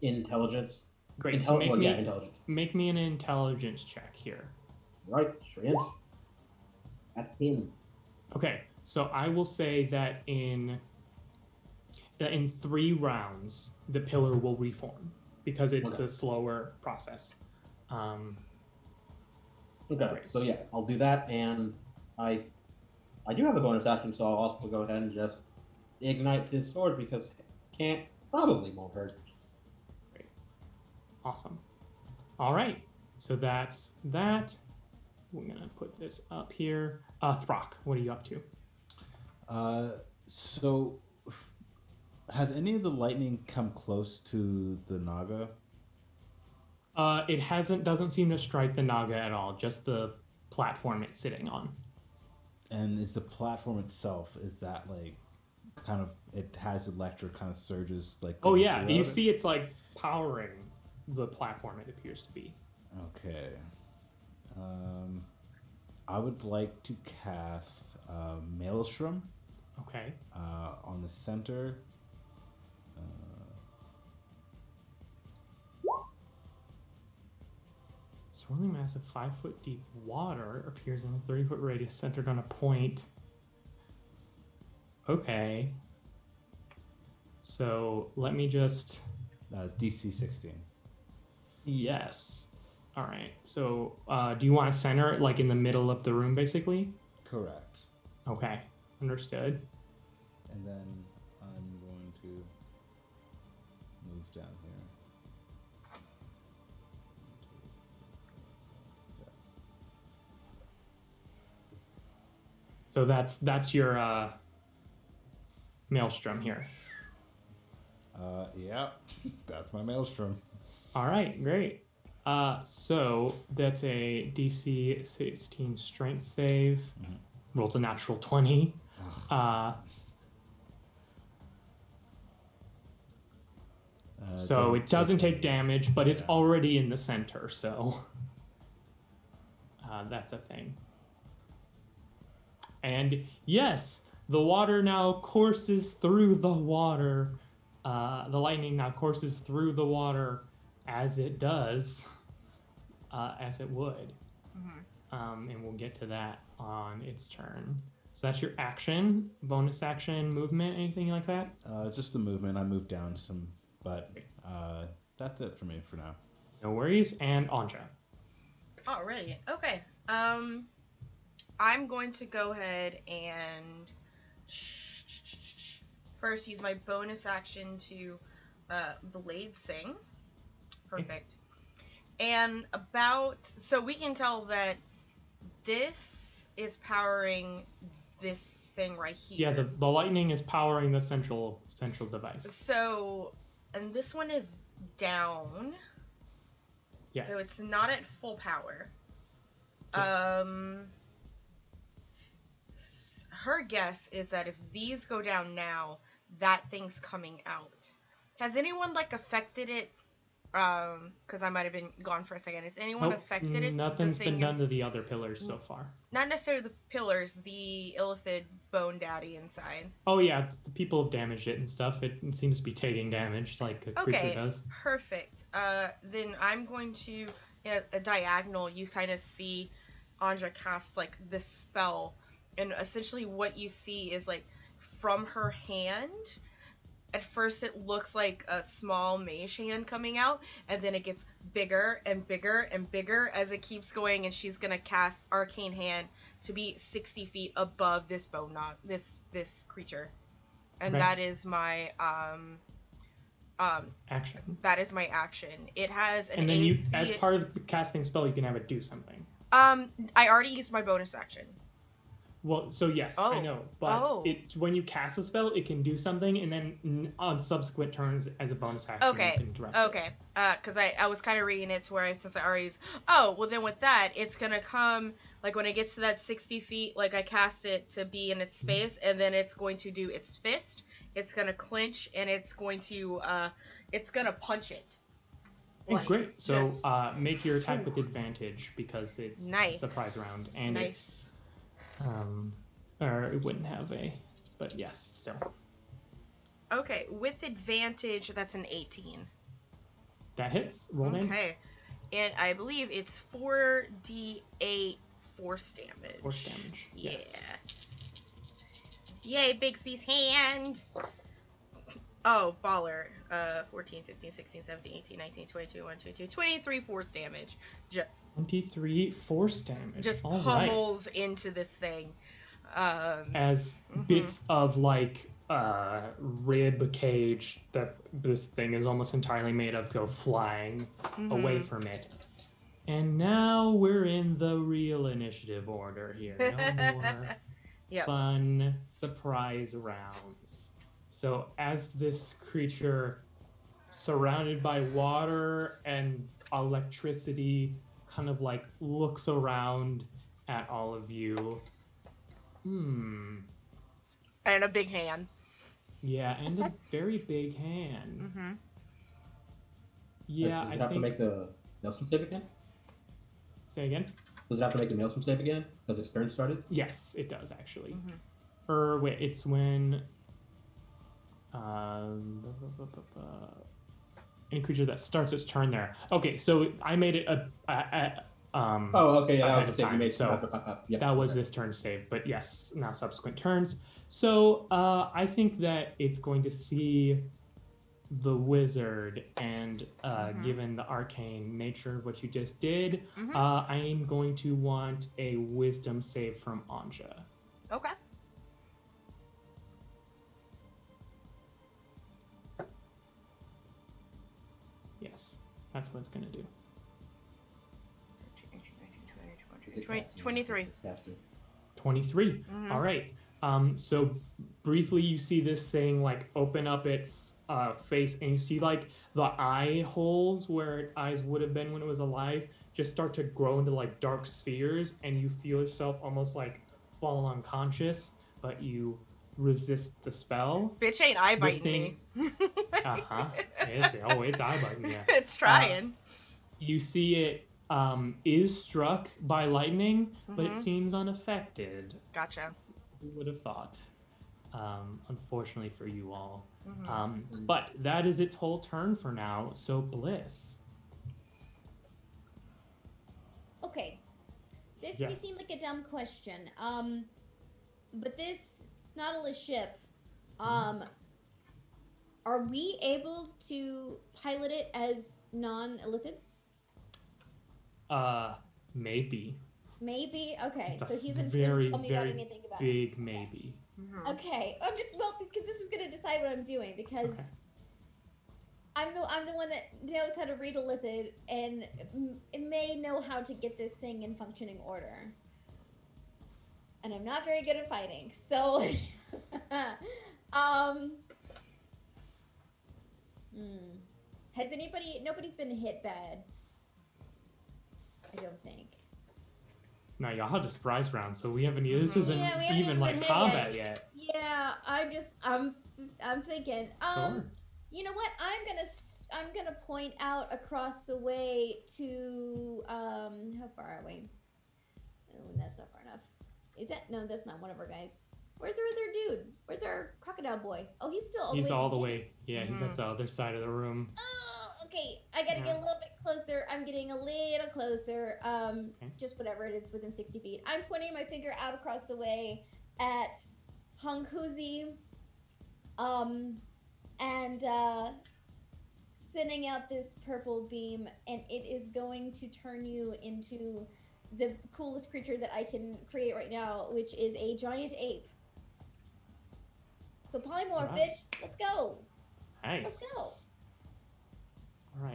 intelligence. Great. So Intelligence. make me an intelligence check here. Right, Trent. At him. Okay, so I will say that in 3 rounds the pillar will reform because it's a slower process. Okay, Great. so yeah, I'll do that, and I do have a bonus action, so I'll also go ahead and just ignite this sword because probably won't hurt. Great. Awesome. All right, so that's that. We're gonna put this up here. Throck, what are you up to? So has any of the lightning come close to the Naga? It doesn't seem to strike the Naga at all, just the platform it's sitting on. And is the platform itself, is that like kind of, it has electric kind of surges like? Oh yeah, you it? see it's like powering the platform, it appears to be. Okay. I would like to cast Maelstrom. Okay. On the center. Swirling mass of 5-foot deep water appears in a 30-foot radius centered on a point. Okay. So let me just... DC 16. Yes. All right. So do you want to center it like in the middle of the room, basically? Correct. Okay. Understood. And then I'm going to move down here. So that's your maelstrom here. Yeah, that's my Maelstrom. All right, great. So that's a DC 16 strength save. Mm-hmm. Rolls a natural 20. So it doesn't take damage, but it's already in the center, so that's a thing. And yes, the water now courses through the water. The lightning now courses through the water as it does, as it would. Mm-hmm. And we'll get to that on its turn. So that's your action, bonus action, movement, anything like that? Just the movement. I moved down some, but that's it for me for now. No worries. And Anja. Alrighty. Okay. I'm going to go ahead and first use my bonus action to Blade Sing. Perfect. And so we can tell that this is powering this thing right here. Yeah, the lightning is powering the central device. So, and this one is down. Yes. So it's not at full power. Yes. Her guess is that if these go down now, that thing's coming out. Has anyone affected it? Because I might have been gone for a second. Has anyone affected it? Nothing's been done to the other pillars so far. Not necessarily the pillars, the Illithid bone daddy inside. Oh yeah, the people have damaged it and stuff. It seems to be taking damage like a creature does. Perfect. Then I'm going to, a diagonal, you kind of see Anja cast this spell. And essentially what you see is from her hand, at first it looks like a small mage hand coming out, and then it gets bigger and bigger and bigger as it keeps going, and she's gonna cast Arcane Hand to be 60 feet above this bone knot, this creature. And that is my action. That is my action. It has an and then AC, as part of the casting spell, you can have it do something. I already used my bonus action. Well, so yes, I Oh. know, but Oh. when you cast a spell, it can do something, and then on subsequent turns, as a bonus action, Okay. you can direct it. Okay. Because I was kind of reading it to where since I already used. Oh, well then with that, it's gonna come like when it gets to that 60 feet. Like I cast it to be in its space, and then it's going to do its fist. It's gonna clinch, and it's going to punch it. Hey, Like, great. So just- make your attack with advantage because it's Nice. a surprise round, and Nice. or it wouldn't have a, but yes, still. Okay, with advantage, that's an 18. That hits. Roll damage. Okay. And I believe it's 4d8 force damage. Force damage. Yeah. Yes. Yay, Bixby's hand! Oh, baller. 14, 15, 16, 17, 18, 19, 22, 1, 2, 2, 23 force damage. Just 23 force damage. just All right. pummels into this thing. As bits of like rib cage that this thing is almost entirely made of go flying away from it. And now we're in the real initiative order here. No more Yep. fun surprise rounds. So as this creature surrounded by water and electricity kind of like looks around at all of you. And a big hand. Yeah, and a very big hand. Yeah, Does I it have think... to make the Maelstrom save again? Say again? Does it have to make the Maelstrom save again because its turn started? Yes, it does actually. Or wait, it's when any creature that starts its turn there. Okay, so I made it Oh, okay, yeah, that ahead was of the save you time, made. so Yeah, that was this turn's save, but yes, now subsequent turns. So I think that it's going to see the wizard, and given the arcane nature of what you just did, I'm going to want a wisdom save from Anja. Okay. Yes, that's what it's going to do. 23. 23. All right. So briefly, you see this thing like open up its face, and you see like the eye holes where its eyes would have been when it was alive just start to grow into like dark spheres, and you feel yourself almost like fall unconscious, but you resist the spell. Bitch ain't eye This biting me. It's eye biting. Yeah. It's trying. You see it is struck by lightning, but it seems unaffected. Gotcha. Who would have thought? Unfortunately for you all. But that is its whole turn for now. So Bliss. Okay. This may seem like a dumb question. But this Nautilus ship, are we able to pilot it as non-illithids? Maybe. Maybe? Okay, That's so he hasn't very, really told me about very anything about it. big maybe. Okay, I'm just, well, because this is going to decide what I'm doing, because I'm the one that knows how to read a lithid, and it may know how to get this thing in functioning order. And I'm not very good at fighting, so... Has nobody's been hit bad. I don't think. Now y'all had a surprise round, so we haven't. This isn't we haven't even like been hit combat yet. Yeah, I'm thinking. Sure. You know what? I'm gonna point out across the way to how far are we? Oh, that's not far enough. Is that no? That's not one of our guys. Where's our other dude? Where's our crocodile boy? Oh, he's still all the way. He's all the way. Yeah, he's at the other side of the room. Oh, okay. I gotta get a little bit closer. I'm getting a little closer. Just whatever it is within 60 feet. I'm pointing my finger out across the way at Honghuzi, and sending out this purple beam, and it is going to turn you into the coolest creature that I can create right now, which is a giant ape. So polymorph, bitch. Let's go. Nice. Let's go.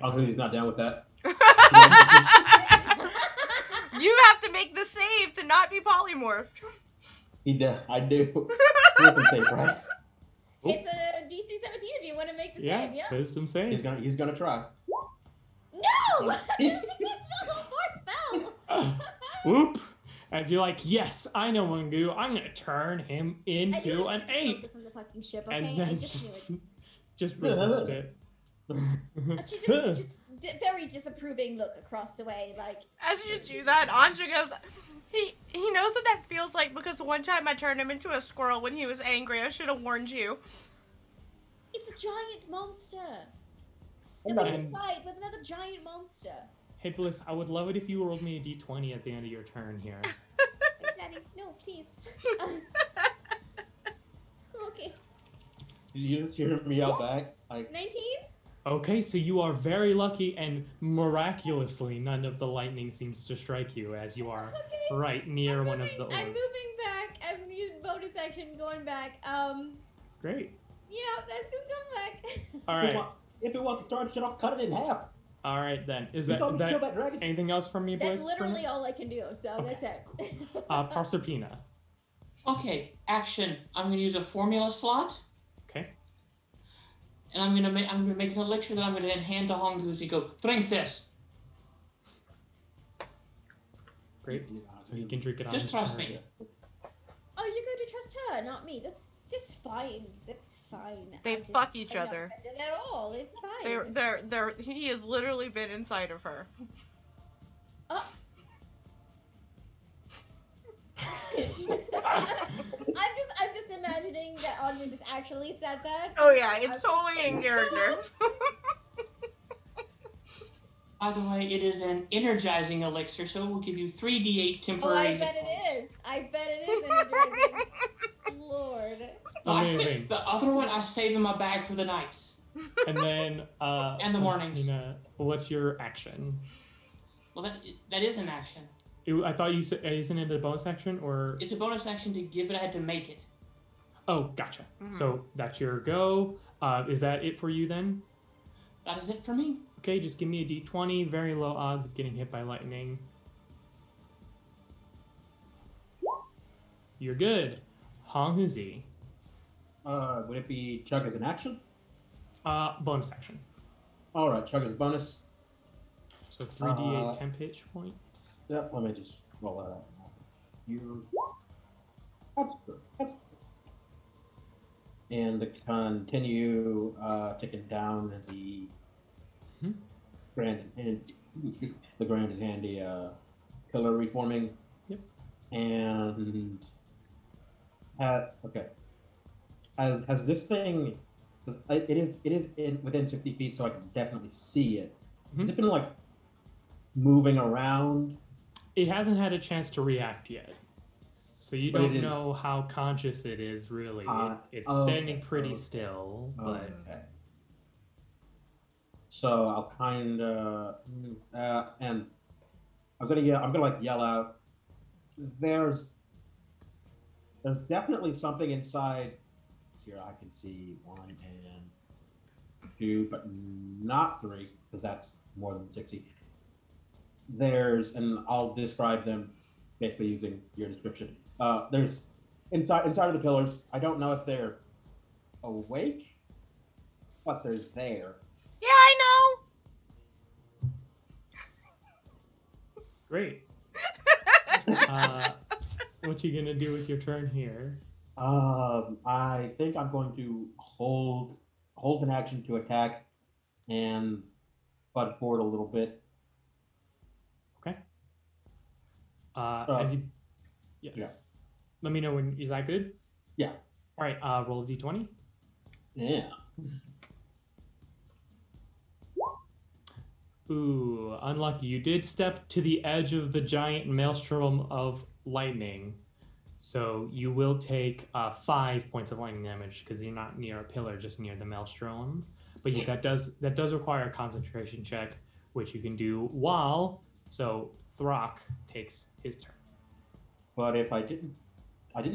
All right. He's not down with that. You have to make the save to not be polymorphed. I do. Wisdom save, right? It's a DC 17 if you want to make the Yeah, save. Yeah. wisdom save. He's gonna try. No! It's not a force spell. Whoop! As you're like, yes, I know what I'm gonna do. I'm gonna turn him I knew into I an should've ape. focused on the fucking ship, And okay? then I just knew it. just resist it. She just very disapproving look across the way, like. As you do that, Anja goes, he knows what that feels like because one time I turned him into a squirrel when he was angry. I should have warned you. It's a giant monster. I'm That not- we can fight with another giant monster. Hey Bliss, I would love it if you rolled me a d20 at the end of your turn here. Daddy, no, please. Okay. Did you just hear me yell back? Like, 19? Okay, so you are very lucky, and miraculously, none of the lightning seems to strike you as you are Okay. right near one of the I'm orbs. moving back. I'm using bonus action going back. Great. Yeah, that's gonna come back. All right. if it wants to start shit off, cut it in half. All right then. Is You that, told me to kill that that dragon. anything else from me, Bliss? That's for literally now? all I can do, so Okay. that's it. Proserpina. Okay, action. I'm gonna use a formula slot, Okay. and I'm gonna make an elixir that I'm gonna then hand to Honguzi. Go drink this. Great. So you can drink it on Just his trust turn. me. Oh, you're going to trust her, not me. That's fine. That's fine. They fuck each I'm not other. offended at all. It's fine. They're he has literally been inside of her. Oh. I'm just imagining that Anya just actually said that. Oh yeah, it's totally in character. By the way, it is an energizing elixir, so it will give you 3d8 Oh, temporary. I hit bet points. it is. I bet it is energizing. Lord. No, Amazing. the other one I save in my bag for the nights. And then And the mornings. Proserpina, what's your action? Well, that is an action. I thought you said, isn't it a bonus action or? It's a bonus action to give it. I had to make it. Oh, gotcha. Mhm. So that's your go. Is that it for you then? That is it for me. Okay, just give me a d20. Very low odds of getting hit by lightning. You're good. Honghuzi. Would it be chug as an action? Bonus action. All right, chug as a bonus. So 3d8 temp hit points. Yep, let me just roll that out. That's good. That's good. And to continue taking down the Mhm. grand and the grand and handy pillar reforming. Yep. And okay. Has this thing? 'Cause it is within 60 feet, so I can definitely see it. Has it been like moving around? It hasn't had a chance to react yet. So you But it don't is- know how conscious it is really. It's okay, standing pretty okay. still, but Okay. So I'll kind of, and I'm gonna like yell out. There's definitely something inside. Here I can see 1 and 2, but not 3 because that's more than 60. And I'll describe them basically using your description. There's inside of the pillars. I don't know if they're awake, but they're there. Yeah, I great. What you gonna do with your turn here? I think I'm going to hold an action to attack and butt forward a little bit. Okay. As you, yes. yeah. Let me know when. Is that good? Yeah. All right. Roll a d20. Yeah. Ooh, unlucky. You did step to the edge of the giant maelstrom of lightning, so you will take 5 points of lightning damage because you're not near a pillar, just near the maelstrom. But yeah, that does require a concentration check, which you can do while. So Throck takes his turn. But if I didn't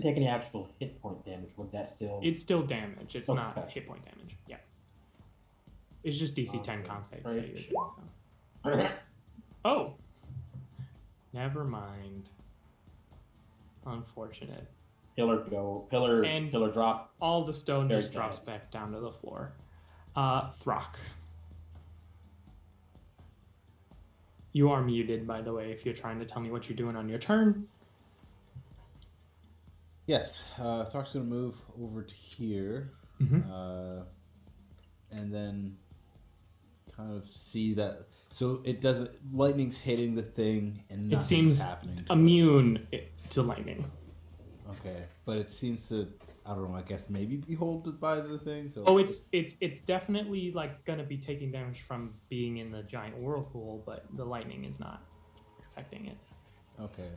take any actual hit point damage, would that still? It's still damage. It's not Okay. hit point damage. Yeah. It's just DC 10 con save. So you're good, so. Oh. Never mind. Unfortunate. And pillar drop. all the stone Very just drops sad. back down to the floor. Throck. You are muted, by the way, if you're trying to tell me what you're doing on your turn. Yes, Throck's gonna move over to here, Mhm. and then kind of see that. So it doesn't. Lightning's hitting the thing, and It nothing's seems happening. To immune to lightning. it. Okay, but it seems to. I don't know. I guess maybe be holded by the thing. So. Oh, it's definitely like gonna be taking damage from being in the giant whirlpool, but the lightning is not affecting it. Okay.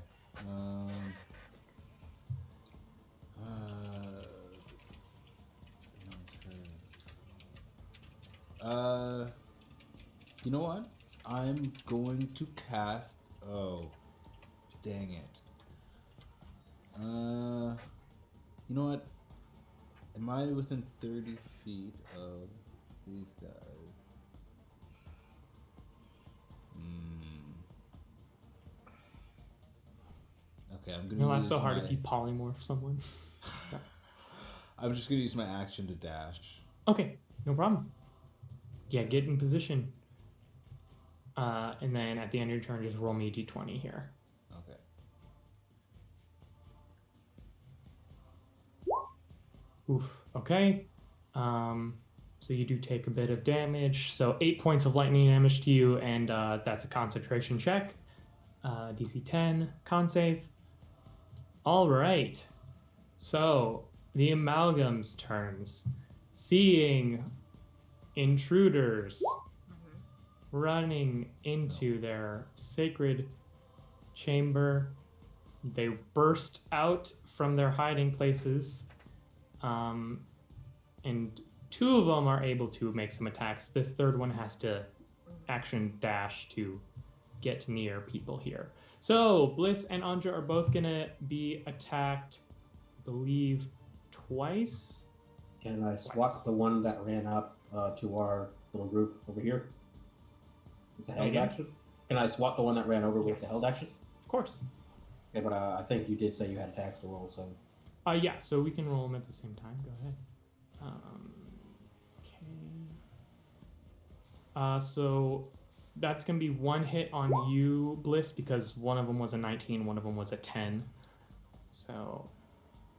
You know what? I'm going to cast. Oh, dang it. You know what? Am I within 30 feet of these guys? Okay, I'm gonna. You'll laugh use so hard my... if you polymorph someone. I'm just gonna use my action to dash. Okay, no problem. Yeah, get in position. And then at the end of your turn, just roll me a d20 here. Okay. Oof. Okay. So you do take a bit of damage. So 8 points of lightning damage to you, and that's a concentration check. DC 10, con save. All right. So the amalgam's turns. Seeing intruders running into their sacred chamber, they burst out from their hiding places, and 2 of them are able to make some attacks. This third one has to action dash to get near people here. So Bliss and Anja are both gonna be attacked, I believe, twice. Can I swat the one that ran up to our little group over here? With the held action? Can I swat the one that ran over with the held action? Of course. Okay, but I think you did say you had attacks to roll, so. Yeah, so we can roll them at the same time. Go ahead. Okay. So that's going to be 1 hit on you, Bliss, because one of them was a 19, one of them was a 10. So,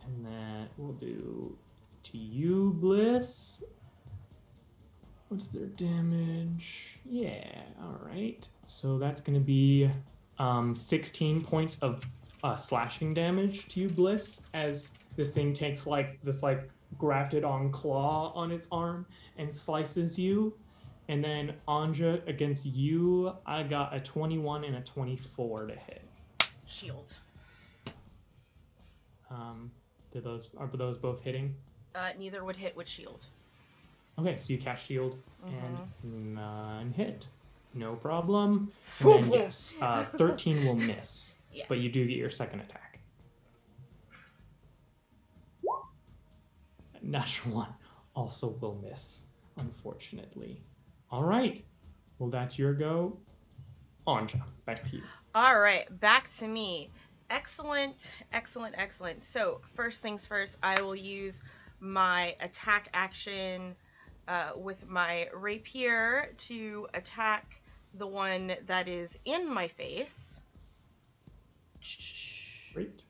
and then we'll do to you, Bliss. What's their damage? Yeah, all right. So that's going to be 16 points of slashing damage to you, Bliss, as this thing takes like this grafted on claw on its arm and slices you. And then Anja, against you, I got a 21 and a 24 to hit. Shield. Are those both hitting? Neither would hit with shield. Okay, so you cast shield and none hit. No problem. And then yes, 13 will miss. Yeah. But you do get your second attack. Natural 1 also will miss, unfortunately. All right. Well, that's your go. Anja, back to you. All right, back to me. Excellent, excellent, excellent. So first things first, I will use my attack action with my rapier to attack the one that is in my face. Great.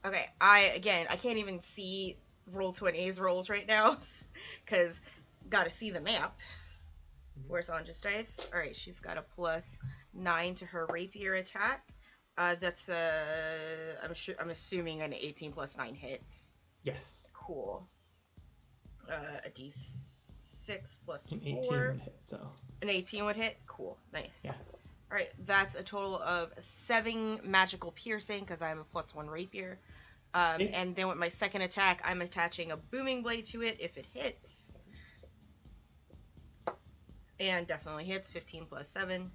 Okay, I can't even see Roll20's rolls right now because gotta see the map. Where's Anja's dice? All right, she's got a +9 to her rapier attack. That's I'm assuming an 18 + 9 hits. Yes. Cool. A d6 + An 18 4. would hit, so. An 18 would hit? Cool. Nice. Yeah. All right, that's a total of 7 magical piercing because I have a +1 rapier. And then with my second attack, I'm attaching a booming blade to it if it hits. And definitely hits, 15 + 7.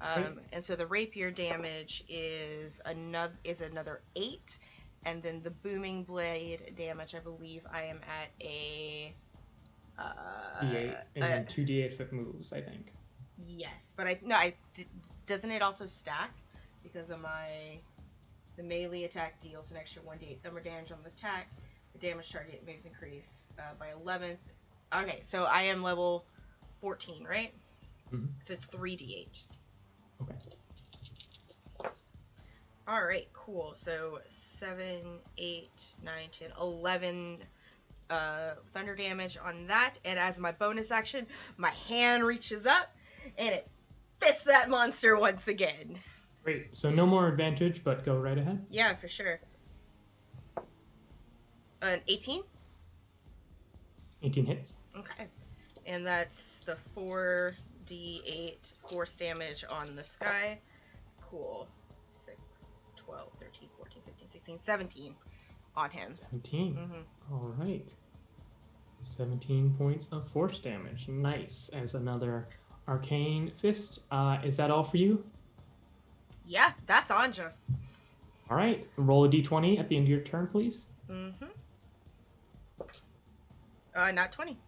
And so the rapier damage is another 8. And then the booming blade damage, I believe I am at a... D8, and then 2d8 if it moves, I think. Yes, but doesn't it also stack because of my... The melee attack deals an extra 1d8 thunder damage on the attack. The damage target moves increase by 11th. Okay, so I am level 14, right? Mhm. So it's 3d8. Okay. Alright, cool. So 7, 8, 9, 10, 11 thunder damage on that. And as my bonus action, my hand reaches up and it fists that monster once again. Great. So no more advantage, but go right ahead. Yeah, for sure. An 18? 18 hits. Okay. And that's the 4d8 force damage on this guy. Cool. 6, 12, 13, 14, 15, 16, 17 on him. 17. Mm-hmm. All right. 17 points of force damage. Nice. As another arcane fist. Is that all for you? Yeah, that's Anja. All right. Roll a d20 at the end of your turn, please. Mm-hmm. Not 20.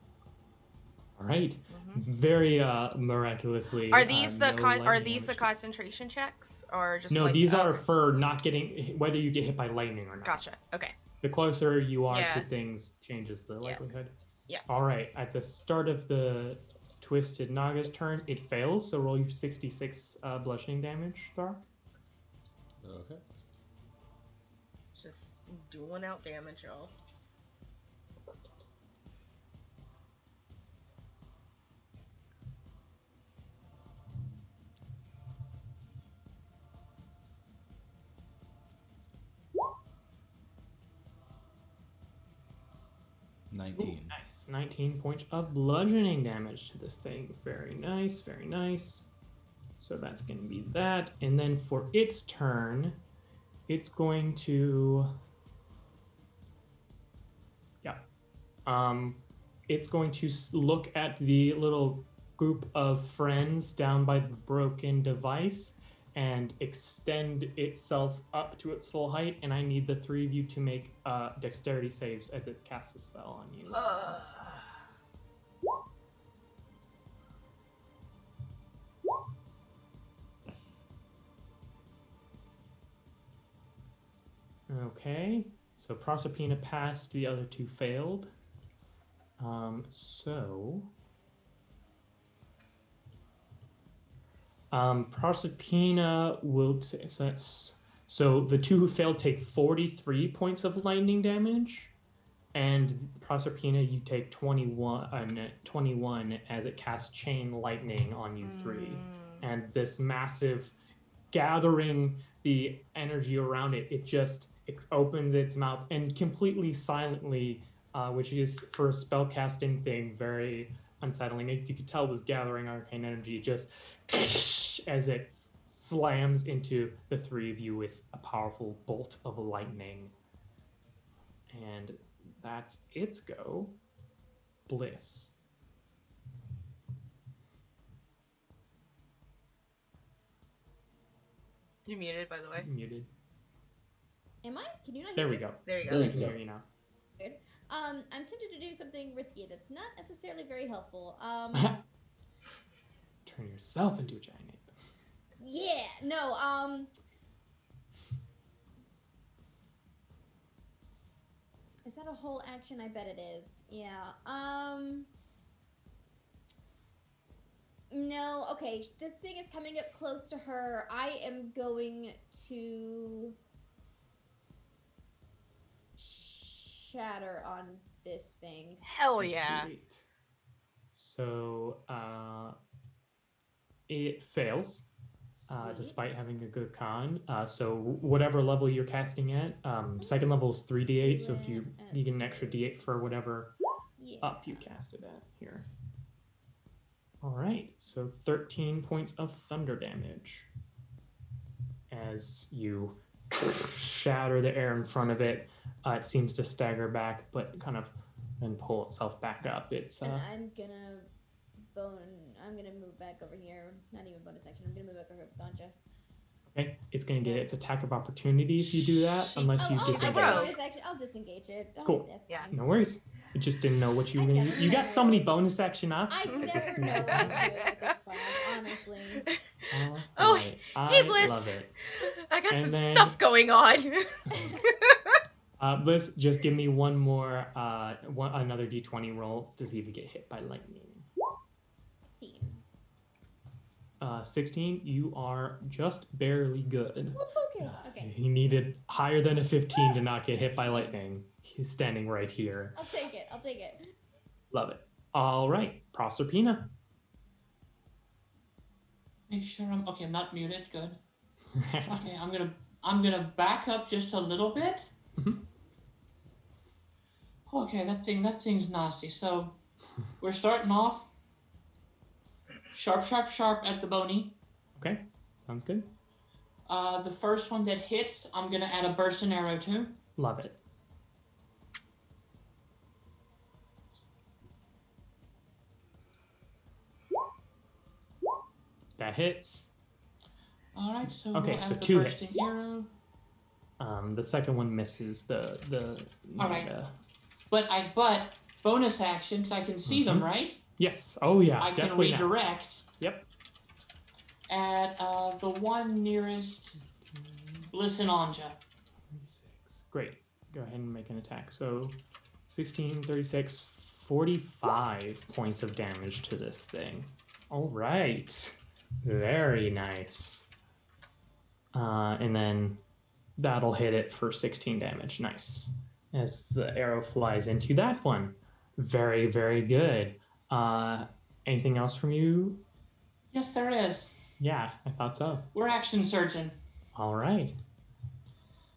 All right. Mm-hmm. Very miraculously. Are these no the lightning damage. concentration checks or just No, like, these are okay. for not getting whether you get hit by lightning or not. Gotcha. Okay. The closer you are Yeah. to things changes the likelihood. Yeah. All right. At the start of the Twisted Naga's turn, it fails. So roll your 66 bludgeoning damage, Thar. Okay. Just dueling out damage, y'all. Ooh, 19. nice. 19 points of bludgeoning damage to this thing. Very nice. Very nice. So that's going to be that. And then for its turn, it's going to... Yeah. It's going to look at the little group of friends down by the broken device and extend itself up to its full height. And I need the three of you to make dexterity saves as it casts a spell on you. Okay, so Proserpina passed, the other two failed. Proserpina will so the two who failed take 43 points of lightning damage, and Proserpina, you take 21 as it casts chain lightning on you three, and this massive gathering the energy around it, it just opens its mouth and completely silently, which is for a spell casting thing very unsettling. You could tell it was gathering arcane energy, just as it slams into the three of you with a powerful bolt of lightning. And that's its go. Bliss. You're muted, by the way. Muted. Am I? Can you not hear There we me? go. There you There go. you I can go. hear you now. I'm tempted to do something risky that's not necessarily very helpful. Turn yourself into a giant ape. Yeah, no, is that a whole action? I bet it is. Yeah, no, okay, this thing is coming up close to her. I am going to shatter on this thing. Hell yeah. Great. So it fails, Sweet. despite having a good con. So whatever level you're casting at, second level is 3d8. So if you get an extra d8 for whatever Yeah. up you cast it at here. All right. So 13 points of thunder damage as you shatter the air in front of it. It seems to stagger back, but kind of then pull itself back up. It's And I'm gonna move back over here. Not even bonus action. I'm gonna move back over with Danja. okay. It's gonna get its attack of opportunity if you do that, unless you I get disengage. Bro. bonus action. I'll disengage it. Oh, Cool. that's Yeah. fine. No worries. I just didn't know what you were I gonna. never You got so many know. bonus action I options. never know what I'm doing with this class, honestly. Oh, Alright, hey, I Bliss. love it. I got And some then- stuff going on. Bliss, just give me one more, another d20 roll to see if you get hit by lightning. 16. 16, you are just barely good. Okay. Okay. He needed higher than a 15 to not get hit by lightning. He's standing right here. I'll take it. I'll take it. Love it. All right, Proserpina. Make sure I'm okay. I'm not muted. Good. Okay, I'm gonna back up just a little bit. Mhm. Okay, that thing's nasty. So we're starting off sharp, sharp, sharp at the bony. Okay, sounds good. The first one that hits, I'm gonna add a bursting arrow to. Love it. That hits. All right, so Okay, we'll so add the 2 bursting hits. arrow. The second one misses the All right. mega. But bonus action, because I can see them, right? Yes. Oh yeah. I can definitely now. redirect. Yep. At the one nearest Bliss and Anja. 36. Great. Go ahead and make an attack. So 16, 36, 45 points of damage to this thing. All right. Very nice. And then that'll hit it for 16 damage. Nice. As the arrow flies into that one. Very, very good. Anything else from you? Yes, there is. Yeah, I thought so. We're action surgeon. All right.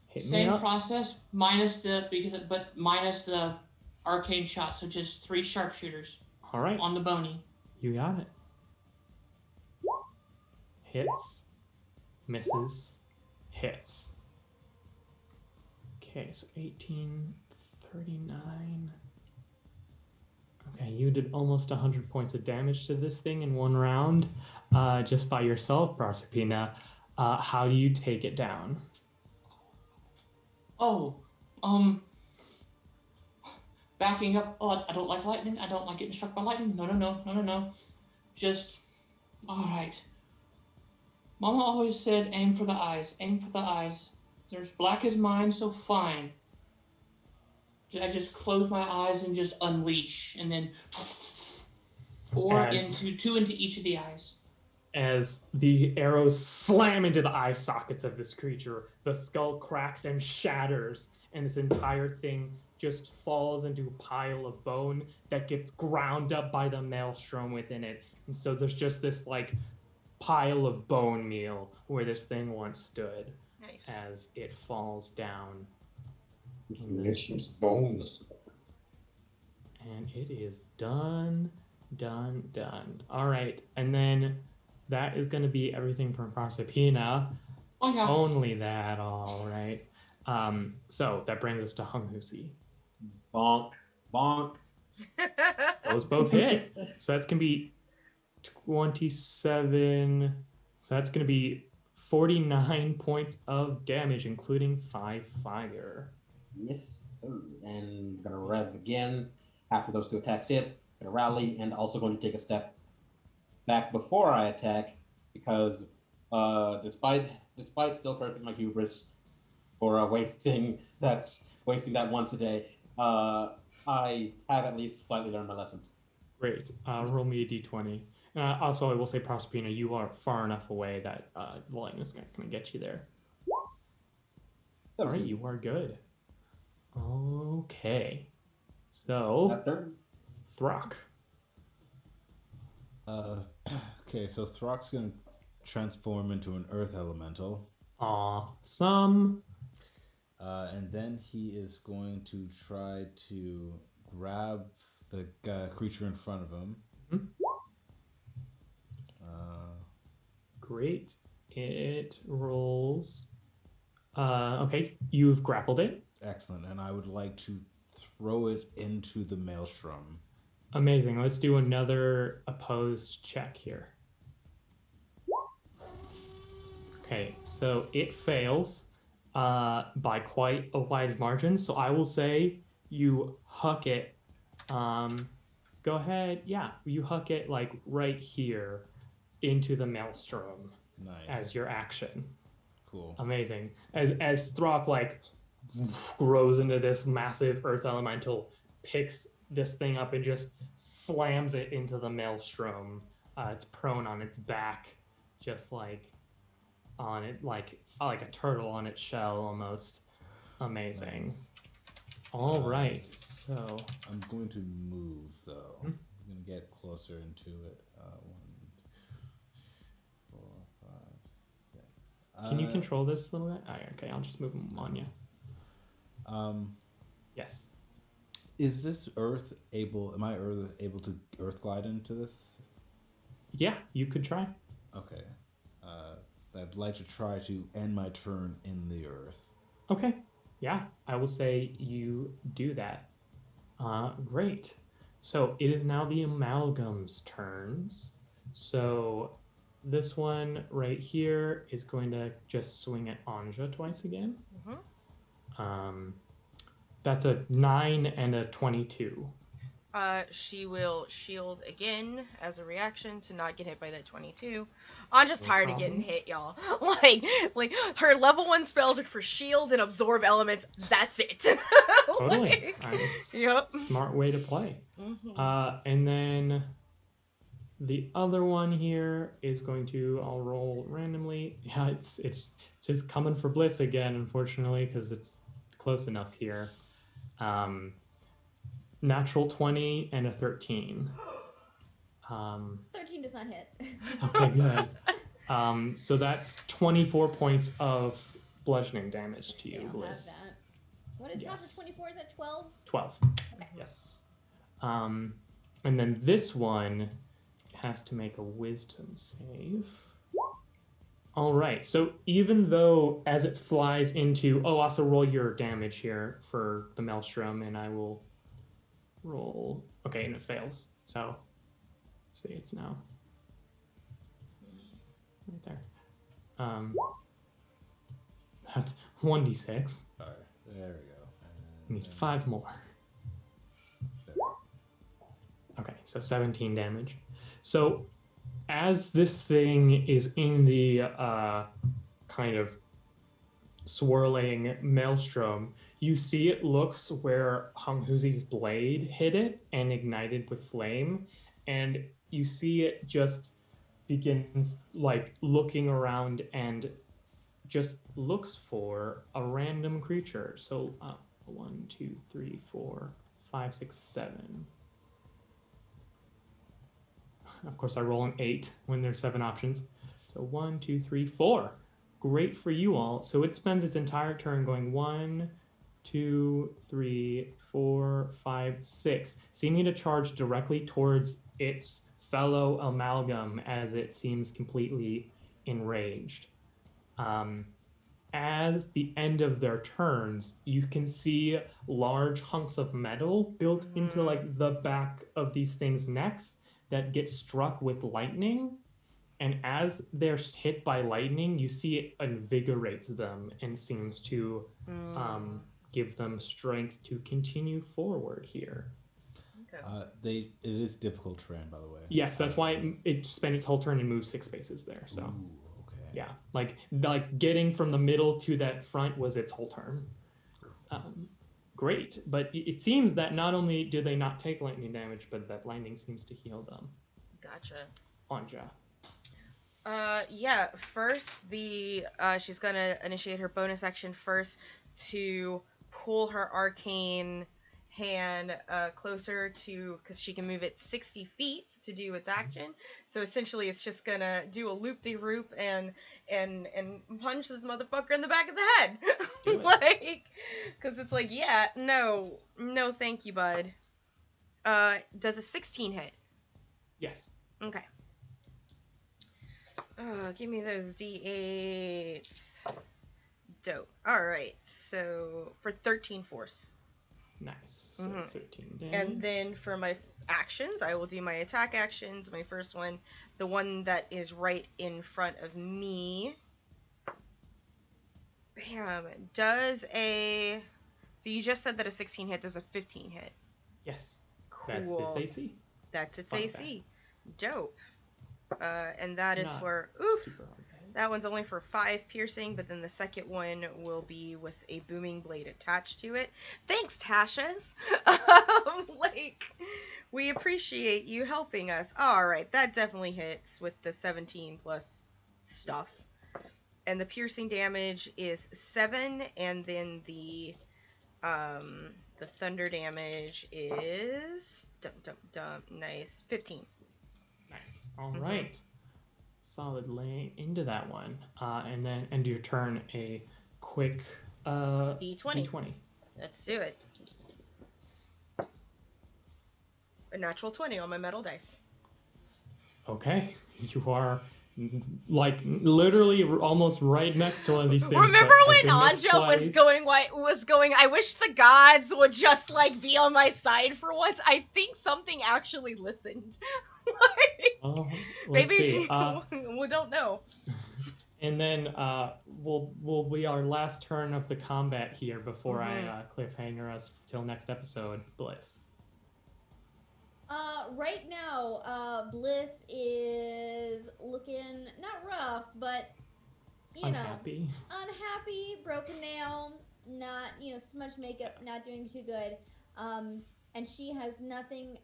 Hit me Same up. process, minus the arcane shot, so just 3 sharpshooters All right. on the bony. You got it. Hits, misses, hits. Okay, so 18, 39. Okay, you did almost 100 points of damage to this thing in one round, just by yourself, Proserpina. How do you take it down? Oh, backing up. Oh, I don't like lightning. I don't like getting struck by lightning. No. Just, all right. Mama always said, aim for the eyes. Aim for the eyes. There's black as mine, so fine. I just close my eyes and just unleash, and then 2 into each of the eyes. As the arrows slam into the eye sockets of this creature, the skull cracks and shatters, and this entire thing just falls into a pile of bone that gets ground up by the maelstrom within it. And so there's just this like pile of bone meal where this thing once stood. Nice. As it falls down. Delicious bones. And it is done. All right, and then that is going to be everything from Proserpina. Oh yeah. Only that, all right. So that brings us to Hunghusi. Bonk. Bonk. Those both hit. So that's going to be 27. So that's going to be 49 points of damage, including 5 fire. Yes. And gonna rev again after those 2 attacks hit. Gonna rally and also going to take a step back before I attack because despite still correcting my hubris for wasting that once a day, I have at least slightly learned my lesson. Great. Roll me a d20. Also, I will say, Proserpina, you are far enough away that the lightning is going to get you there. All right, you are good. Okay. So, That turn. Throck. Okay, so Throck's gonna transform into an earth elemental. Awesome. And then he is going to try to grab the creature in front of him. Mhm. Great. It rolls. Okay, you've grappled it. Excellent. And I would like to throw it into the maelstrom. Amazing. Let's do another opposed check here. Okay, so it fails by quite a wide margin. So I will say you huck it. Go ahead. Yeah, you huck it like right here into the maelstrom Nice. as your action. Cool. Amazing. As Throck like grows into this massive earth elemental, picks this thing up and just slams it into the maelstrom. It's prone on its back, just like on it, like a turtle on its shell almost. Amazing. All right, so I'm going to move though. Hmm? I'm going to get closer into it. 1, 4, 5, 6. can you control this little bit? Okay, I'll just move them on you. Yes. Is this Earth able? Am I able to Earth glide into this? Yeah, you could try. Okay. I'd like to try to end my turn in the Earth. Okay. Yeah, I will say you do that. Great. So it is now the amalgam's turns. So this one right here is going to just swing at Anja twice again. That's a 9 and a 22. She will shield again as a reaction to not get hit by that 22. I'm just tired of getting hit, y'all. Like her level 1 spells are for shield and absorb elements. That's it. Totally. Yep. Smart way to play. And then the other one here is going to, I'll roll randomly. Yeah, it's just coming for Bliss again, unfortunately, because it's close enough here. Natural 20 and a 13. 13 does not hit. Okay, good. So that's 24 points of bludgeoning damage to you, Okay, I'll Bliss. have that. What is half of 24? Is that 12? 12. Okay. Yes. And then this one has to make a wisdom save. All right. So even though as it flies into... Oh, also roll your damage here for the Maelstrom, and I will roll... Okay, and it fails. So, see, it's now right there. That's 1d6. All right, there we go. I need 5 more. Okay, so 17 damage. So as this thing is in the kind of swirling maelstrom, you see it looks where Honghuzi's blade hit it and ignited with flame, and you see it just begins like looking around and just looks for a random creature. So 1, 2, 3, 4, 5, 6, 7. Of course, I roll an 8 when there's 7 options. So 1, 2, 3, 4. Great for you all. So it spends its entire turn going 1, 2, 3, 4, 5, 6, seeming to charge directly towards its fellow amalgam as it seems completely enraged. As the end of their turns, you can see large hunks of metal built into like the back of these things' necks that get struck with lightning. And as they're hit by lightning, you see it invigorates them and seems to give them strength to continue forward here. It is difficult terrain, by the way. Yes, that's why it spent its whole turn and moved 6 spaces there. So, okay. Yeah, like getting from the middle to that front was its whole turn. Great, but it seems that not only do they not take lightning damage, but that lightning seems to heal them. Gotcha. Anja. Yeah, first she's gonna initiate her bonus action first to pull her arcane hand closer to, because she can move it 60 feet to do its action. So essentially it's just gonna do a loop-de-roop and punch this motherfucker in the back of the head. Like, because it's like, yeah, no thank you, bud. Does a 16 hit? Yes. Okay. Give me those d8s. Dope. Alright, so for 13 force. Nice. So 13 damage. And then for my actions, I will do my attack actions. My first one, the one that is right in front of me. Bam. So you just said that a 16 hit, does a 15 hit? Yes. Cool. That's its AC. That's its Fun AC. Dope. And that is Not for... super hard to hit. That one's only for 5 piercing, but then the second one will be with a booming blade attached to it. Thanks, Tasha's. Like, we appreciate you helping us. Alright, that definitely hits with the 17 plus stuff. And the piercing damage is 7, and then the thunder damage is nice 15. Nice. All right. Solid lay into that one. And then end your turn a quick D20. Let's do it. A natural 20 on my metal dice. Okay. You are like literally almost right next to one of these things. Remember when Anja was going, I wish the gods would just like be on my side for once. I think something actually listened. Maybe we don't know. And then will be our last turn of the combat here before I cliffhanger us till next episode. Bliss. Right now, Bliss is looking not rough, but unhappy, broken nail, not smudged makeup, not doing too good. And she has nothing.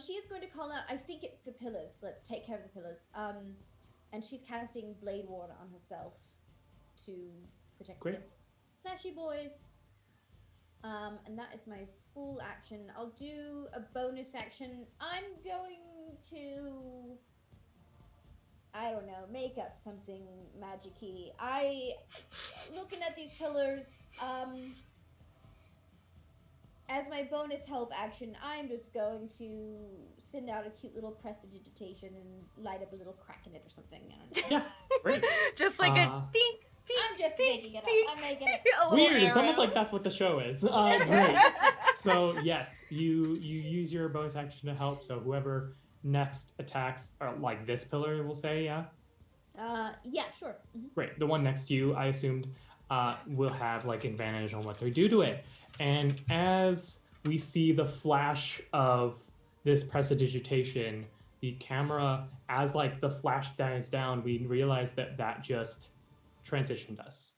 She is going to call out. I think it's the pillars. Let's take care of the pillars. And she's casting Blade Ward on herself to protect against flashy boys. And that is my full action. I'll do a bonus action. I'm going to, I don't know, make up something magic-y. Looking at these pillars, as my bonus help action, I'm just going to send out a cute little prestidigitation and light up a little crack in it or something. I don't know. Yeah, great. Just like a dink. I'm just making it up. I'm making it up. Weird. It's almost like that's what the show is. Great. So yes, you use your bonus action to help. So whoever next attacks, or like this pillar, we'll say, yeah. Yeah, sure. Mm-hmm. Great. The one next to you, I assumed, will have like advantage on what they do to it. And as we see the flash of this prestidigitation, the camera, as like the flash dies down, we realize that just transitioned us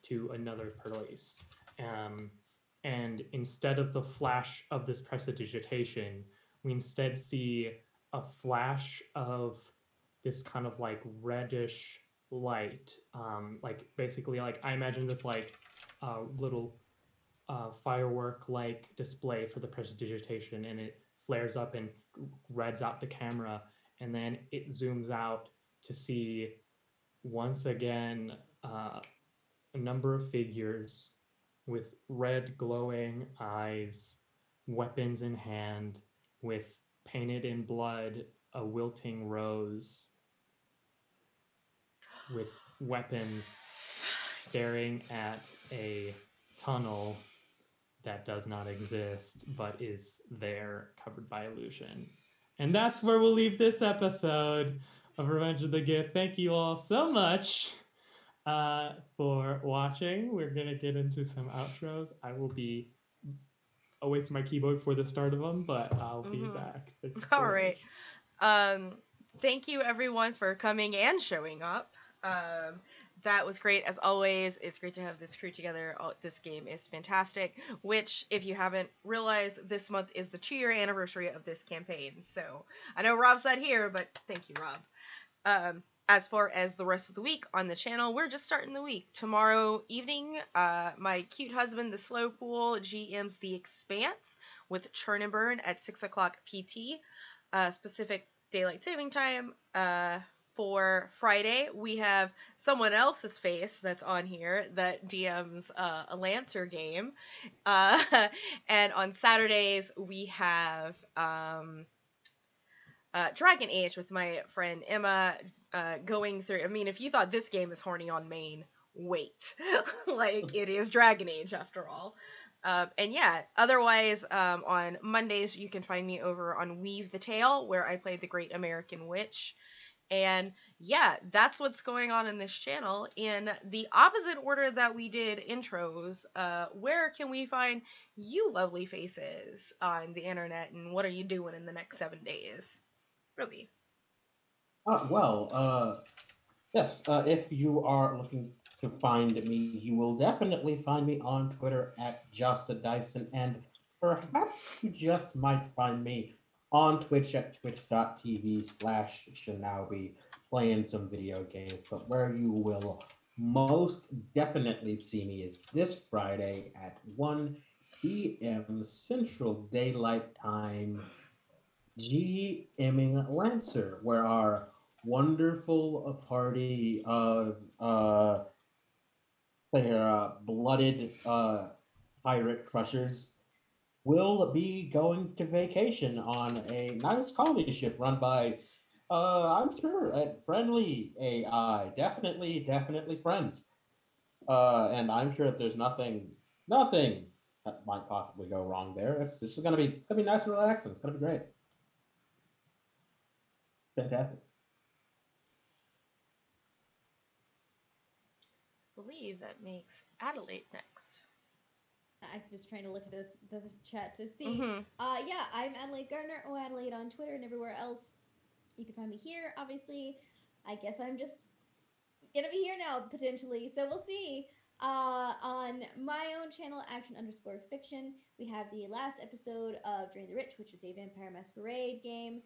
to another place. And instead of the flash of this prestidigitation, we instead see a flash of this kind of like reddish light. Like basically, like I imagine this like little firework like display for the prestidigitation, and it flares up and reds out the camera, and then it zooms out to see once again a number of figures with red glowing eyes, weapons in hand, with painted in blood a wilting rose, with weapons staring at a tunnel that does not exist but is there, covered by illusion. And that's where we'll leave this episode of Revenge of the Gith. Thank you all so much for watching. We're gonna get into some outros. I will be away from my keyboard for the start of them, but I'll be back. All right. Thank you everyone for coming and showing up. That was great as always. It's great to have this crew together. This game is fantastic, which if you haven't realized, this month is the 2-year anniversary of this campaign. So I know Rob's not here, but thank you, Rob. As far as the rest of the week on the channel, we're just starting the week. Tomorrow evening, my cute husband, the Slow Pool, GM's The Expanse with Churn and Burn at 6 o'clock PT, Pacific Daylight Saving Time. For Friday, we have someone else's face that's on here that DMs a Lancer game. And on Saturdays, we have Dragon Age with my friend Emma going through. I mean, if you thought this game is horny on main, wait. Like, it is Dragon Age after all. And yeah, otherwise, on Mondays, you can find me over on Weave the Tale, where I play the Great American Witch. And yeah, that's what's going on in this channel. In the opposite order that we did intros, where can we find you lovely faces on the internet, and what are you doing in the next 7 days? Ruby. Yes, if you are looking to find me, you will definitely find me on Twitter at Josta Dyson, and perhaps you just might find me on Twitch at twitch.tv/Shinobi playing some video games. But where you will most definitely see me is this Friday at 1 p.m. Central Daylight Time, GMing Lancer, where our wonderful party of blooded pirate crushers will be going to vacation on a nice colony ship run by, I'm sure, a friendly AI. Definitely friends. And I'm sure if there's nothing that might possibly go wrong there, it's gonna be nice and relaxing. It's gonna be great. Fantastic. I believe that makes Adelaide next. I'm just trying to look at the chat to see. Mm-hmm. Yeah, I'm Adelaide Gardner, or Adelaide on Twitter and everywhere else. You can find me here, obviously. I guess I'm just gonna be here now, potentially. So we'll see. On my own channel, action_fiction, we have the last episode of Drain the Rich, which is a Vampire Masquerade game.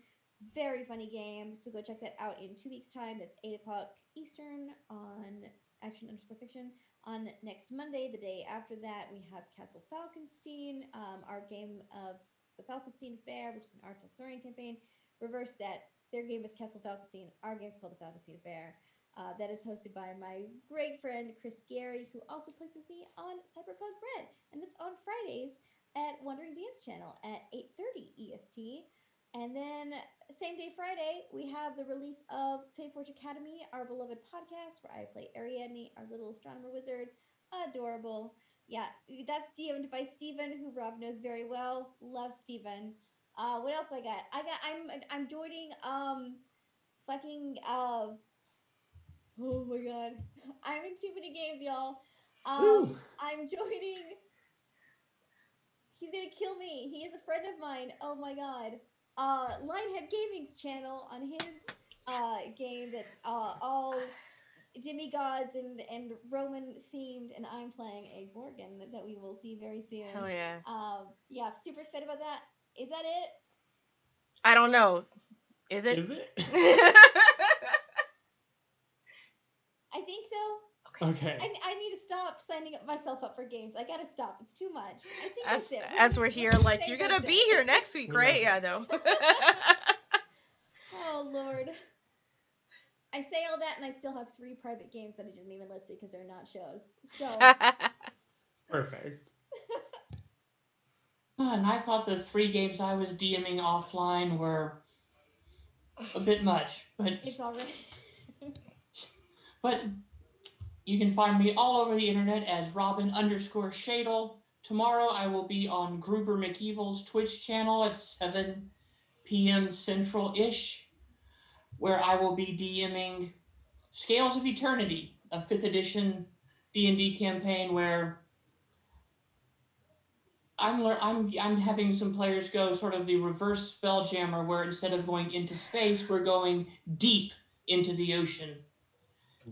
Very funny game. So go check that out in 2 weeks' time. That's 8 o'clock Eastern on action_fiction. On next Monday, the day after that, we have Castle Falkenstein, our game of the Falkenstein Fair, which is an Art Saurian campaign. Reverse that. Their game is Castle Falkenstein. Our game is called the Falkenstein Fair. That is hosted by my great friend Chris Gary, who also plays with me on Cyberpunk Red, and that's on Fridays at Wandering Dance Channel at 8:30 EST. And then same day Friday, we have the release of Fate Forge Academy, our beloved podcast, where I play Ariadne, our little astronomer wizard. Adorable. Yeah, that's DM'd by Steven, who Rob knows very well. Love Steven. What else I got? I'm joining fucking oh my god. I'm in too many games, y'all. Woo! I'm joining. He's gonna kill me. He is a friend of mine. Oh my god. Lionhead Gaming's channel on his game that's all demigods and Roman themed, and I'm playing a Gorgon that we will see very soon. Hell yeah. Yeah, super excited about that. Is that it? I don't know. Is it? Is it? I think so. Okay. I need to stop signing myself up for games. I gotta stop. It's too much. I think as that's it. as we're here, like, you're gonna be here next week, right? Yeah. Yeah, no. Oh Lord. I say all that, and I still have 3 private games that I didn't even list because they're not shows. So Perfect. And I thought the 3 games I was DMing offline were a bit much, but it's all right. but you can find me all over the internet as Robin_Shadle. Tomorrow I will be on Gruber McEvil's Twitch channel at 7 p.m. Central-ish, where I will be DMing Scales of Eternity, a 5th edition D&D campaign where I'm having some players go sort of the reverse Spelljammer, where instead of going into space, we're going deep into the ocean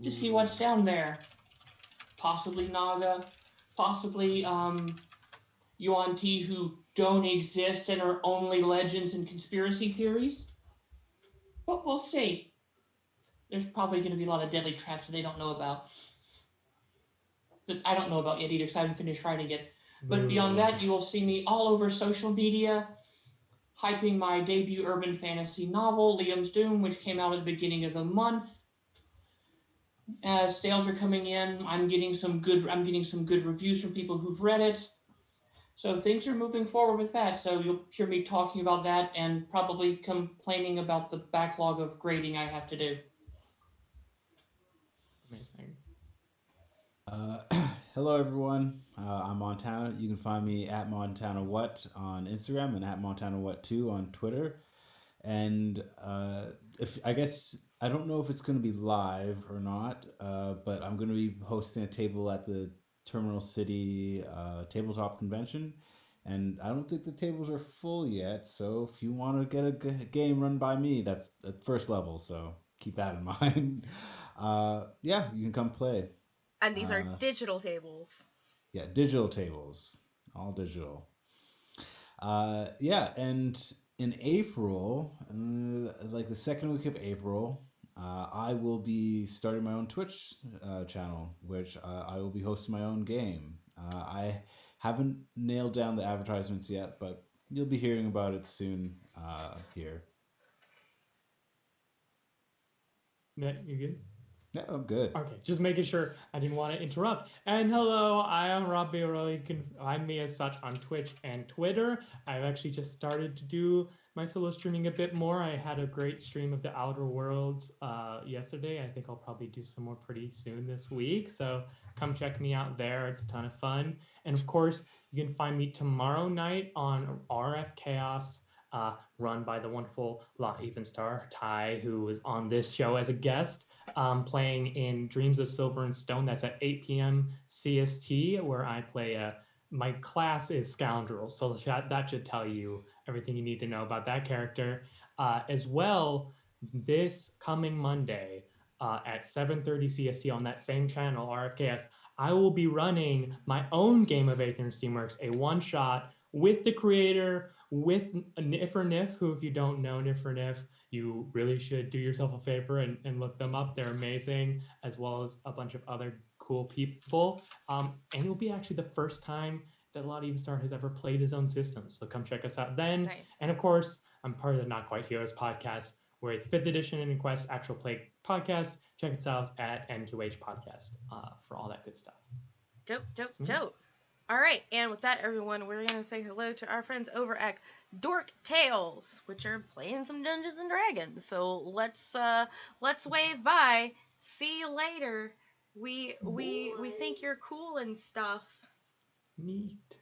to see what's down there. Possibly Naga, possibly Yuan Ti, who don't exist and are only legends and conspiracy theories. But we'll see. There's probably going to be a lot of deadly traps that they don't know about. That I don't know about yet either, because I haven't finished writing it. But beyond that, you will see me all over social media, hyping my debut urban fantasy novel, Liam's Doom, which came out at the beginning of the month. As sales are coming in, I'm getting some good reviews from people who've read it. So things are moving forward with that. So you'll hear me talking about that and probably complaining about the backlog of grading I have to do. Amazing. Hello, everyone. I'm Montana. You can find me at Montana What on Instagram and at Montana What 2 on Twitter. And if I guess I don't know if it's going to be live or not, but I'm going to be hosting a table at the Terminal City Tabletop Convention. And I don't think the tables are full yet. So if you want to get a game run by me, that's at first level. So keep that in mind. Yeah, you can come play. And these are Uh, digital tables. yeah, digital tables, all digital. Yeah, and in April, like the second week of April, I will be starting my own Twitch channel, which I will be hosting my own game. I haven't nailed down the advertisements yet, but you'll be hearing about it soon here. Yeah, you good? Yeah, oh, good. Okay, just making sure I didn't want to interrupt. And hello, I am Rob Bearroy. You can find me as such on Twitch and Twitter. I've actually just started to do my solo streaming a bit more. I had a great stream of the Outer Worlds yesterday. I think I'll probably do some more pretty soon this week. So come check me out there. It's a ton of fun. And of course, you can find me tomorrow night on RF Chaos. Run by the wonderful La Evenstar Ty, who was on this show as a guest, playing in Dreams of Silver and Stone. That's at 8 p.m. CST, where I play my class is Scoundrel. So that should tell you everything you need to know about that character. As well, this coming Monday at 7:30 CST on that same channel, RFKS, I will be running my own game of Aether and Steamworks, a one-shot with the creator, with Nif, who, if you don't know Nif, you really should do yourself a favor and look them up. They're amazing, as well as a bunch of other cool people. And it'll be actually the first time that a lot of Evenstar has ever played his own system. So come check us out then. Nice. And of course, I'm part of the Not Quite Heroes podcast. We're the 5th edition and Quest actual play podcast. Check us out at NQH Podcast for all that good stuff. Dope. All right, and with that, everyone, we're going to say hello to our friends over at Dork Tales, which are playing some Dungeons and Dragons. So let's wave bye. See you later. We think you're cool and stuff. Neat.